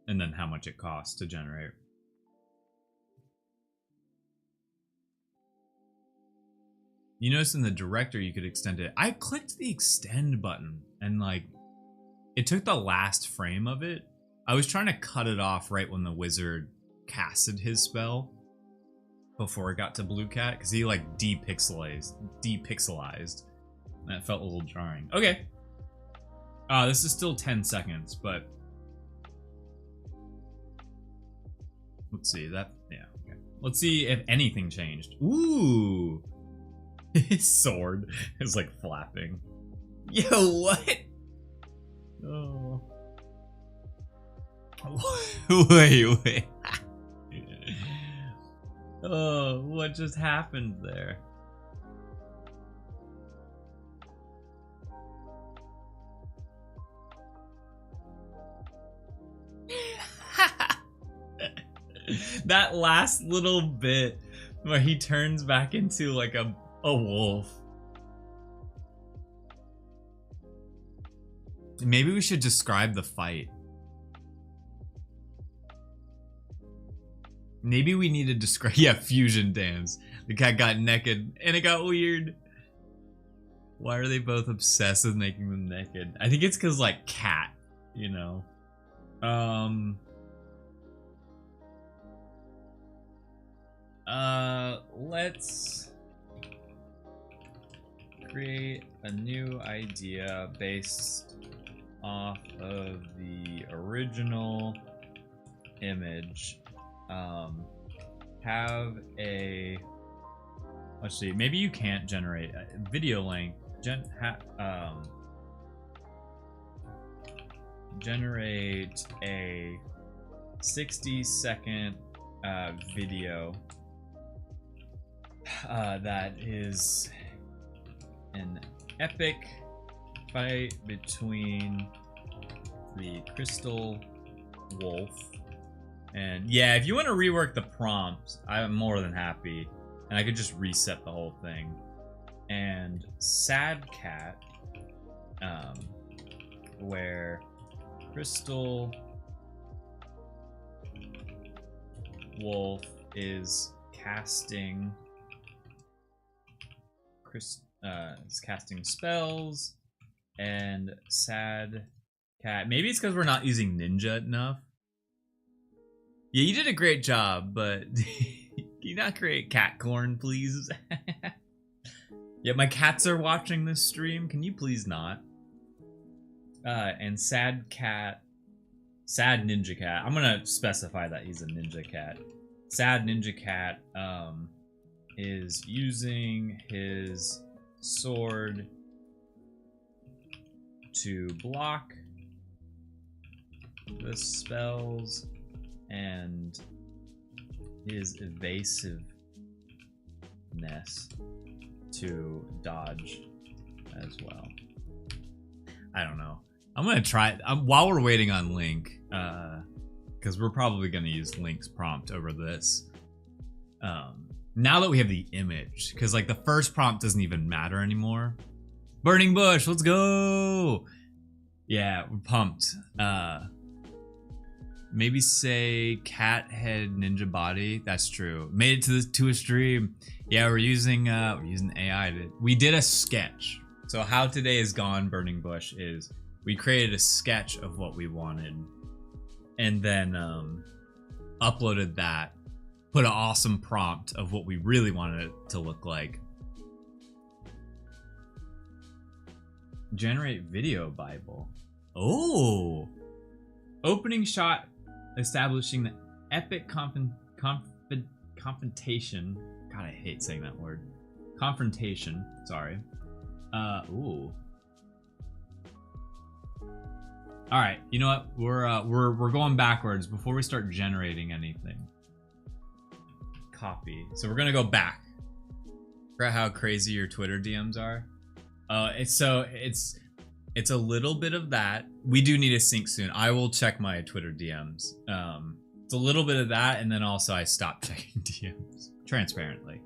Speaker 1: And then how much it costs to generate. You notice in the director you could extend it. I clicked the extend button and like it took the last frame of it. I was trying to cut it off right when the wizard casted his spell before it got to Blue Cat because he like depixelized. That felt a little jarring. Okay. This is still 10 seconds, but let's see that. Yeah. Okay. Let's see if anything changed. Ooh. His sword is like flapping. Yo, what? Oh. Wait. Oh, what just happened there? That last little bit where he turns back into like a wolf. Maybe we should describe the fight. Maybe we need to describe. Yeah, fusion dance. The cat got naked and it got weird. Why are they both obsessed with making them naked? I think it's because like cat, you know. Let's create a new idea based off of the original image. Have a, let's see, maybe you can't generate a video length. Generate a 60-second video that is an epic fight between the Crystal Wolf. And yeah, if you want to rework the prompt, I'm more than happy. And I could just reset the whole thing. And Sad Cat, where Crystal Wolf is casting spells, and Sad Cat. Maybe it's because we're not using Ninja enough. Yeah, you did a great job, but can you not create cat corn, please? Yeah, my cats are watching this stream. Can you please not? And Sad Ninja Cat. I'm gonna specify that he's a ninja cat. Sad Ninja Cat is using his sword to block the spells and his evasiveness to dodge as well. I don't know. I'm gonna try while we're waiting on Link, because we're probably gonna use Link's prompt over this. Now that we have the image, because like the first prompt doesn't even matter anymore. Burning Bush, let's go! Yeah, we're pumped. Maybe say cat head ninja body. That's true. Made it to a stream. Yeah, we're using AI we did a sketch. So how today has gone, Burning Bush, is we created a sketch of what we wanted and then uploaded that, put an awesome prompt of what we really wanted it to look like, Generate video Bible. Oh! Opening shot establishing the epic confrontation. God, I hate saying that word. Confrontation, sorry. Ooh. All right, you know what? We're going backwards before we start generating anything. Copy. So we're gonna go back. Forgot how crazy your Twitter DMs are. It's a little bit of that. We do need a sync soon. I will check my Twitter DMs. It's a little bit of that, and then also I stopped checking DMs transparently.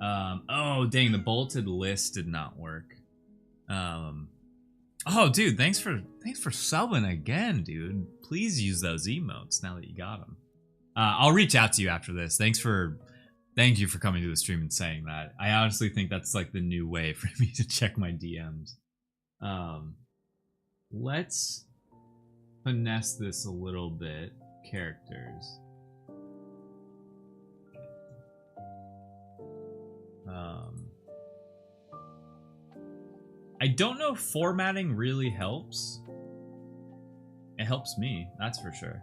Speaker 1: Oh dang, the bolted list did not work. Oh, dude, thanks for subbing again, dude. Please use those emotes now that you got them. I'll reach out to you after this. Thank you for coming to the stream and saying that. I honestly think that's like the new way for me to check my DMs. Let's finesse this a little bit. Characters. I don't know if formatting really helps. It helps me, that's for sure.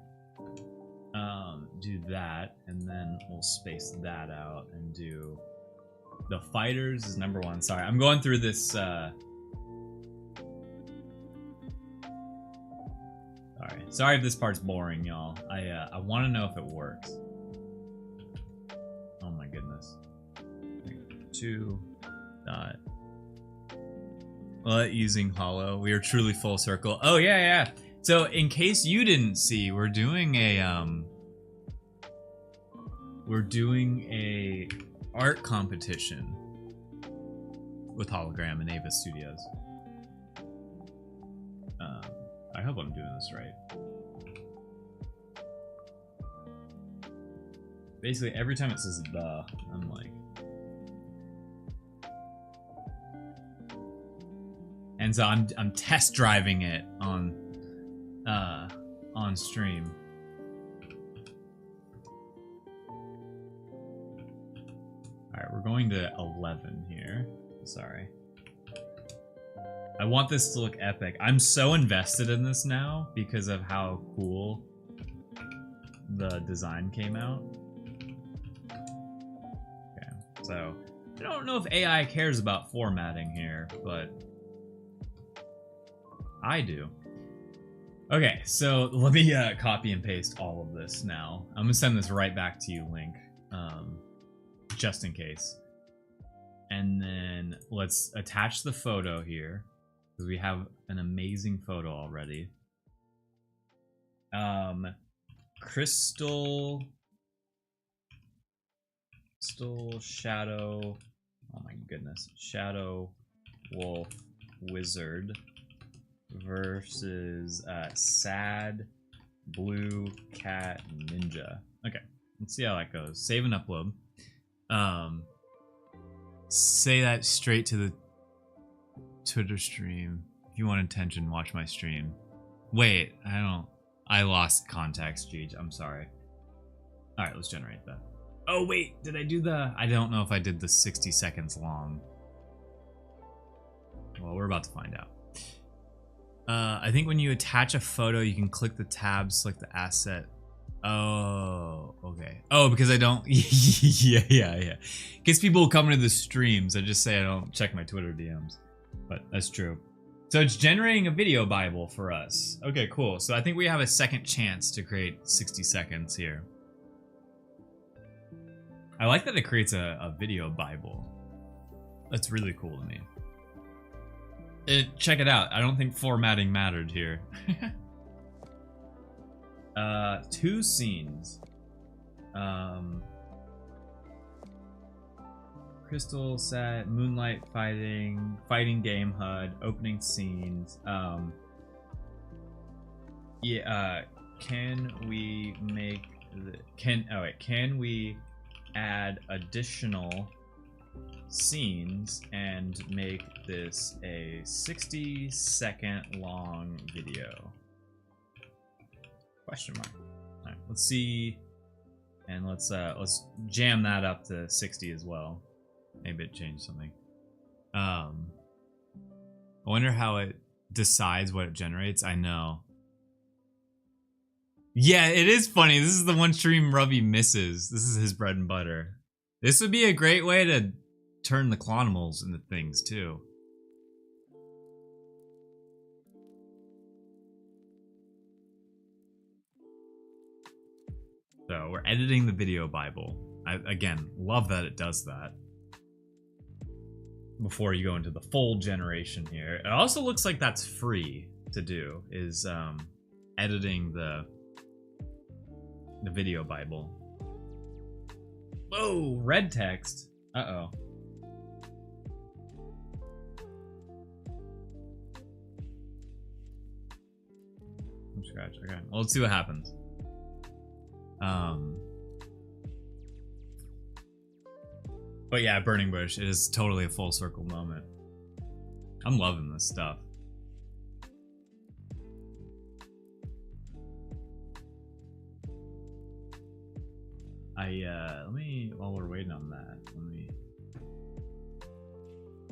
Speaker 1: Do that, and then we'll space that out and do the fighters is number one. Sorry, I'm going through this. Sorry if this part's boring, y'all. I want to know if it works. Oh my goodness. 2. Using Hollow, we are truly full circle. Oh yeah. So in case you didn't see, we're doing a art competition with Hologram and Ava Studios. I hope I'm doing this right. Basically, every time it says the, I'm like. And so I'm test driving it on stream. Alright, we're going to 11 here. Sorry. I want this to look epic. I'm so invested in this now because of how cool the design came out. Okay, so I don't know if AI cares about formatting here, but I do. Okay, so let me copy and paste all of this now. I'm gonna send this right back to you, Link, just in case. And then let's attach the photo here because we have an amazing photo already. Crystal Shadow. Oh my goodness, Shadow Wolf Wizard versus Sad Blue Cat Ninja. Okay, let's see how that goes. Save and upload. Say that straight to the Twitter stream. If you want attention, watch my stream. Wait, I lost context, Jeej. I'm sorry. Alright, let's generate that. Oh wait, did I do the... I don't know if I did the 60 seconds long. Well, we're about to find out. I think when you attach a photo, you can click the tab, select the asset. Oh, okay. Oh, because I don't... yeah. In case people come into the streams, I just say I don't check my Twitter DMs. But that's true. So it's generating a video Bible for us. Okay, cool. So I think we have a second chance to create 60 seconds here. I like that it creates a video Bible. That's really cool to me. Check it out. I don't think formatting mattered here. 2 scenes. Crystal set, Moonlight fighting game HUD, opening scenes. Can we make can we add additional scenes and make this a 60-second long video? Question mark. All right, let's see, and let's jam that up to 60 as well. Maybe it changed something. I wonder how it decides what it generates. I know. Yeah, it is funny. This is the one stream Rubby misses. This is his bread and butter. This would be a great way to turn the clonimals into things too. So we're editing the video Bible. I, again, love that it does that. Before you go into the full generation here. It also looks like that's free to do, is editing the video Bible. Whoa, red text. Uh-oh. From scratch, okay. Well, let's see what happens. But yeah, Burning Bush, it is totally a full circle moment. I'm loving this stuff. Let me, while we're waiting on that, let me,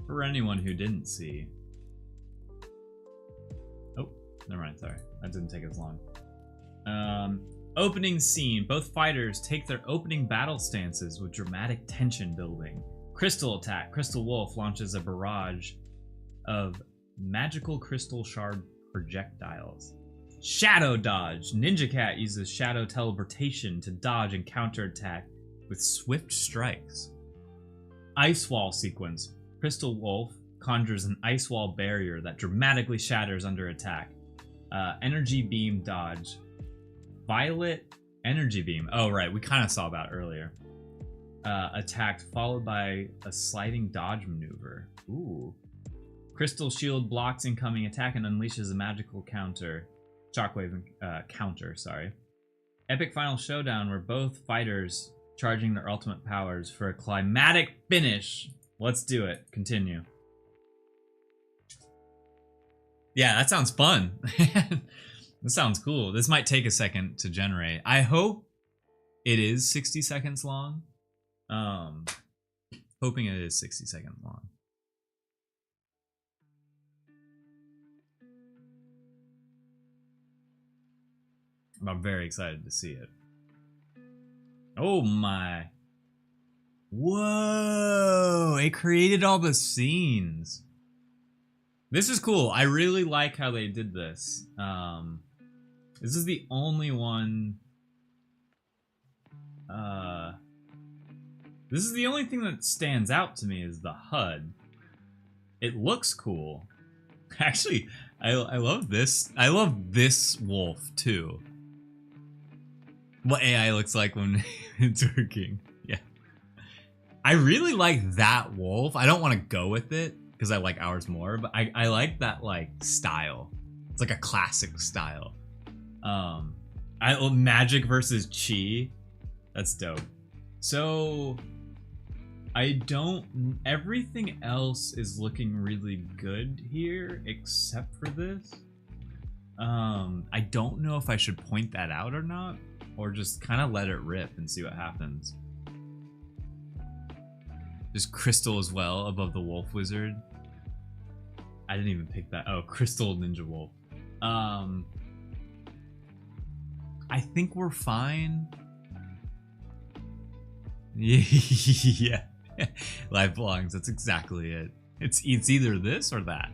Speaker 1: for anyone who didn't see. Oh, never mind, sorry. That didn't take as long. Opening scene. Both fighters take their opening battle stances with dramatic tension building. Crystal attack. Crystal Wolf launches a barrage of magical crystal shard projectiles. Shadow dodge. Ninja Cat uses shadow teleportation to dodge and counterattack with swift strikes. Ice wall sequence. Crystal Wolf conjures an ice wall barrier that dramatically shatters under attack. Energy beam dodge. Violet energy beam. Oh, right. We kind of saw that earlier. Attacked, followed by a sliding dodge maneuver. Ooh. Crystal shield blocks incoming attack and unleashes a magical counter. Shockwave counter, sorry. Epic final showdown where both fighters charging their ultimate powers for a climatic finish. Let's do it. Continue. Yeah, that sounds fun. This sounds cool. This might take a second to generate. I hope it is 60 seconds long. Hoping it is 60 seconds long. I'm very excited to see it. Oh my. Whoa! It created all the scenes. This is cool. I really like how they did this. This is the only one. This is the only thing that stands out to me is the HUD. It looks cool. Actually, I love this. I love this wolf too. What AI looks like when it's working. Yeah. I really like that wolf. I don't want to go with it because I like ours more, but I like that like style. It's like a classic style. Magic versus Chi. That's dope. So everything else is looking really good here except for this. I don't know if I should point that out or not, or just kind of let it rip and see what happens. There's Crystal as well above the Wolf Wizard. I didn't even pick that. Oh, Crystal Ninja Wolf. I think we're fine. Yeah. Live belongs. That's exactly it. It's either this or that.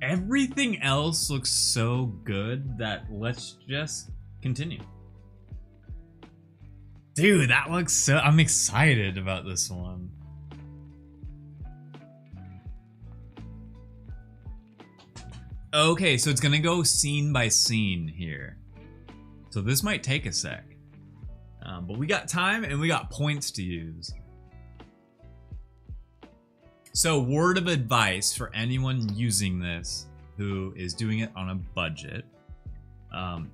Speaker 1: Everything else looks so good that let's just continue. Dude, that looks so... I'm excited about this one. Okay, so it's gonna go scene by scene here. So this might take a sec. But we got time and we got points to use. So word of advice for anyone using this who is doing it on a budget.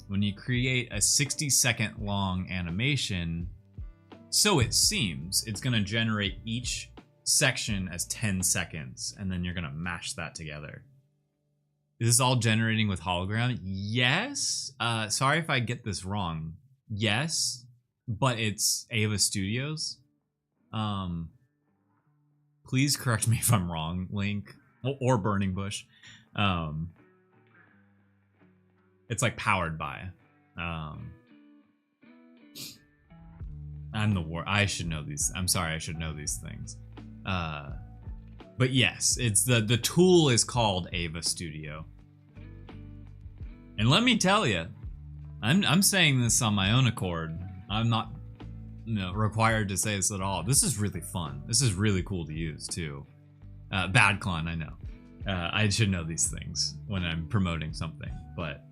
Speaker 1: When you create a 60-second long animation, so it seems, it's gonna generate each section as 10 seconds and then you're gonna mash that together. Is this all generating with hologram? Yes. Sorry if I get this wrong. Yes, but it's Ava Studios. Please correct me if I'm wrong, Link or Burning Bush. It's like powered by. I'm the war. I should know these. I'm sorry. I should know these things. But yes, it's the tool is called Ava Studio. And let me tell you, I'm saying this on my own accord. I'm not required to say this at all. This is really fun. This is really cool to use too. Badclon, I know. I should know these things when I'm promoting something, but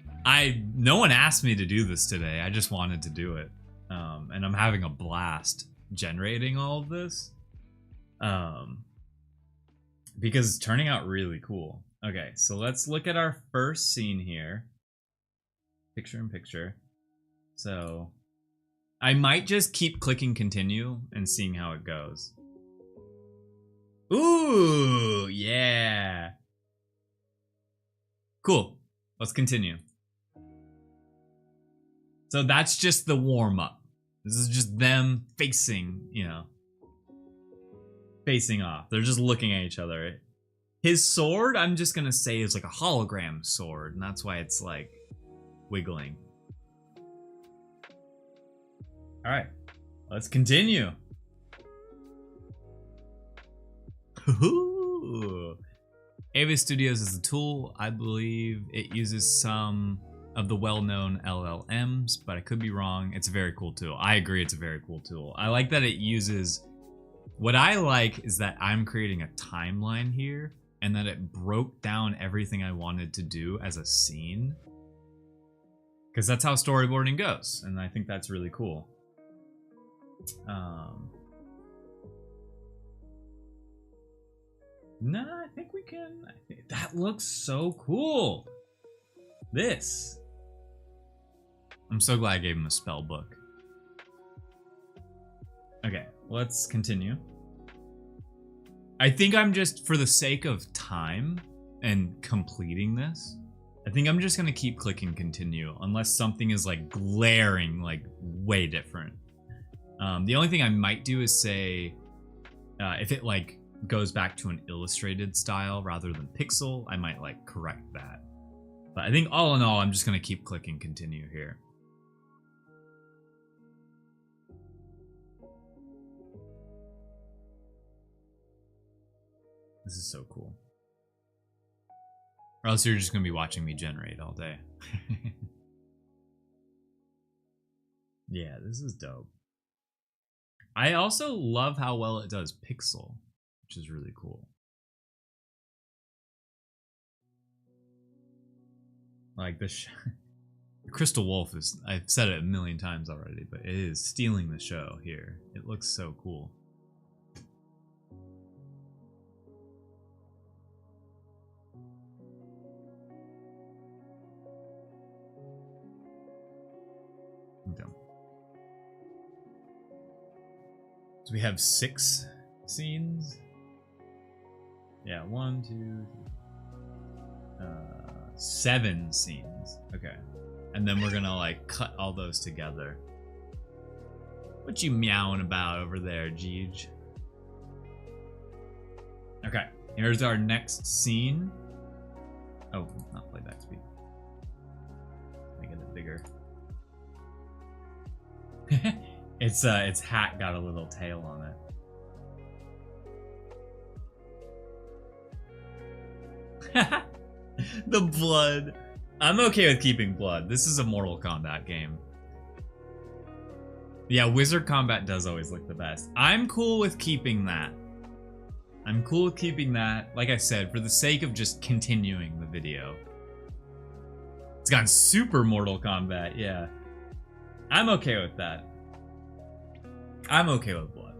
Speaker 1: no one asked me to do this today. I just wanted to do it. And I'm having a blast generating all of this. Because it's turning out really cool. Okay, so let's look at our first scene here. Picture in picture. So I might just keep clicking continue and seeing how it goes. Ooh, yeah. Cool. Let's continue. So that's just the warm up. This is just them facing, facing off. They're just looking at each other. His sword, I'm just gonna say, is like a hologram sword, and that's why it's like wiggling. All right, let's continue. Ava Studios is a tool. I believe it uses some of the well-known LLMs, but I could be wrong. It's a very cool tool. I agree, it's a very cool tool. I like that it uses. What I like is that I'm creating a timeline here, and that it broke down everything I wanted to do as a scene. Because that's how storyboarding goes, and I think that's really cool. No, I think we can. That looks so cool. This. I'm so glad I gave him a spell book. Okay, let's continue. I think I'm just, for the sake of time and completing this, I think I'm just gonna keep clicking continue unless something is like glaring, like way different. The only thing I might do is say, if it like goes back to an illustrated style rather than pixel, I might like correct that. But I think all in all, I'm just gonna keep clicking continue here. This is so cool. Or else you're just gonna be watching me generate all day. Yeah, this is dope. I also love how well it does pixel, which is really cool. Like the Crystal Wolf is, I've said it a million times already, but it is stealing the show here. It looks so cool. Okay. So we have 6 scenes. Yeah, 1, 2, 7 scenes. Okay. And then we're gonna like cut all those together. What you meowing about over there, Jeej? Okay, here's our next scene. Oh, not playback speed. Making it bigger. Its hat got a little tail on it. The blood. I'm okay with keeping blood. This is a Mortal Kombat game. Yeah, Wizard Combat does always look the best. I'm cool with keeping that. I'm cool with keeping that, like I said, for the sake of just continuing the video. It's gotten super Mortal Kombat, yeah. I'm okay with that. I'm okay with blood.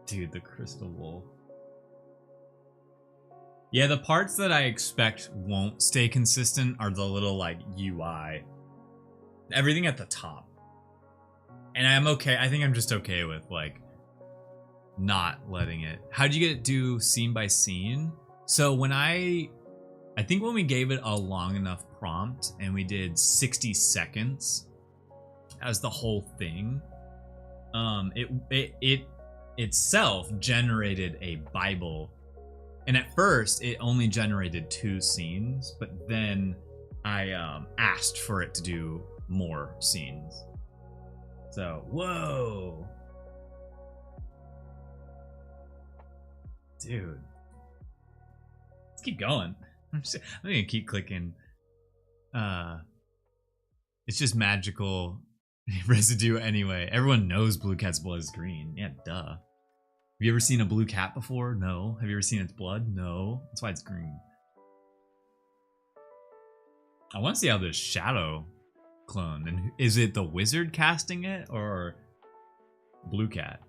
Speaker 1: Dude, the Crystal Wolf. Yeah, the parts that I expect won't stay consistent are the little, like, UI. Everything at the top. And I'm okay. I think I'm just okay with, like, not letting it. How'd you get it do scene by scene? So when I think when we gave it a long enough prompt and we did 60 seconds, as the whole thing, it itself generated a Bible. And at first, it only generated 2 scenes, but then I asked for it to do more scenes. So, whoa. Dude. Let's keep going. I'm gonna keep clicking. It's just magical residue anyway. Everyone knows Blue Cat's blood is green. Yeah, duh. Have you ever seen a blue cat before? No. Have you ever seen its blood? No. That's why it's green. I want to see how this shadow clone, and is it the wizard casting it or Blue Cat?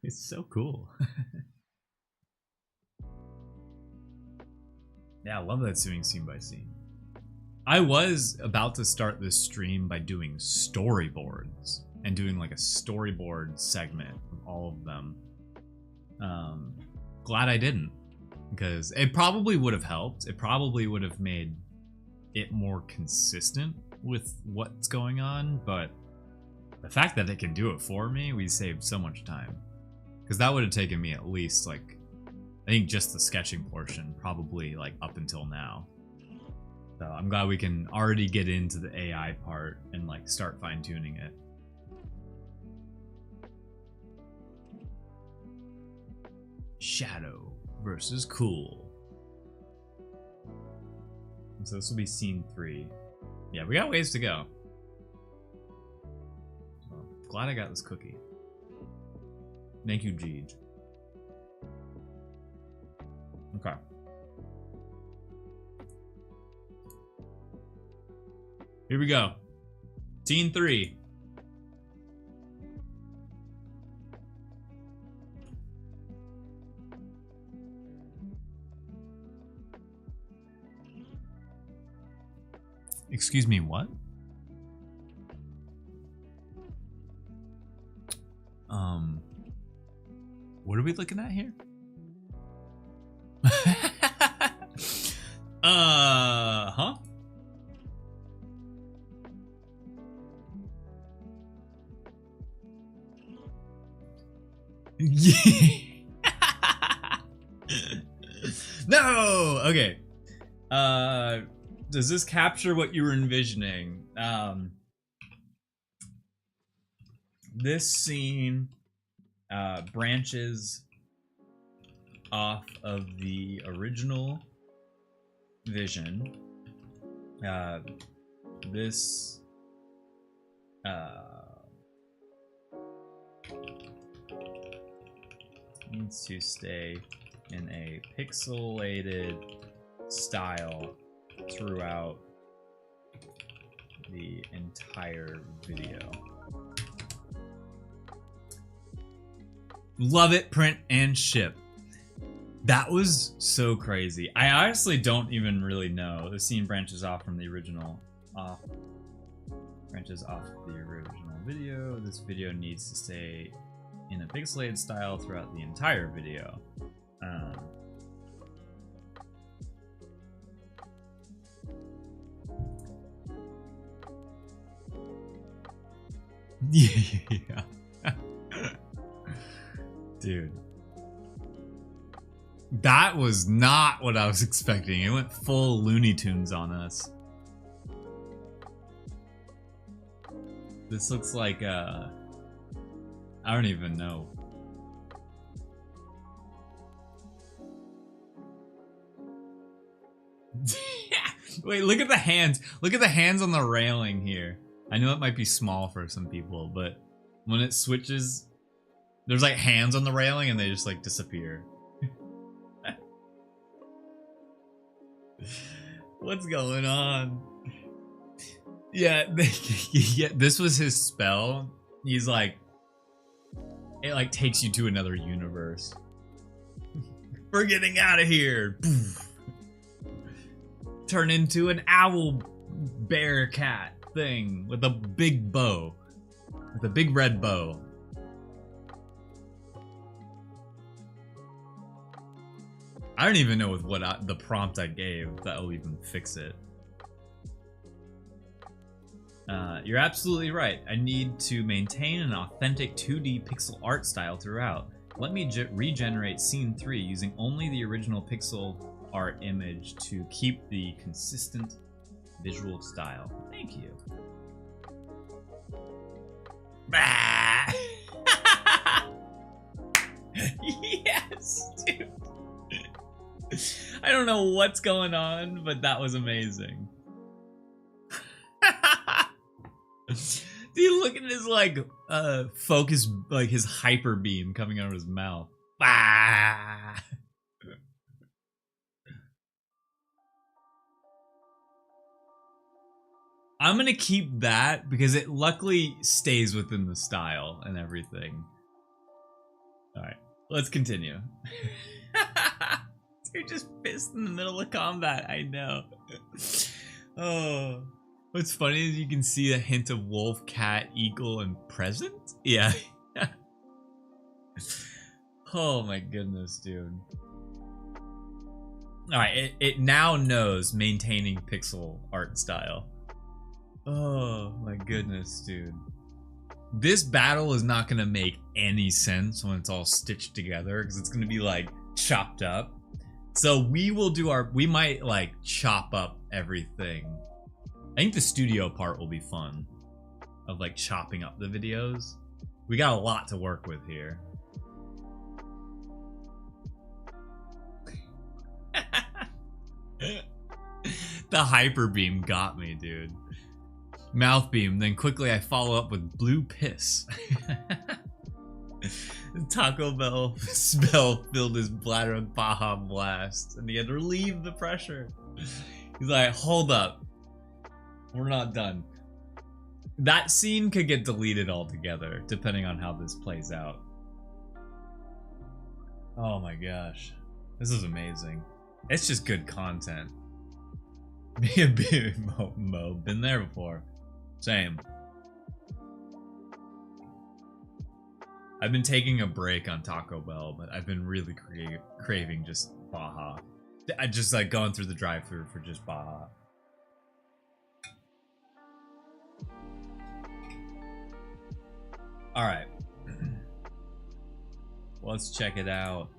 Speaker 1: It's so cool. Yeah, I love that doing scene by scene. I was about to start this stream by doing storyboards and doing like a storyboard segment of all of them. Glad I didn't, because it probably would have helped. It probably would have made it more consistent with what's going on, but the fact that it can do it for me, we saved so much time. Because that would have taken me at least like, I think just the sketching portion, probably like up until now. So I'm glad we can already get into the AI part and like start fine tuning it. Shadow versus cool. So this will be scene 3. Yeah, we got ways to go. Well, glad I got this cookie. Thank you, Jeej. Okay. Here we go. Scene 3. Excuse me, what? What are we looking at here? Huh? No! Okay. Does this capture what you were envisioning? This scene branches off of the original vision. This needs to stay in a pixelated style throughout the entire video. Love it, print and ship. That was so crazy. I honestly don't even really know. The scene branches off from the original branches off the original video. This video needs to stay in a pixelated style throughout the entire video. Yeah. Dude. That was not what I was expecting. It went full Looney Tunes on us. This looks like I don't even know. Wait, look at the hands. Look at the hands on the railing here. I know it might be small for some people, but when it switches, there's like hands on the railing and they just like disappear. What's going on? Yeah, yeah, this was his spell. He's like, it like takes you to another universe. We're getting out of here. Turn into an owl bear cat thing with a big bow. With a big red bow. I don't even know with what the prompt I gave that'll even fix it. You're absolutely right. I need to maintain an authentic 2D pixel art style throughout. Let me regenerate scene 3 using only the original pixel art image to keep the consistent visual style. Thank you. Bah! Yes, dude. I don't know what's going on, but that was amazing. Dude, look at his like focus, like his hyper beam coming out of his mouth. Ah! I'm gonna keep that because it luckily stays within the style and everything. Alright, let's continue. Dude, just pissed in the middle of combat, I know. Oh. What's funny is you can see a hint of wolf, cat, eagle, and present? Yeah. Oh my goodness, dude. Alright, it now knows maintaining pixel art style. Oh my goodness, dude. This battle is not gonna make any sense when it's all stitched together because it's gonna be like chopped up. So we will do we might like chop up everything. I think the studio part will be fun of like chopping up the videos. We got a lot to work with here. The hyper beam got me, dude. Mouth beam, then quickly I follow up with blue piss. Taco Bell spell filled his bladder with Baja Blast, and he had to relieve the pressure. He's like, hold up. We're not done. That scene could get deleted altogether, depending on how this plays out. Oh my gosh. This is amazing. It's just good content. Mo, been there before. Same. I've been taking a break on Taco Bell, but I've been really craving just Baja. I just like going through the drive-thru for just Baja. All right. Let's check it out.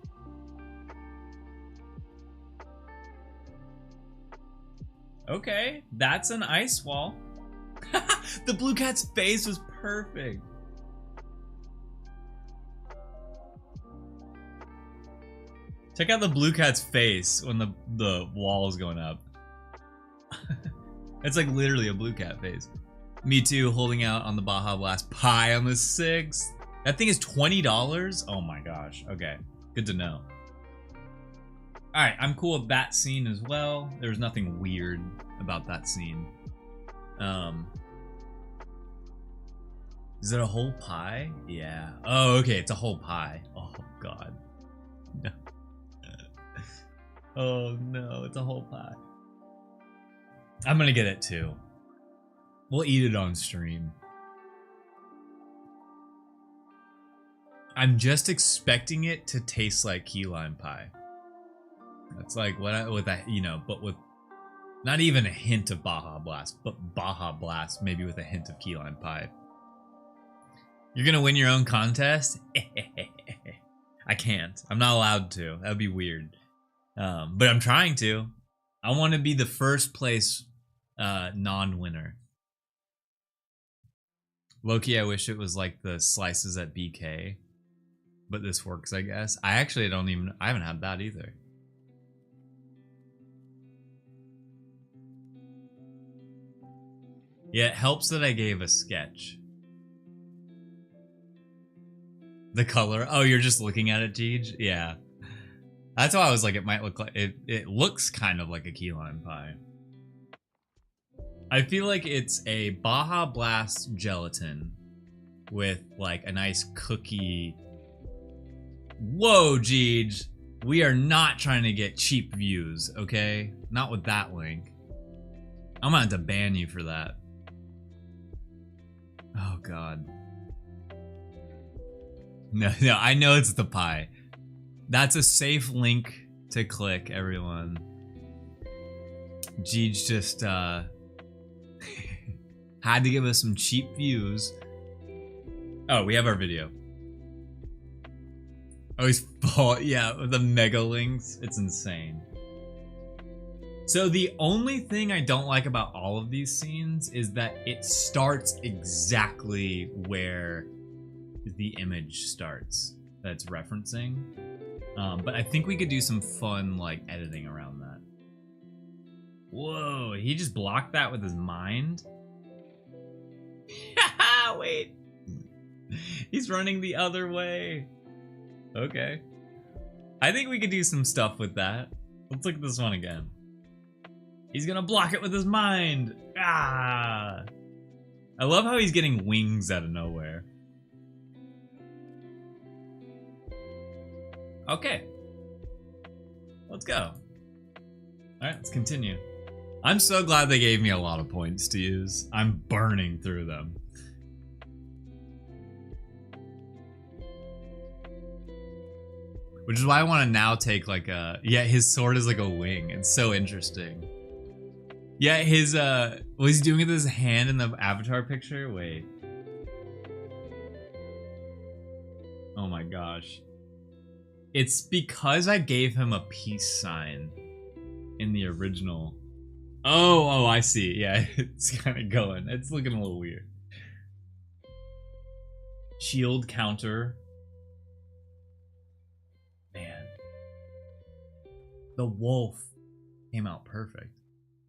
Speaker 1: Okay, that's an ice wall. The blue cat's face was perfect. Check out the blue cat's face when the wall is going up. It's like literally a blue cat face. Me too, holding out on the Baja Blast pie on the 6th. That thing is $20? Oh my gosh. Okay, good to know. Alright, I'm cool with that scene as well. There's nothing weird about that scene. Is it a whole pie? Yeah. Oh, okay, it's a whole pie. Oh god. No. Oh no, it's a whole pie. I'm gonna get it too. We'll eat it on stream. I'm just expecting it to taste like key lime pie. That's like what with that, you know, but with not even a hint of Baja Blast, but Baja Blast, maybe with a hint of key lime pie. You're gonna win your own contest? I can't. I'm not allowed to. That would be weird. But I'm trying to. I want to be the first place non-winner. Loki, I wish it was like the slices at BK. But this works, I guess. I actually I haven't had that either. Yeah, it helps that I gave a sketch. The color. Oh, you're just looking at it, Jeej? Yeah. That's why I was like, it might look like it looks kind of like a key lime pie. I feel like it's a Baja Blast gelatin with like a nice cookie. Whoa, Jeej. We are not trying to get cheap views, okay? Not with that link. I'm gonna have to ban you for that. Oh god. No, I know it's the pie. That's a safe link to click, everyone. Jeej just had to give us some cheap views. Oh, we have our video. Oh, he's fall. Yeah, with the mega links. It's insane. So the only thing I don't like about all of these scenes is that it starts exactly where the image starts that's referencing. But I think we could do some fun like editing around that. Whoa, he just blocked that with his mind? Wait. He's running the other way. Okay. I think we could do some stuff with that. Let's look at this one again. He's gonna block it with his mind. Ah! I love how he's getting wings out of nowhere. Okay. Let's go. Alright, let's continue. I'm so glad they gave me a lot of points to use. I'm burning through them. Which is why I want to now take like a... Yeah, his sword is like a wing. It's so interesting. Yeah, his, was he doing it with his hand in the avatar picture? Wait. Oh my gosh. It's because I gave him a peace sign in the original. Oh, I see. Yeah, it's kind of going. It's looking a little weird. Shield counter. Man. The wolf came out perfect.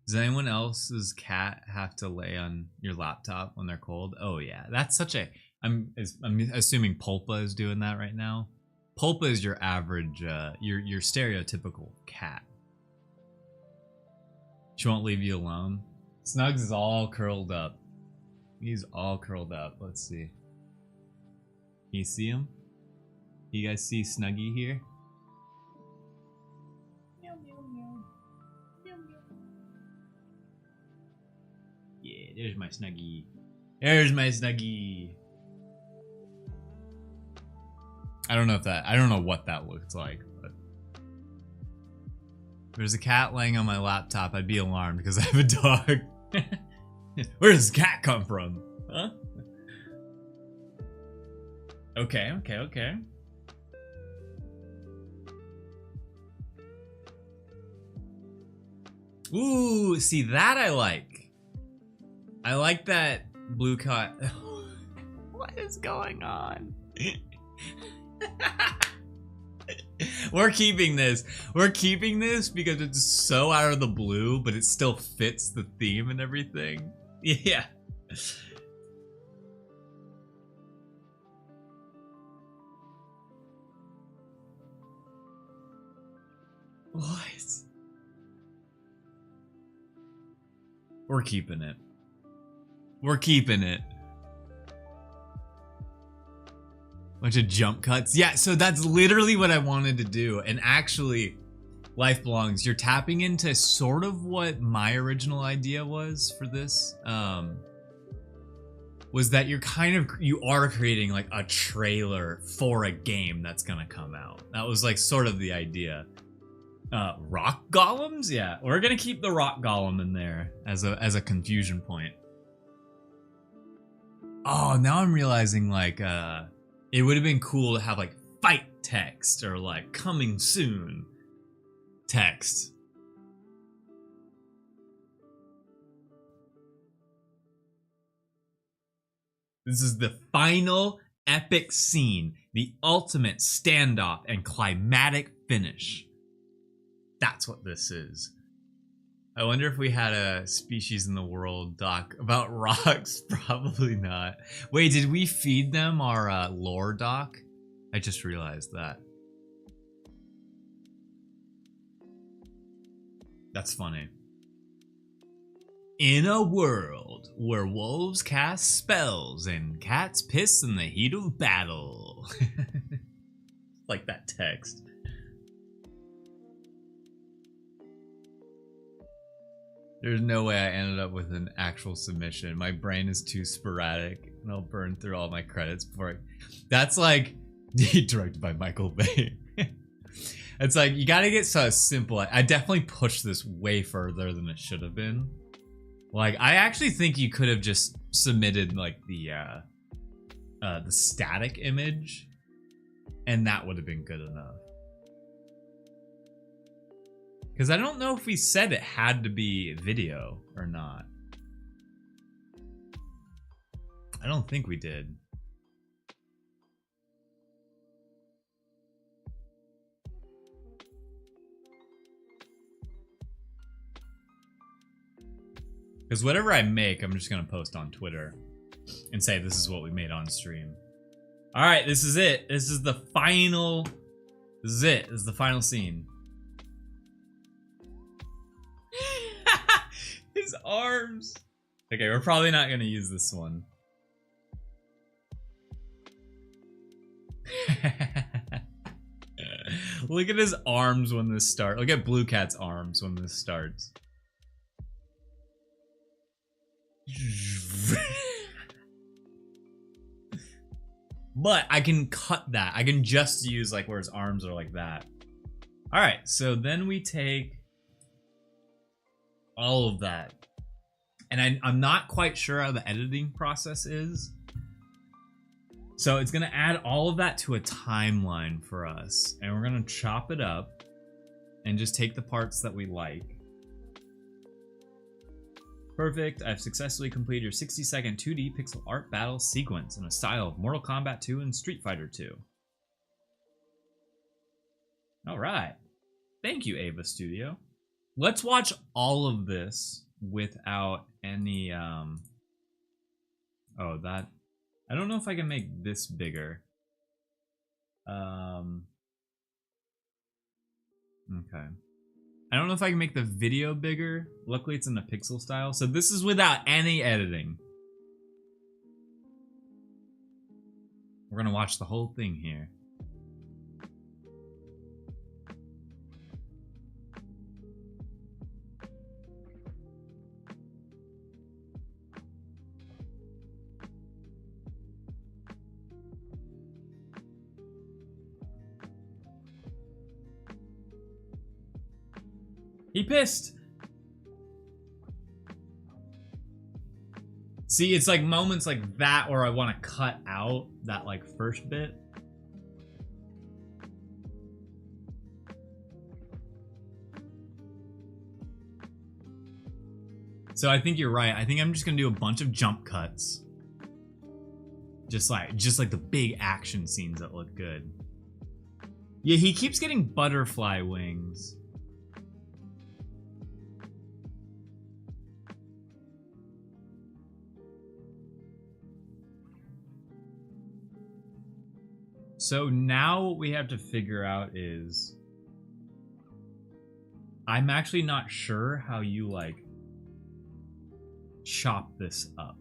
Speaker 1: Does anyone else's cat have to lay on your laptop when they're cold? Oh yeah, that's such a... I'm assuming Pulpa is doing that right now. Pulpa is your average, your stereotypical cat. She won't leave you alone. Snugs is all curled up. He's all curled up. Let's see. Can you see him? You guys see Snuggy here? Yeah, there's my Snuggy. There's my Snuggy. I don't know what that looks like, but if there's a cat laying on my laptop, I'd be alarmed because I have a dog. Where does this cat come from? Huh? Okay. Ooh, see that I like. I like that blue cut. What is going on? We're keeping this. We're keeping this because it's so out of the blue, but it still fits the theme and everything. Yeah. What? We're keeping it. We're keeping it. Bunch of jump cuts. Yeah, so that's literally what I wanted to do. And actually, Life Belongs, you're tapping into sort of what my original idea was for this. Was that you are creating like a trailer for a game that's gonna come out. That was like sort of the idea. Rock golems? Yeah, we're gonna keep the rock golem in there as a confusion point. Oh, now I'm realizing like it would have been cool to have like fight text or like coming soon text. This is the final epic scene, the ultimate standoff and climatic finish. That's what this is. I wonder if we had a Species in the World doc about rocks. Probably not. Wait, did we feed them our lore doc? I just realized that. That's funny. In a world where wolves cast spells and cats piss in the heat of battle. Like that text. There's no way I ended up with an actual submission. My brain is too sporadic, and I'll burn through all my credits before That's like directed by Michael Bay. It's like you gotta get so simple. I definitely pushed this way further than it should have been. Like I actually think you could have just submitted like the static image, and that would have been good enough. Because I don't know if we said it had to be video or not. I don't think we did. Because whatever I make, I'm just going to post on Twitter and say this is what we made on stream. All right, this is it. This is the final. This is it. This is the final scene. His arms. Okay, we're probably not going to use this one. Look at his arms when this starts. Look at Blue Cat's arms when this starts. But I can cut that. I can just use like where his arms are like that. All right, so then we take all of that. And I'm not quite sure how the editing process is. So it's gonna add all of that to a timeline for us. And we're gonna chop it up and just take the parts that we like. Perfect, I've successfully completed your 60-second 2D pixel art battle sequence in a style of Mortal Kombat 2 and Street Fighter 2. Alright. Thank you, Ava Studio. Let's watch all of this without any, oh, that... I don't know if I can make this bigger. Okay. I don't know if I can make the video bigger. Luckily, it's in the pixel style. So this is without any editing. We're gonna watch the whole thing here. He pissed. See, it's like moments like that where I want to cut out that like first bit. So I think you're right. I think I'm just gonna do a bunch of jump cuts. Just like the big action scenes that look good. Yeah, he keeps getting butterfly wings. So now what we have to figure out is I'm actually not sure how you like chop this up.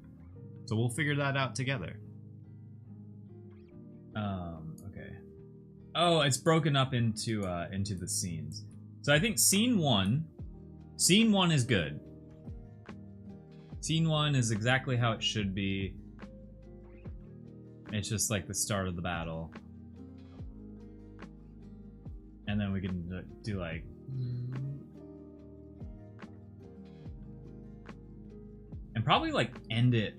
Speaker 1: So we'll figure that out together. Okay. Oh, it's broken up into the scenes. So I think scene one is good. Scene one is exactly how it should be. It's just like the start of the battle. And then we can do like... And probably like end it.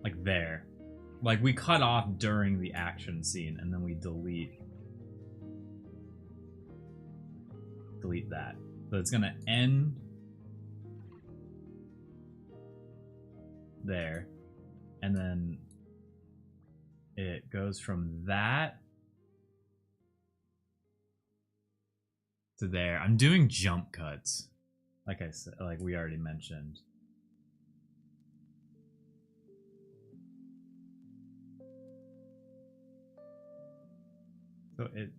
Speaker 1: Like there. Like we cut off during the action scene and then we delete that. So it's gonna end there, and then it goes from that to there. I'm doing jump cuts, like I said, like we already mentioned. So it...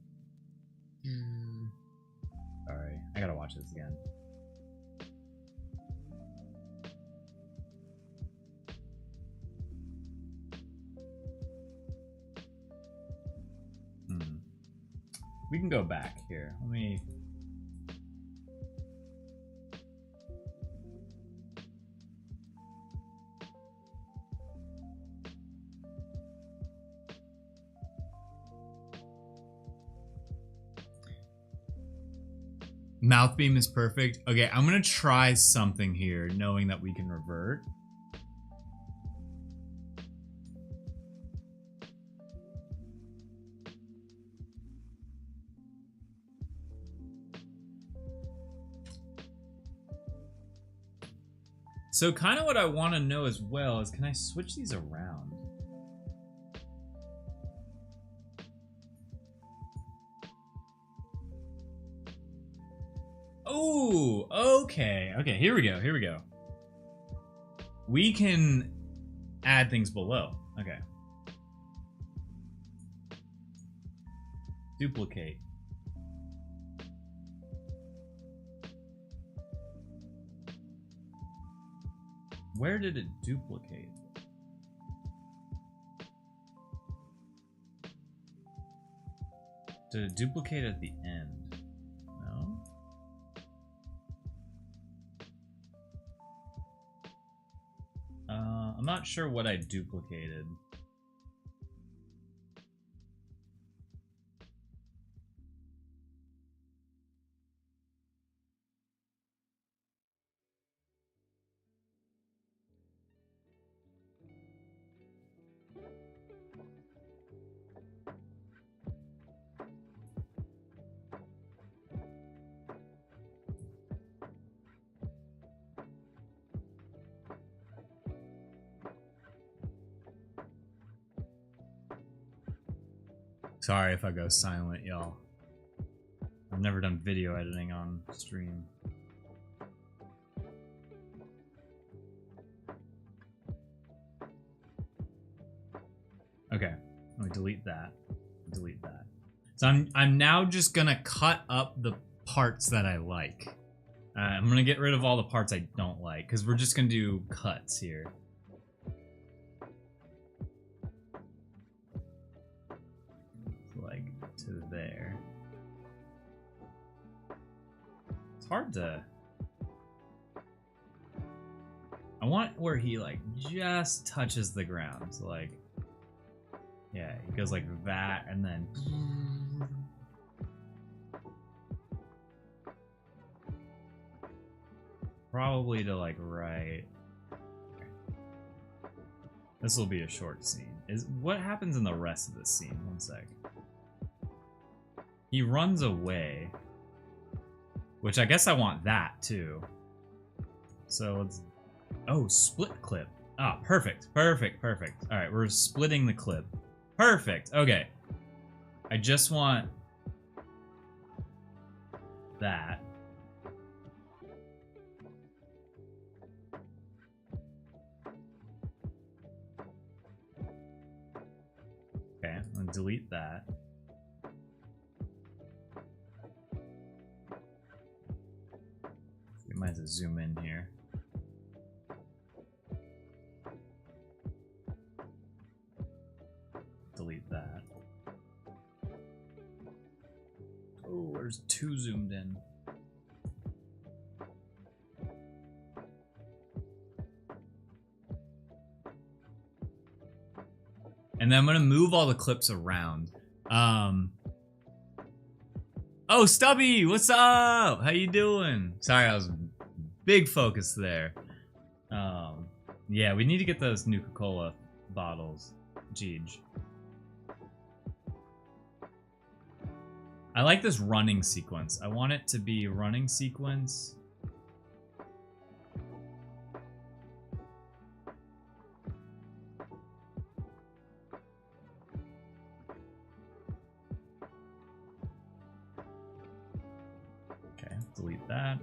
Speaker 1: Sorry, I gotta watch this again. We can go back here. Let me... Mouth beam is perfect. Okay, I'm gonna try something here, knowing that we can revert. So kind of what I want to know as well is, can I switch these around? Oh, okay. Okay, here we go. Here we go. We can add things below. Okay. Duplicate. Where did it duplicate? Did it duplicate at the end? No? I'm not sure what I duplicated. Sorry if I go silent, y'all. I've never done video editing on stream. Okay, let me delete that. Delete that. So I'm now just gonna cut up the parts that I like. I'm gonna get rid of all the parts I don't like, because we're just gonna do cuts here. Like to there. It's hard to. I want where he like just touches the ground. So like, yeah, he goes like that, and then. Probably to like right. This will be a short scene. What happens in the rest of this scene? One sec. He runs away, which I guess I want that too. So let's. Oh, split clip. Ah, perfect, perfect, perfect. All right, we're splitting the clip. Perfect. Okay. I just want that. Okay, I'm gonna delete that. We might have to zoom in here. Delete that. Oh, there's two zoomed in. And then I'm gonna move all the clips around. Oh, Stubby, what's up? How you doing? Sorry, I was big focus there. Yeah, we need to get those Nuka-Cola bottles. Jeej. I like this running sequence. I want it to be running sequence. Okay, delete that.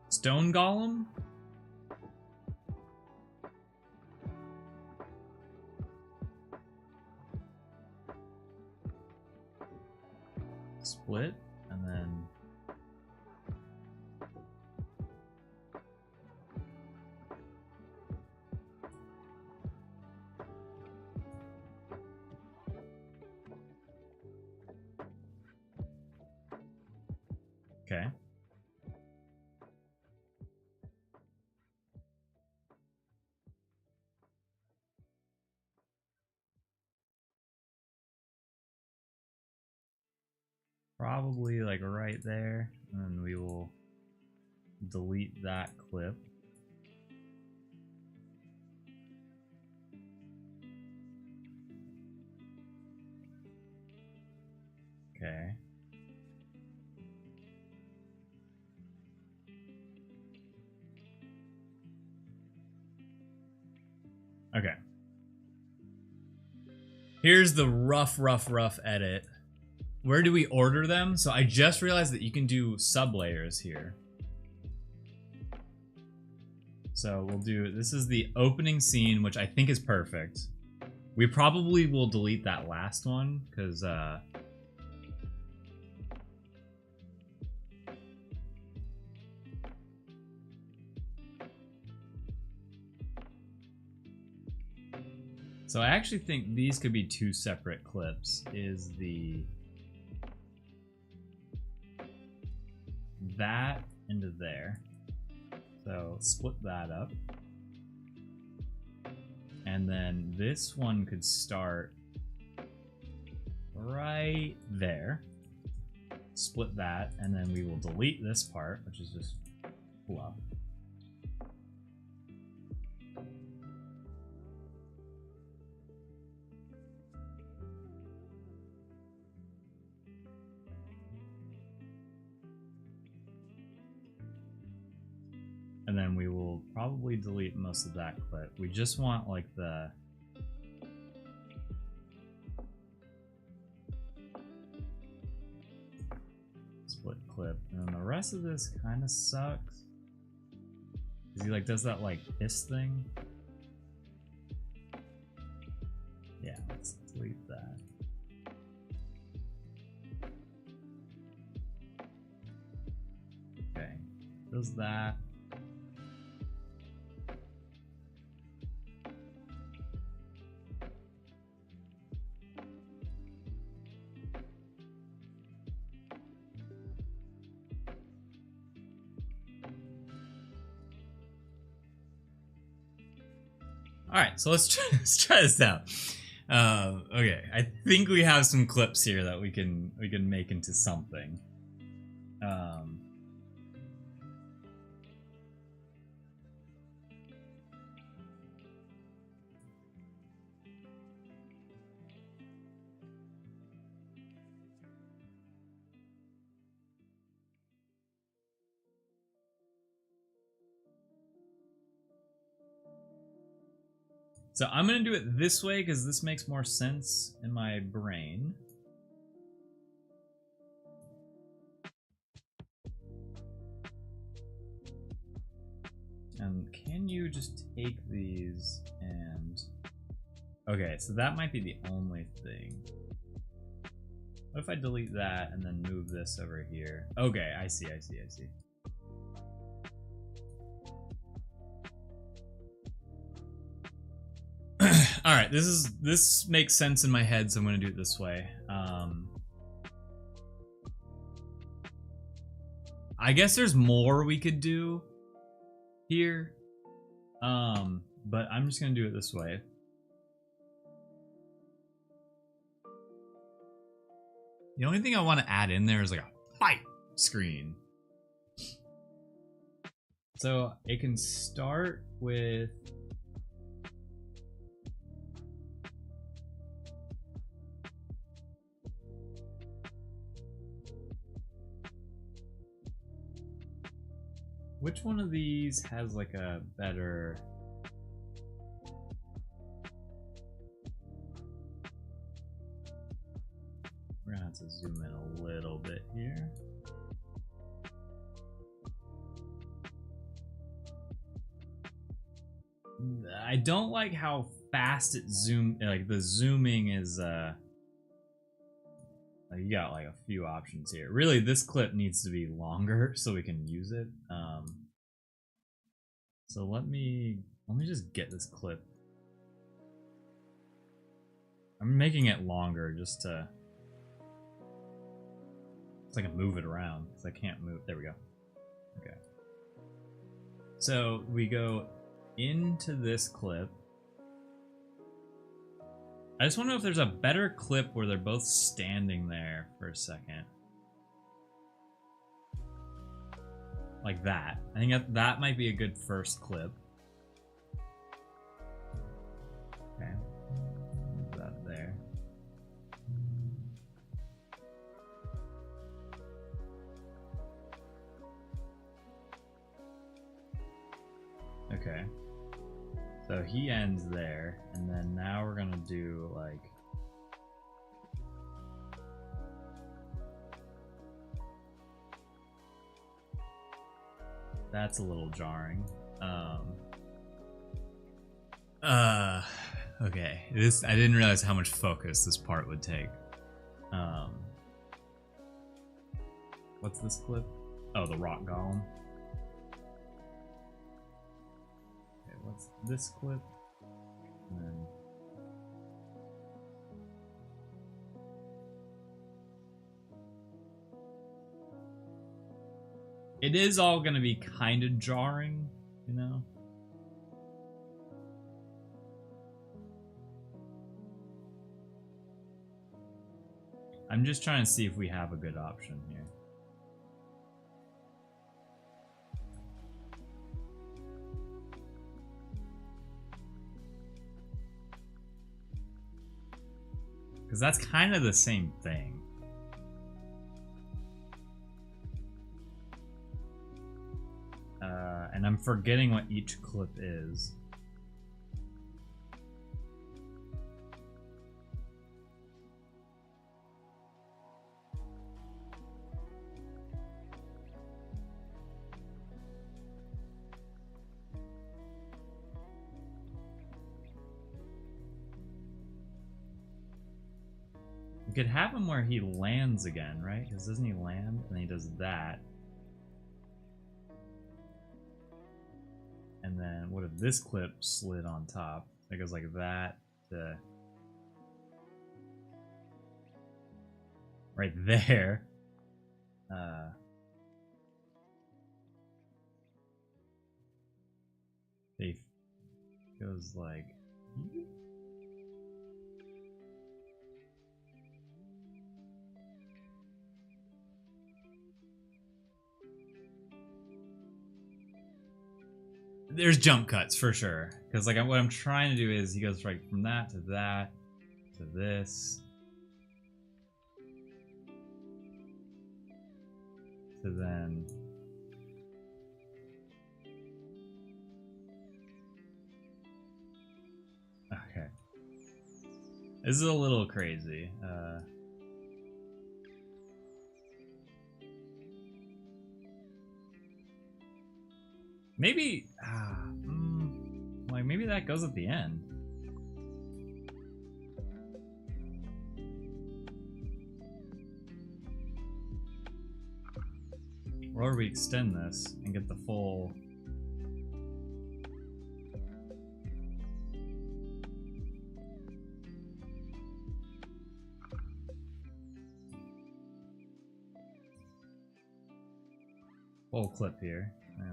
Speaker 1: Stone Golem? Split, and then okay. probably like right there, and then we will delete that clip. Okay. Okay. Here's the rough edit. Where do we order them? So I just realized that you can do sublayers here. So we'll do, this is the opening scene, which I think is perfect. We probably will delete that last one, because so I actually think these could be two separate clips. Is the that into there. So split that up. And then this one could start right there. Split that, and then we will delete this part, which is just fluff. And then we will probably delete most of that clip. We just want like the split clip. And then the rest of this kind of sucks. Cause he like does that like hiss thing. Yeah, let's delete that. Okay, does that. All right, so let's try this out. Okay, I think we have some clips here that we can make into something. So I'm gonna do it this way because this makes more sense in my brain. And can you just take these and... Okay, so that might be the only thing. What if I delete that and then move this over here? Okay, I see. All right, this makes sense in my head, so I'm gonna do it this way. I guess there's more we could do here, but I'm just gonna do it this way. The only thing I want to add in there is like a fight screen. So it can start with... Which one of these has like a better... We're gonna have to zoom in a little bit here. I don't like how fast it like the zooming is you got like a few options here. Really, this clip needs to be longer so we can use it. So let me just get this clip. I'm making it longer just to, so I can move it around because I can't move. There we go. Okay. So we go into this clip. I just want to know if there's a better clip where they're both standing there for a second. Like that. I think that might be a good first clip. Okay. Move that there. Okay. So he ends there, and then now we're gonna do like that's a little jarring. Okay. This I didn't realize how much focus this part would take. What's this clip? Oh, the rock golem. Okay, what's this clip? And then it is all gonna be kind of jarring, you know? I'm just trying to see if we have a good option here. Because that's kind of the same thing. And I'm forgetting what each clip is. We could have him where he lands again, right? Because doesn't he land and then he does that? And then what if this clip slid on top? It goes like that to right there. He goes like. There's jump cuts for sure, because like what I'm trying to do is he goes right from that to this to then okay. This is a little crazy. Maybe, like maybe that goes at the end. Or we extend this and get the full. Full clip here. Yeah.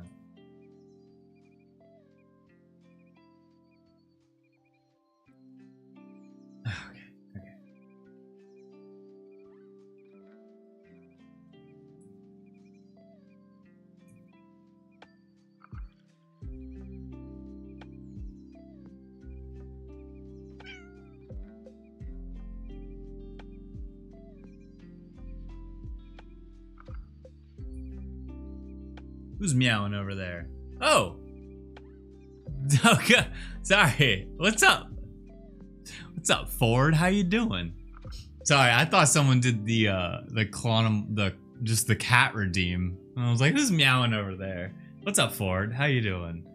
Speaker 1: Who's meowing over there? Oh! Okay. Sorry. What's up? What's up, Ford? How you doing? Sorry, I thought someone did the just the cat redeem. And I was like, who's meowing over there? What's up, Ford? How you doing?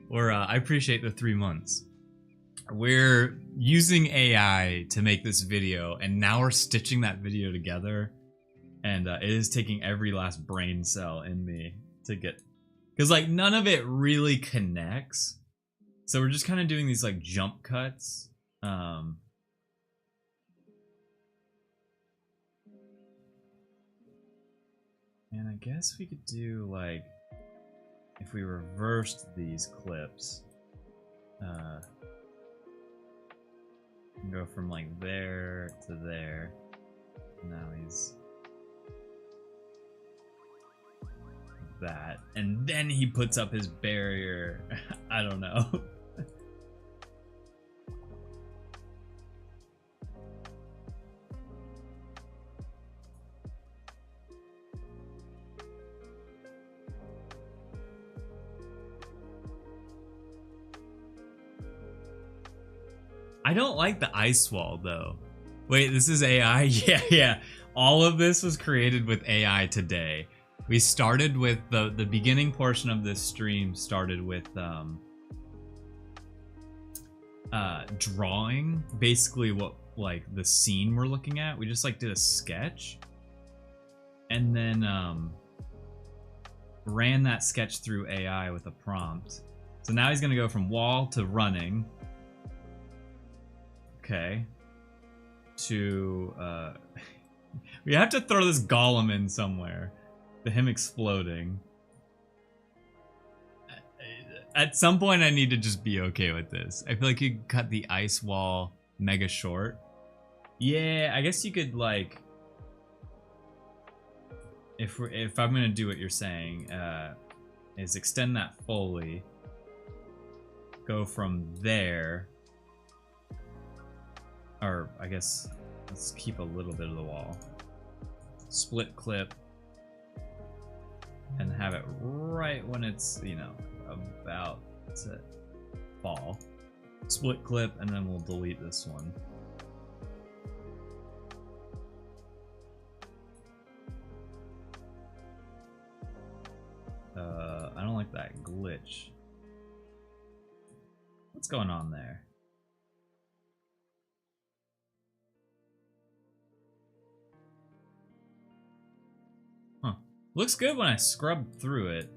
Speaker 1: Or I appreciate the 3 months. We're using AI to make this video, and now we're stitching that video together, and it is taking every last brain cell in me to get, because like none of it really connects, so we're just kind of doing these like jump cuts. And I guess we could do like, if we reversed these clips, and go from like there to there. Now he's that, and then he puts up his barrier. I don't know. I don't like the ice wall though. Wait, this is AI? Yeah. All of this was created with AI today. We started with the beginning portion of this stream started with drawing basically what like the scene we're looking at. We just like did a sketch and then ran that sketch through AI with a prompt. So now he's gonna go from wall to running. Okay. To we have to throw this golem in somewhere. To him exploding. At some point I need to just be okay with this. I feel like you could cut the ice wall mega short. Yeah, I guess you could like if I'm gonna do what you're saying, is extend that fully. Go from there. Or I guess let's keep a little bit of the wall. Split clip and have it right when it's, you know, about to fall. Split clip and then we'll delete this one. I don't like that glitch. What's going on there? Huh. Looks good when I scrub through it.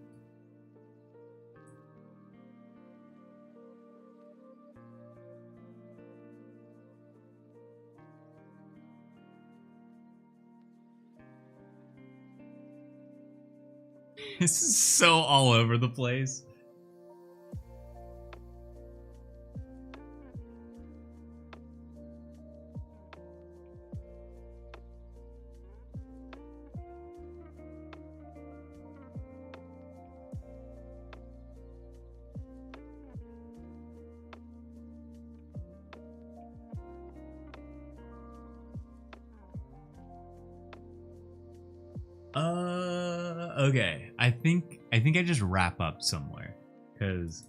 Speaker 1: This is so all over the place. Okay. I think I just wrap up somewhere, cause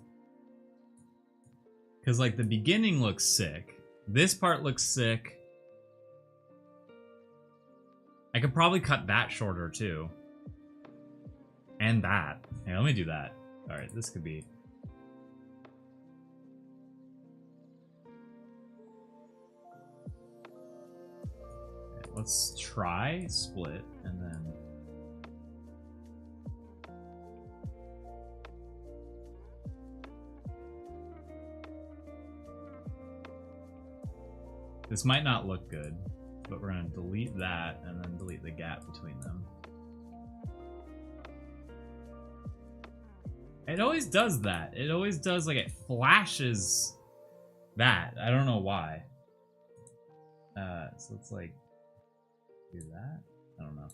Speaker 1: like the beginning looks sick. This part looks sick. I could probably cut that shorter too. And that. Hey, let me do that. All right, this could be. Okay, let's try split and then. This might not look good, but we're gonna delete that and then delete the gap between them. It always does that. It always does, like, it flashes that. I don't know why. So let's, like, do that. I don't know.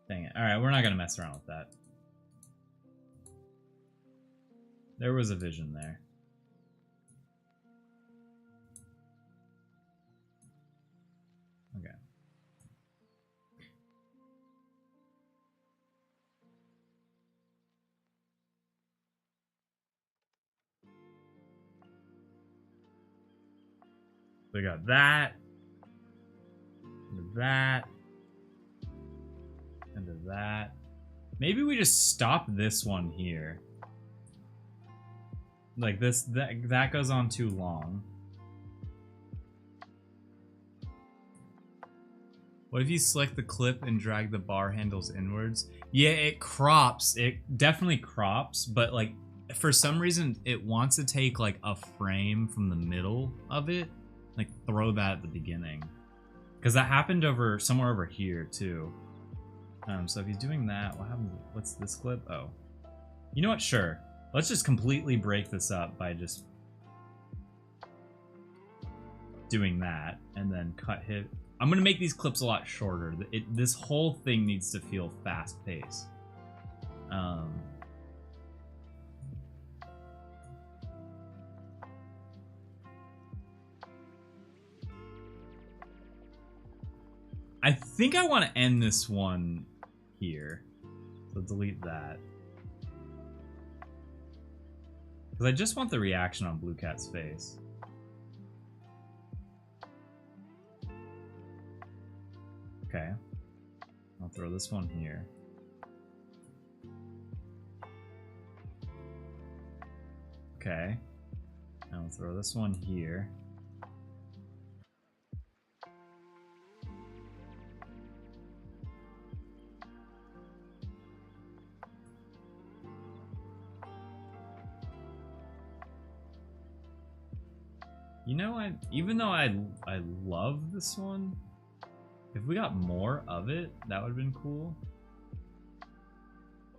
Speaker 1: Dang it. Alright, we're not gonna mess around with that. There was a vision there. Okay. We got that. And that. And that. Maybe we just stop this one here. Like this, that goes on too long. What if you select the clip and drag the bar handles inwards? Yeah, it crops. It definitely crops, but like for some reason it wants to take like a frame from the middle of it, like throw that at the beginning. Because that happened over somewhere over here too. So if he's doing that, what happens? What's this clip? Oh, you know what? Sure. Let's just completely break this up by just doing that and then cut hit. I'm gonna make these clips a lot shorter. This whole thing needs to feel fast-paced. I think I want to end this one here. So delete that. Because I just want the reaction on Blue Cat's face. Okay. I'll throw this one here. Okay. I'll throw this one here. You know, even though I love this one, if we got more of it, that would have been cool.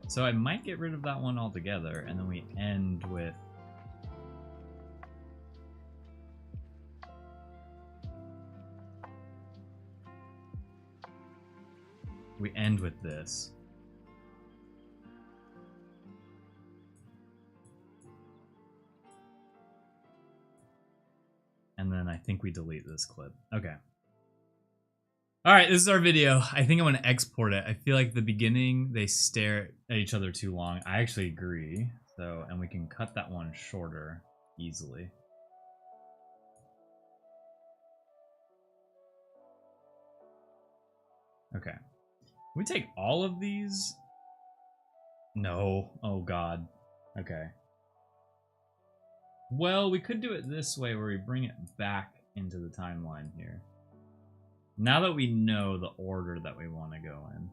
Speaker 1: So I might get rid of that one altogether, and then we end with... We end with this. And then I think we delete this clip. Okay. Alright, this is our video. I think I'm going to export it. I feel like the beginning, they stare at each other too long. I actually agree. So, and we can cut that one shorter easily. Okay. Can we take all of these? No. Oh god. Okay. Well, we could do it this way where we bring it back into the timeline here. Now that we know the order that we want to go in.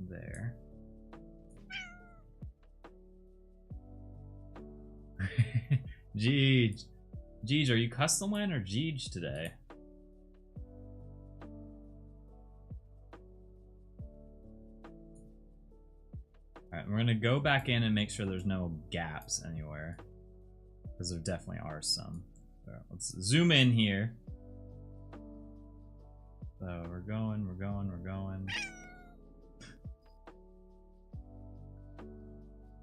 Speaker 1: There. Jeej. Jeej, are you custom land or Jeej today? Alright, we're gonna go back in and make sure there's no gaps anywhere. Because there definitely are some. So let's zoom in here. So we're going.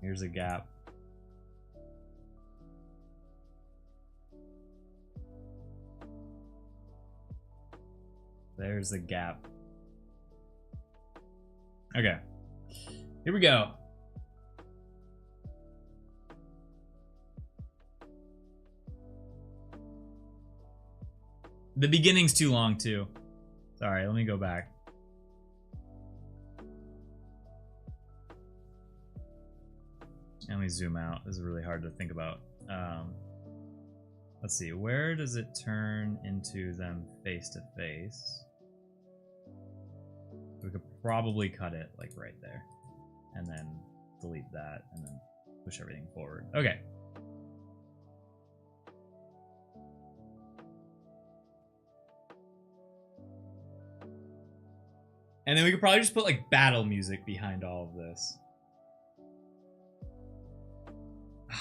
Speaker 1: Here's a gap. There's a gap. Okay. Here we go. The beginning's too long too. Sorry, let me go back. And we zoom out. This is really hard to think about. Let's see, where does it turn into them face to face? We could probably cut it like right there. And then delete that and then push everything forward. Okay. And then we could probably just put like battle music behind all of this.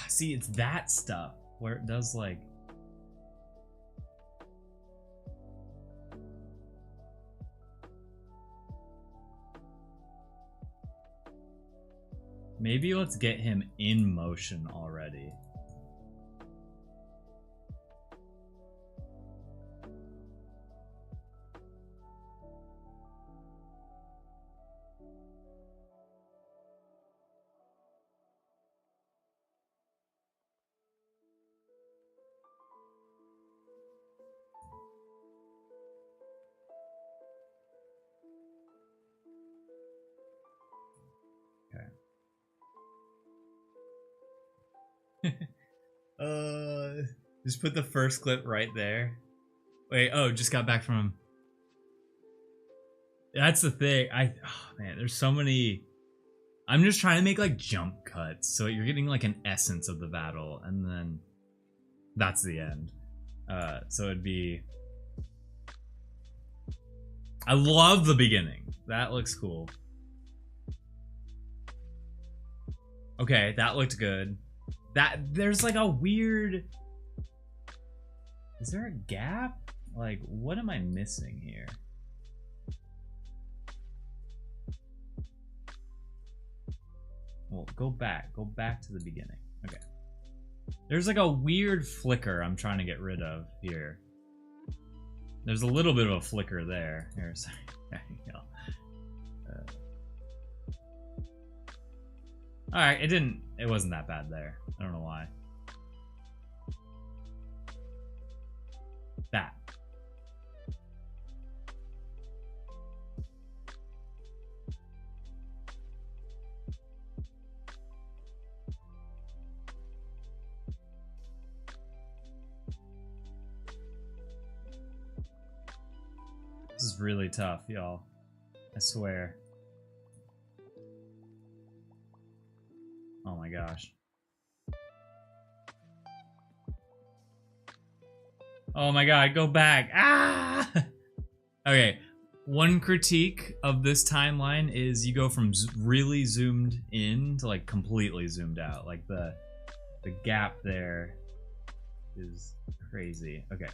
Speaker 1: See, it's that stuff where it does like... Maybe let's get him in motion already. Just put the first clip right there. Wait, oh, just got back from... That's the thing. Oh man, there's so many... I'm just trying to make like jump cuts, so you're getting like an essence of the battle, and then that's the end. So it'd be... I love the beginning. That looks cool. Okay, that looked good. There's like a weird... Is there a gap? Like, what am I missing here? Well, go back to the beginning. Okay. There's like a weird flicker I'm trying to get rid of here. There's a little bit of a flicker there. Here, sorry. There you go. Alright, it wasn't that bad there. I don't know why. That. This is really tough, y'all. I swear. Oh my gosh. Oh my god, go back. Ah! Okay, one critique of this timeline is you go from really zoomed in to like completely zoomed out. Like the gap there is crazy. Okay.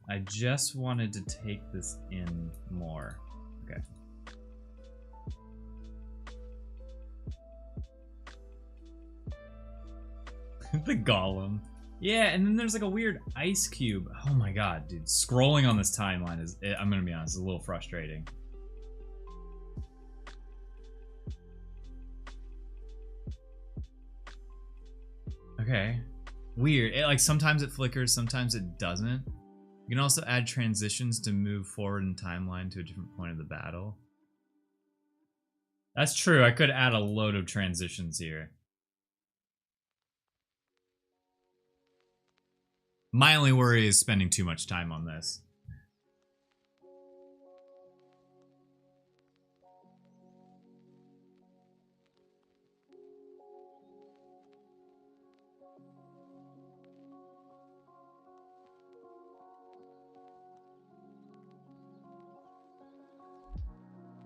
Speaker 1: I just wanted to take this in more. Okay. The golem. Yeah, and then there's like a weird ice cube. Oh my god, dude. Scrolling on this timeline is, I'm gonna be honest, it's a little frustrating. Okay. Weird. Like sometimes it flickers, sometimes it doesn't. You can also add transitions to move forward in timeline to a different point of the battle. That's true. I could add a load of transitions here. My only worry is spending too much time on this.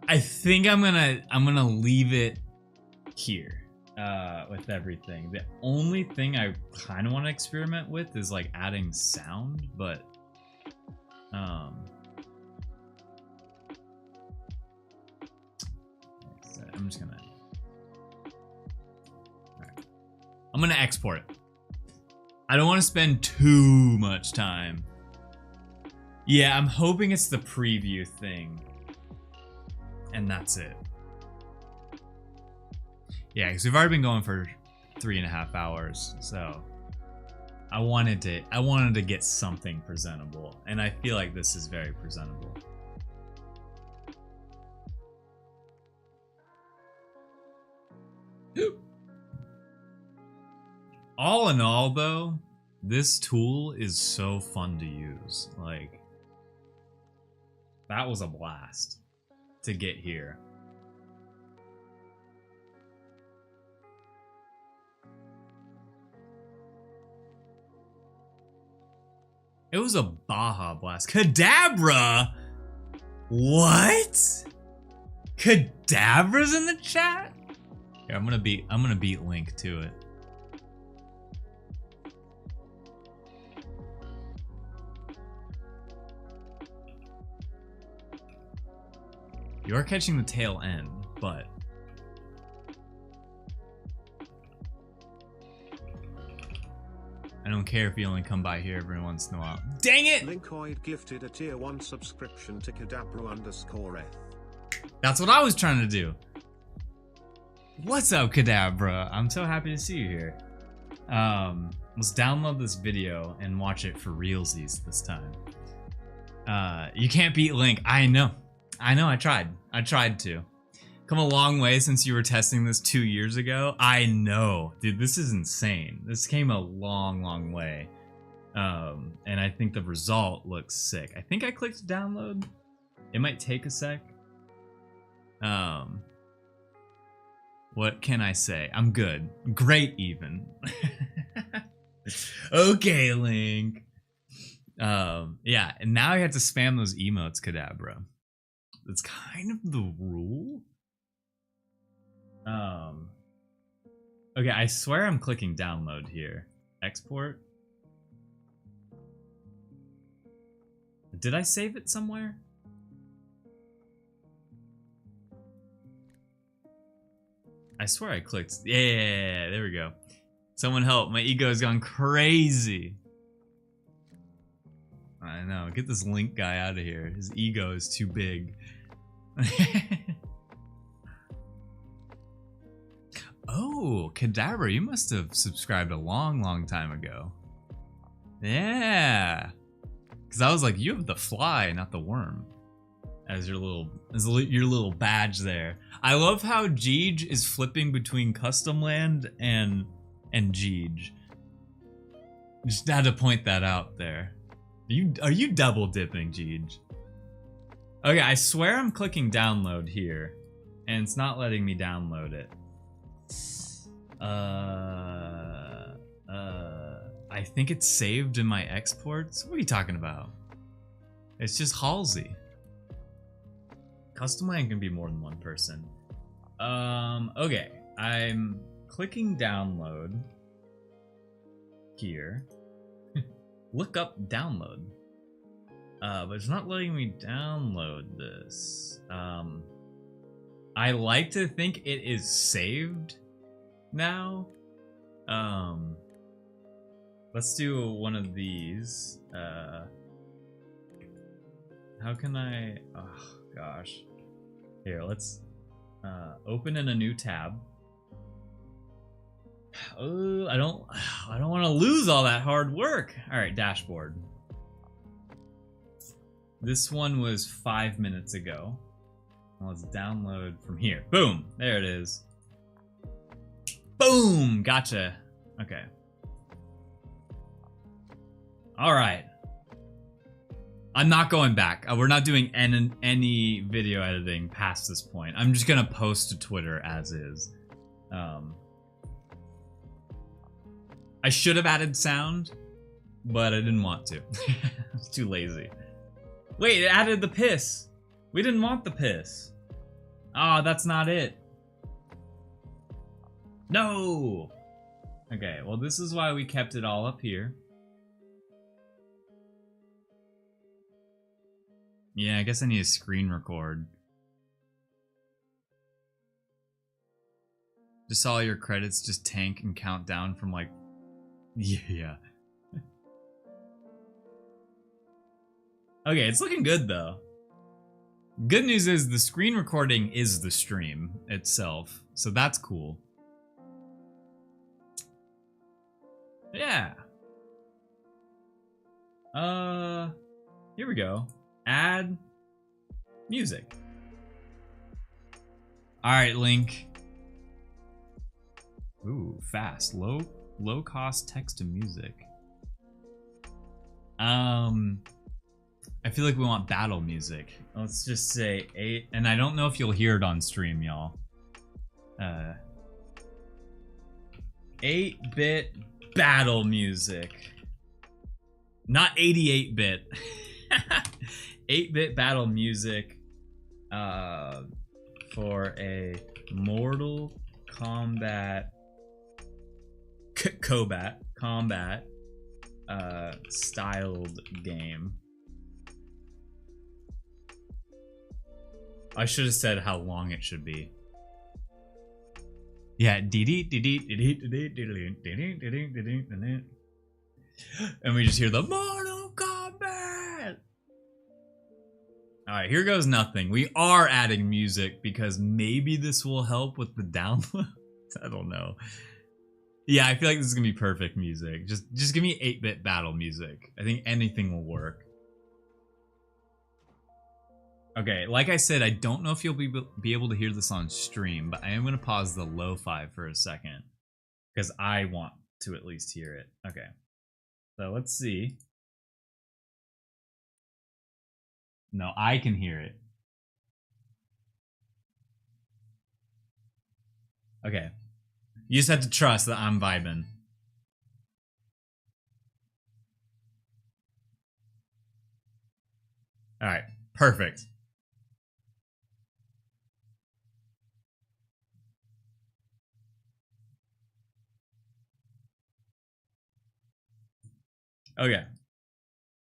Speaker 1: I think I'm gonna leave it here with everything. The only thing I kind of want to experiment with is like adding sound, but I'm just gonna. Alright. I'm gonna export it. I don't want to spend too much time. Yeah, I'm hoping it's the preview thing. And that's it. Yeah, because we've already been going for 3.5 hours, so I wanted to get something presentable, and I feel like this is very presentable. All in all, though, this tool is so fun to use. Like, that was a blast to get here. It was a Baja Blast. Kadabra? What? Kadabra's in the chat? Here, I'm gonna beat Link to it. You are catching the tail end, but I don't care if you only come by here every once in a while. Dang it!
Speaker 2: Linkoid gifted a tier 1 subscription to Kadabra_F.
Speaker 1: That's what I was trying to do. What's up, Kadabra? I'm so happy to see you here. Let's download this video and watch it for realsies this time. You can't beat Link. I know, I tried to. Come a long way since you were testing this 2 years ago. I know, dude, this is insane. This came a long way. And I think the result looks sick. I think I clicked download. It might take a sec. What can I say? I'm good. Great even. Okay, Link. Yeah, and now I have to spam those emotes, Kadabra. That's kind of the rule. Okay, I swear I'm clicking download here. export. Did I save it somewhere? I swear I clicked. Yeah, there we go. Someone help. My ego has gone crazy. I know. Get this Link guy out of here. His ego is too big. Oh, Kadabra, you must have subscribed a long time ago. Yeah. Because I was like, you have the fly, not the worm. As your little badge there. I love how Jeej is flipping between Custom Land and Jeej. Just had to point that out there. Are you double dipping, Jeej? Okay, I swear I'm clicking download here, and it's not letting me download it. I think it's saved in my exports. What are you talking about? It's just Halsey. Custom Land can be more than one person. Okay, I'm clicking download here. Look up download. But it's not letting me download this. I like to think it is saved now. Let's do one of these. How can I? Oh gosh. Here, let's open in a new tab. Oh, I don't want to lose all that hard work. All right, dashboard. This one was 5 minutes ago. Let's download from here. Boom, there it is. Boom, gotcha. Okay. All right. I'm not going back. We're not doing any video editing past this point. I'm just gonna post to Twitter as is. I should have added sound, but I didn't want to. I was too lazy. Wait, it added the piss. We didn't want the piss. Ah, that's not it. No. Okay, well this is why we kept it all up here. Yeah, I guess I need a screen record. Just all your credits just tank and count down from like... Yeah. Okay, it's looking good though. Good news is the screen recording is the stream itself, so that's cool. Yeah. Here we go. Add music. All right, Link. Ooh, fast, low cost text to music. I feel like we want battle music. Let's just say 8, and I don't know if you'll hear it on stream, y'all. 8-bit battle music. Not 88-bit. 8-bit battle music for a Mortal Kombat combat styled game. I should have said how long it should be. Yeah, and we just hear the Mortal Kombat. All right, here goes nothing. We are adding music because maybe this will help with the downloads. I don't know. Yeah, I feel like this is gonna be perfect music. Just give me 8-bit battle music. I think anything will work. Okay, like I said, I don't know if you'll be able to hear this on stream, but I am gonna pause the lo-fi for a second because I want to at least hear it. Okay, so let's see. No, I can hear it. Okay. You just have to trust that I'm vibing. All right, perfect. Okay.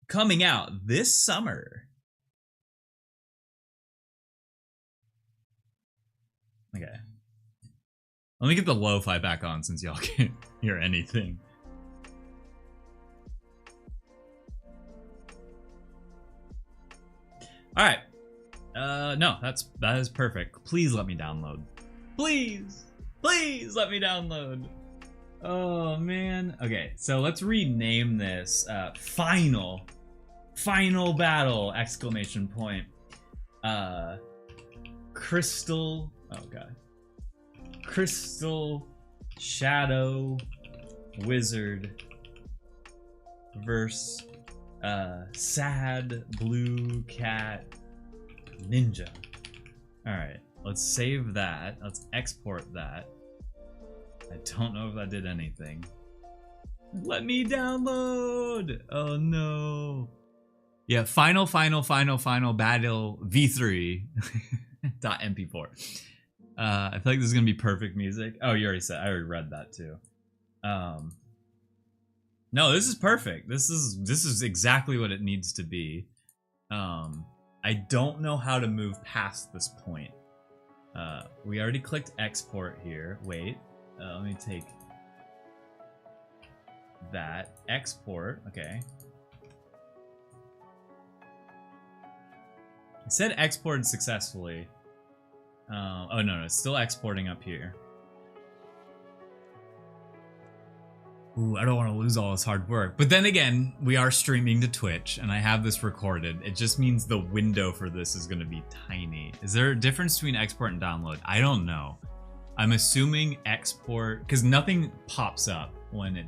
Speaker 1: Coming out this summer. Okay. Let me get the lo-fi back on since y'all can't hear anything. All right. No, that is perfect. Please let me download. Please let me download. Oh man. Okay, so let's rename this final battle exclamation point. Crystal. Oh god. Crystal Shadow Wizard versus Sad Blue Cat Ninja. Alright, let's save that. Let's export that. I don't know if that did anything. Let me download! Oh no. Yeah, final battle v3 .mp4. I feel like this is gonna be perfect music. Oh, you already said. I already read that too. No, this is perfect. This is exactly what it needs to be. I don't know how to move past this point. We already clicked export here. Wait, let me take that export. Okay. It said exported successfully. Oh no, it's still exporting up here. Ooh, I don't want to lose all this hard work. But then again, we are streaming to Twitch, and I have this recorded. It just means the window for this is going to be tiny. Is there a difference between export and download? I don't know. I'm assuming export, because nothing pops up when it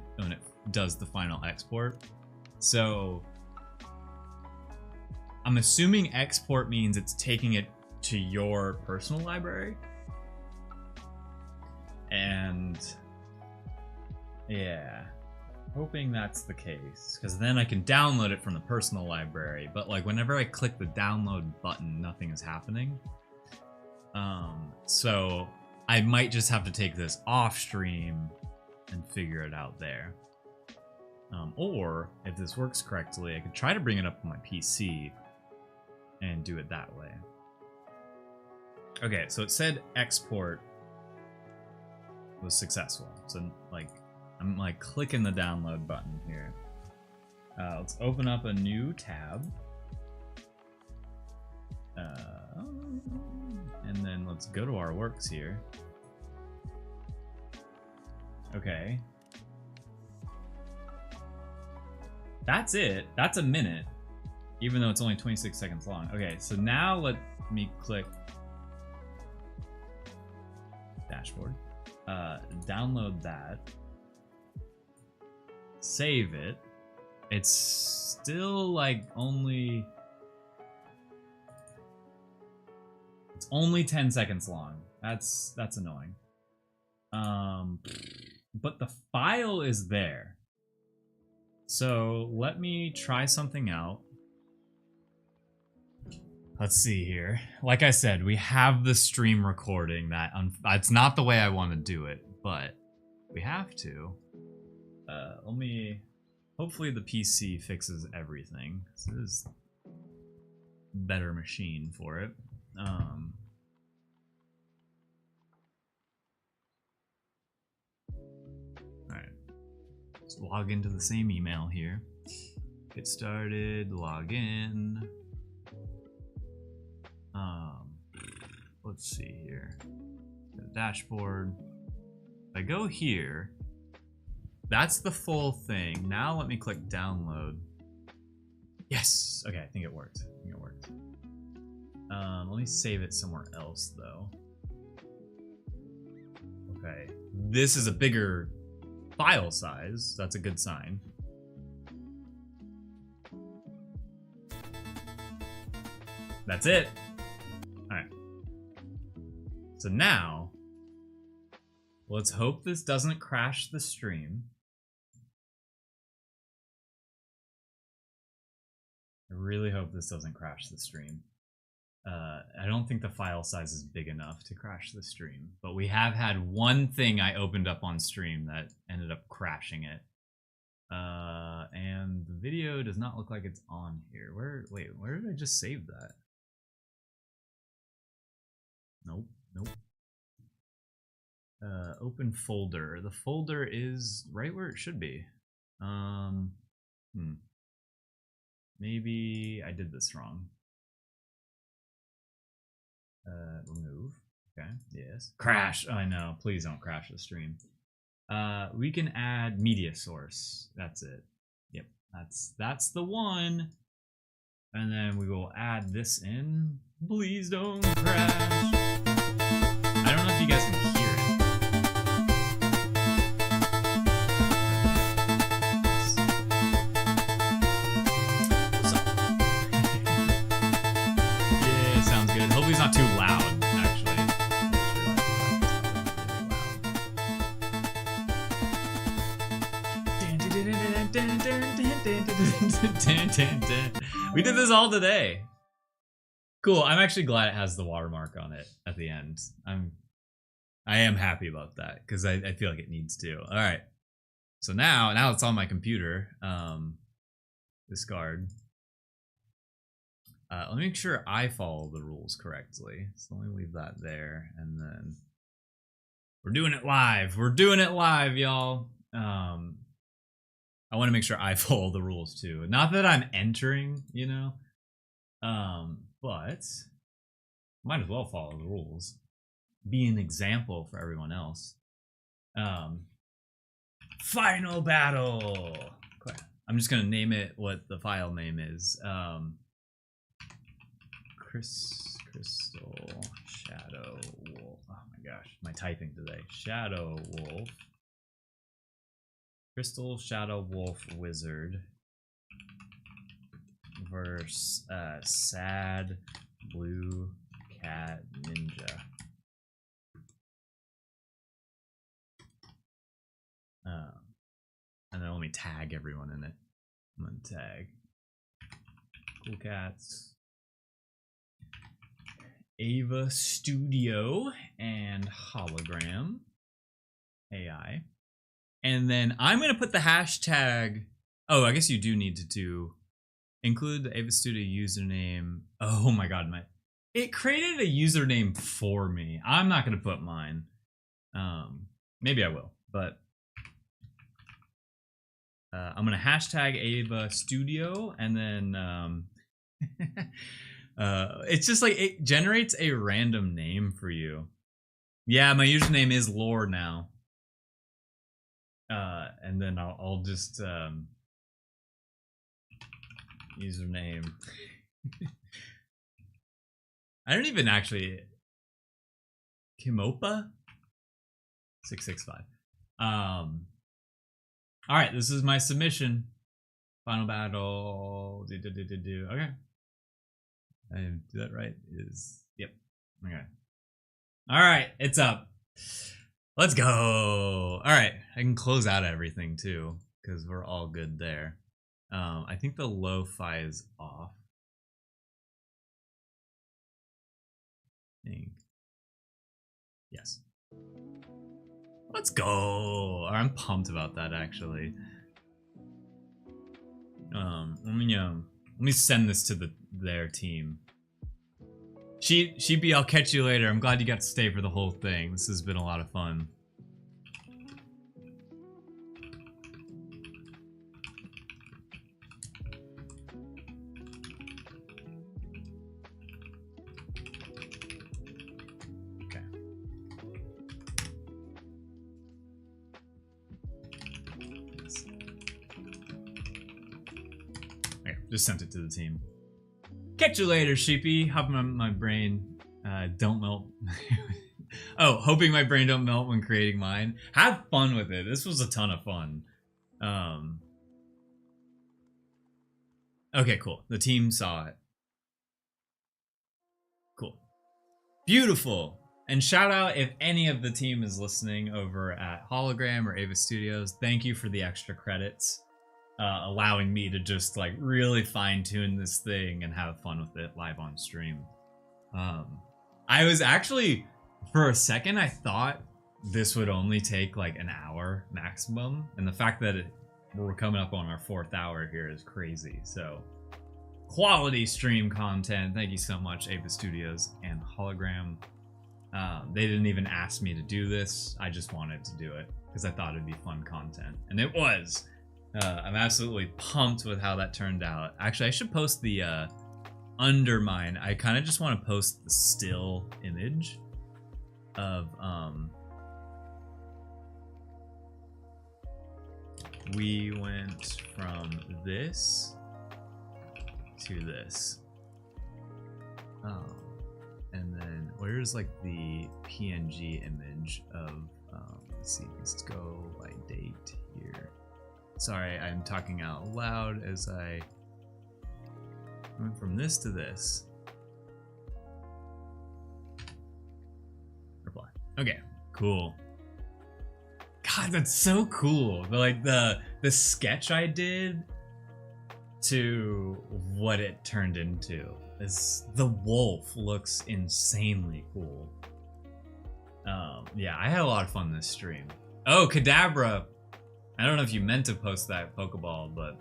Speaker 1: does the final export. So I'm assuming export means it's taking it to your personal library. And yeah, hoping that's the case, because then I can download it from the personal library. But like whenever I click the download button, nothing is happening. So I might just have to take this off stream and figure it out there. Or if this works correctly, I could try to bring it up on my PC and do it that way. Okay, so it said export was successful. So like I'm like clicking the download button here. Let's open up a new tab. And then let's go to our works here. Okay. That's it. That's a minute. Even though it's only 26 seconds long. Okay, so now let me click dashboard. Download that. Save it. It's still like only... It's only 10 seconds long. That's annoying. But the file is there. So let me try something out. Let's see here. Like I said, we have the stream recording. It's not the way I want to do it, but we have to. Let me... Hopefully the PC fixes everything. This is a better machine for it. Alright. Let's log into the same email here. Get started, log in. Let's see here. The dashboard. If I go here, that's the full thing. Now let me click download. Yes! Okay, I think it worked. Let me save it somewhere else though. Okay. This is a bigger file size. That's a good sign. That's it. Alright. So now, let's hope this doesn't crash the stream. I really hope this doesn't crash the stream. I don't think the file size is big enough to crash the stream, but we have had one thing I opened up on stream that ended up crashing it. And the video does not look like it's on here. Wait, where did I just save that? Nope. Open folder. The folder is right where it should be. Maybe I did this wrong. Remove. Okay, yes. Crash! I know, please don't crash the stream. We can add media source. That's it. Yep, that's the one. And then we will add this in. Please don't crash. I don't know if you guys can hear it. What's up? Yeah, sounds good. Hopefully it's not too loud, actually. We did this all today. Cool. I'm actually glad it has the watermark on it at the end. I am happy about that because I feel like it needs to. All right. So now it's on my computer. Discard. Let me make sure I follow the rules correctly. So let me leave that there, and then we're doing it live. We're doing it live, y'all. I want to make sure I follow the rules too. Not that I'm entering, you know, but might as well follow the rules. Be an example for everyone else. Final battle. Okay. I'm just gonna name it what the file name is. Crystal Shadow Wolf. Oh my gosh, my typing today. Shadow Wolf. Crystal Shadow Wolf Wizard versus Sad Blue Cat Ninja. And then let me tag everyone in it. I'm gonna tag Cool Cats, Ava Studio, and Hologram AI. And then I'm going to put the hashtag. Oh, I guess you do need to include the Ava Studio username. Oh my god, it created a username for me. I'm not going to put mine. Maybe I will, but I'm going to hashtag Ava Studio, and then it's just like it generates a random name for you. Yeah, my username is Lore now. And then I'll just username. I don't even actually Kimopa 665. All right, this is my submission. Final battle. Okay, I do that right. Yep. Okay. All right, it's up. Let's go. All right, I can close out everything too because we're all good there. I think the lo-fi is off. I think. Yes. Let's go. I'm pumped about that actually. Let me send this to their team. Sheepy, I'll catch you later. I'm glad you got to stay for the whole thing. This has been a lot of fun. Okay. Okay, just sent it to the team. Catch you later, Sheepy. Hoping my brain don't melt. Oh, hoping my brain don't melt when creating mine. Have fun with it. This was a ton of fun. Okay, cool. The team saw it. Cool. Beautiful. And shout out if any of the team is listening over at Hologram or Ava Studios. Thank you for the extra credits. Allowing me to just like really fine-tune this thing and have fun with it live on stream. I was actually, for a second, I thought this would only take like an hour maximum, and the fact that it we're coming up on our 4th hour here is crazy. So quality stream content. Thank you so much, Ava Studios and Hologram. They didn't even ask me to do this. I just wanted to do it because I thought it'd be fun content, and it was. I'm absolutely pumped with how that turned out. Actually, I should post the Undermine. I kind of just want to post the still image of we went from this to this. And then where's like the PNG image of let's see, let's go by date here. Sorry, I'm talking out loud as I went from this to this. Reply. Okay, cool. God, that's so cool. But like the sketch I did to what it turned into is the wolf looks insanely cool. Yeah, I had a lot of fun this stream. Oh, Kadabra. I don't know if you meant to post that Pokeball, but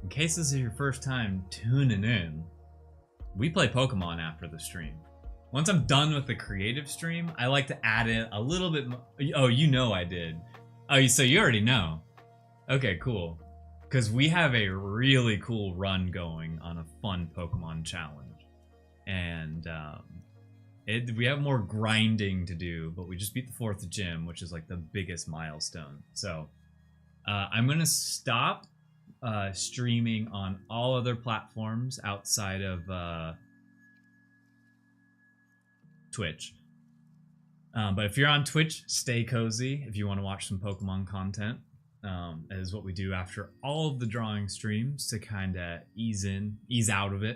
Speaker 1: in case this is your first time tuning in, we play Pokemon after the stream. Once I'm done with the creative stream, I like to add in a little bit more. Oh, you know I did. Oh, so you already know. Okay, cool. Because we have a really cool run going on a fun Pokemon challenge. And we have more grinding to do, but we just beat the 4th gym, which is like the biggest milestone. So I'm going to stop streaming on all other platforms outside of Twitch. But if you're on Twitch, stay cozy if you want to watch some Pokemon content. That is what we do after all of the drawing streams to kind of ease out of it.